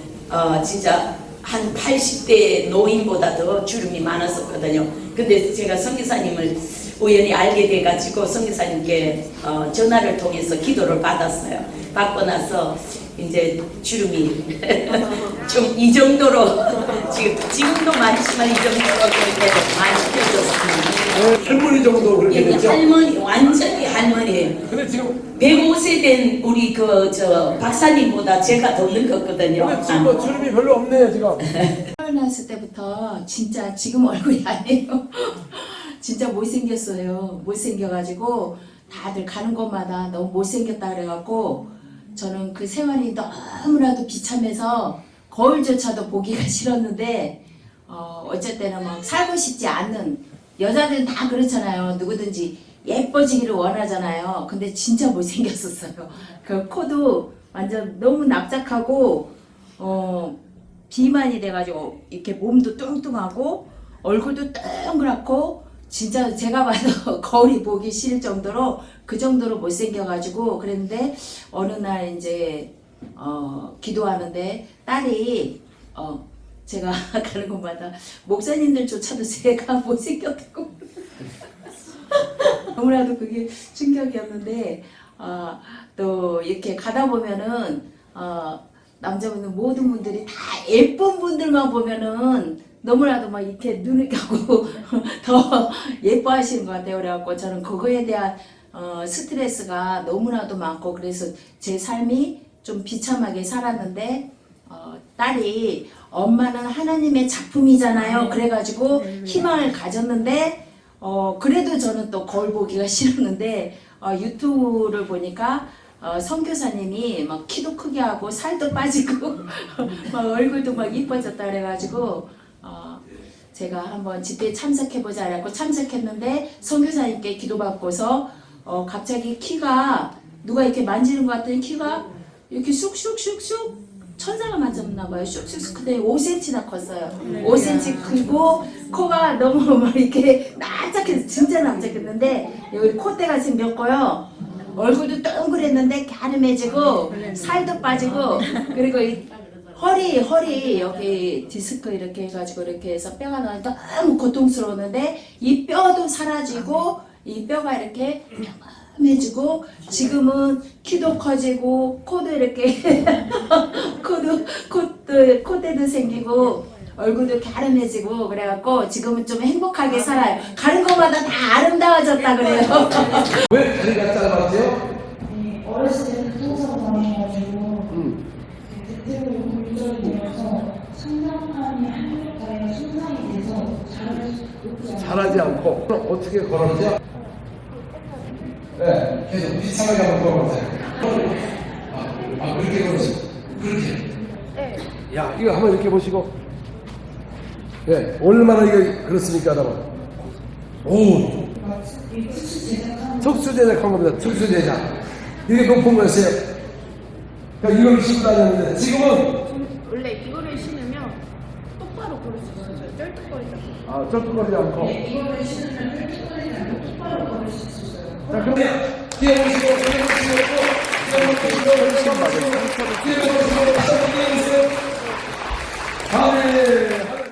진짜 한 80대 노인보다 더 주름이 많았었거든요. 근데 제가 선교사님을 우연히 알게 돼가지고 선교사님께 전화를 통해서 기도를 받았어요. 받고 나서 이제 주름이 좀 이 정도로 지금도 많지만 이 정도로 그렇게 많이 펴졌습니다. 할머니 정도 그렇게 됐죠? 할머니, 완전히 할머니예요. 근데 지금 105세 된 우리 박사님보다 제가 더 늙었거든요. 근데 지금 주름이 별로 없네요, 지금. 태어났을 때부터 진짜 지금 얼굴이 아니에요. 진짜 못생겼어요. 못생겨가지고 다들 가는 곳마다 너무 못생겼다 그래갖고 저는 그 생활이 너무나도 비참해서 거울조차도 보기가 싫었는데 어쩔 때는 막 살고 싶지 않는 여자들은 다 그렇잖아요. 누구든지 예뻐지기를 원하잖아요. 근데 진짜 못생겼었어요. 그 코도 완전 너무 납작하고 비만이 돼가지고 이렇게 몸도 뚱뚱하고 얼굴도 동그랗고 진짜 제가 봐도 거울이 보기 싫을 정도로 그 정도로 못생겨가지고 그랬는데 어느 날 이제 기도하는데 딸이 제가 가는 곳마다 목사님들조차도 제가 못생겼다고 너무나도 그게 충격이었는데 또 이렇게 가다 보면은 남자분들 모든 분들이 다 예쁜 분들만 보면은 너무나도 막 이렇게 눈을 감고 더 예뻐하시는 것 같아요. 그래갖고 저는 그거에 대한 스트레스가 너무나도 많고 그래서 제 삶이 좀 비참하게 살았는데 딸이 엄마는 하나님의 작품이잖아요. 그래가지고 희망을 가졌는데 그래도 저는 또 거울 보기가 싫었는데 유튜브를 보니까 선교사님이 막 키도 크게 하고 살도 빠지고 막 얼굴도 막 이뻐졌다 그래가지고 제가 한번 집회에 참석해보자 하고 참석했는데 선교사님께 기도받고서 갑자기 키가 누가 이렇게 만지는 것 같더니 키가 이렇게 쑥쑥쑥쑥 천사가 만졌나봐요. 쑥쑥쑥. 근데 5cm나 컸어요. 5cm 크고 코가 너무 막 이렇게 납작해서 진짜 납작했는데 여기 콧대가 생겼고요. 얼굴도 동그랬는데 갸름해지고 살도 빠지고 그리고 이 허리 여기 디스크 이렇게 해가지고 이렇게 해서 뼈가 나니까 너무 고통스러웠는데 이 뼈도 사라지고 이 뼈가 이렇게 해지고 지금은 키도 커지고 코도 이렇게 콧대도 생기고 얼굴도 갸름해지고 그래갖고 지금은 좀 행복하게 살아요. 가는 곳마다 다 아름다워졌다 그래요. 왜 다리가 짧았어요? 어렸을 때는 항상 다녀가지고 그때부터 골절이 되어서 성장판이 한쪽 다리가 손상이 돼서 잘하지 않고 그럼 어떻게 걸었죠? 네, 계속 비참하게 한번 걸어보세요. 그렇게 걸으시고 그렇게. 야, 이거 한번 이렇게 보시고. 네, 얼마나 이거 그렇습니까, 여러분? 오, 특수 제작한 겁니다. 특수 제작. 이게 높은 거였어요. 그러니까 이걸 신고 다녔는데 지금은 원래 이거를 신으면 똑바로 걸을 수 있어요. 쩔뚝거리지 쩔뚝거리지 않고. 네, 이거를 신으면 쩔뚝거리지 않고 똑바로 걸을 수 있어요. 자, 그러면 뛰어보시고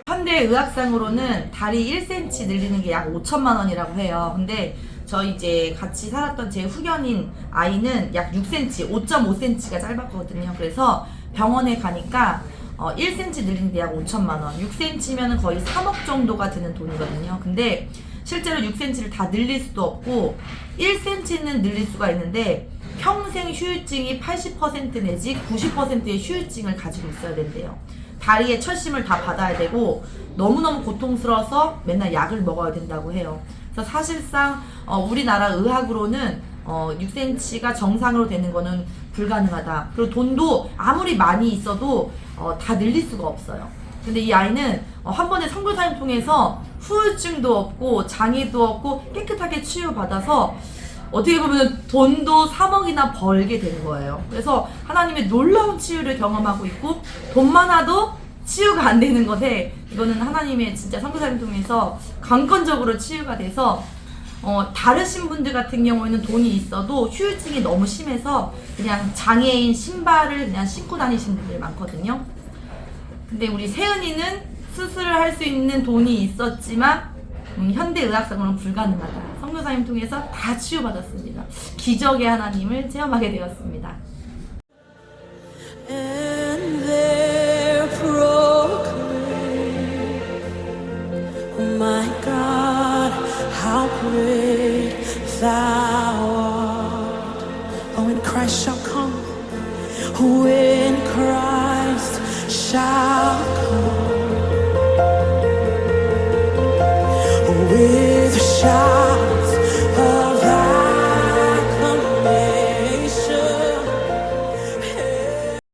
현대의학상으로는 다리 1cm 늘리는 게 약 5천만 원이라고 해요. 근데 저 이제 같이 살았던 제 후견인 아이는 약 6cm, 5.5cm가 짧았거든요. 그래서 병원에 가니까 1cm 늘리는데 약 5천만 원, 6cm면 거의 3억 정도가 드는 돈이거든요. 근데 실제로 6cm를 다 늘릴 수도 없고 1cm는 늘릴 수가 있는데 평생 휴유증이 80% 내지 90%의 휴유증을 가지고 있어야 된대요. 다리에 철심을 다 받아야 되고 너무너무 고통스러워서 맨날 약을 먹어야 된다고 해요. 그래서 사실상 우리나라 의학으로는 6cm가 정상으로 되는 거는 불가능하다. 그리고 돈도 아무리 많이 있어도 다 늘릴 수가 없어요. 근데 이 아이는 한 번에 선교사님 통해서 후유증도 없고 장애도 없고 깨끗하게 치유받아서 어떻게 보면 돈도 3억이나 벌게 된 거예요. 그래서 하나님의 놀라운 치유를 경험하고 있고 돈 많아도 치유가 안 되는 것에 이거는 하나님의 진짜 선교사님 통해서 강권적으로 치유가 돼서 다르신 분들 같은 경우에는 돈이 있어도 휴유증이 너무 심해서 그냥 장애인 신발을 그냥 신고 다니시는 분들이 많거든요. 근데 우리 세은이는 수술을 할 수 있는 돈이 있었지만 현대의학상으로는 불가능하다. 선교사님 통해서 다 치유받았습니다. 기적의 하나님을 체험하게 되었습니다. And there proclaim, oh my God, how great Thou art. Oh, and Christ shall come.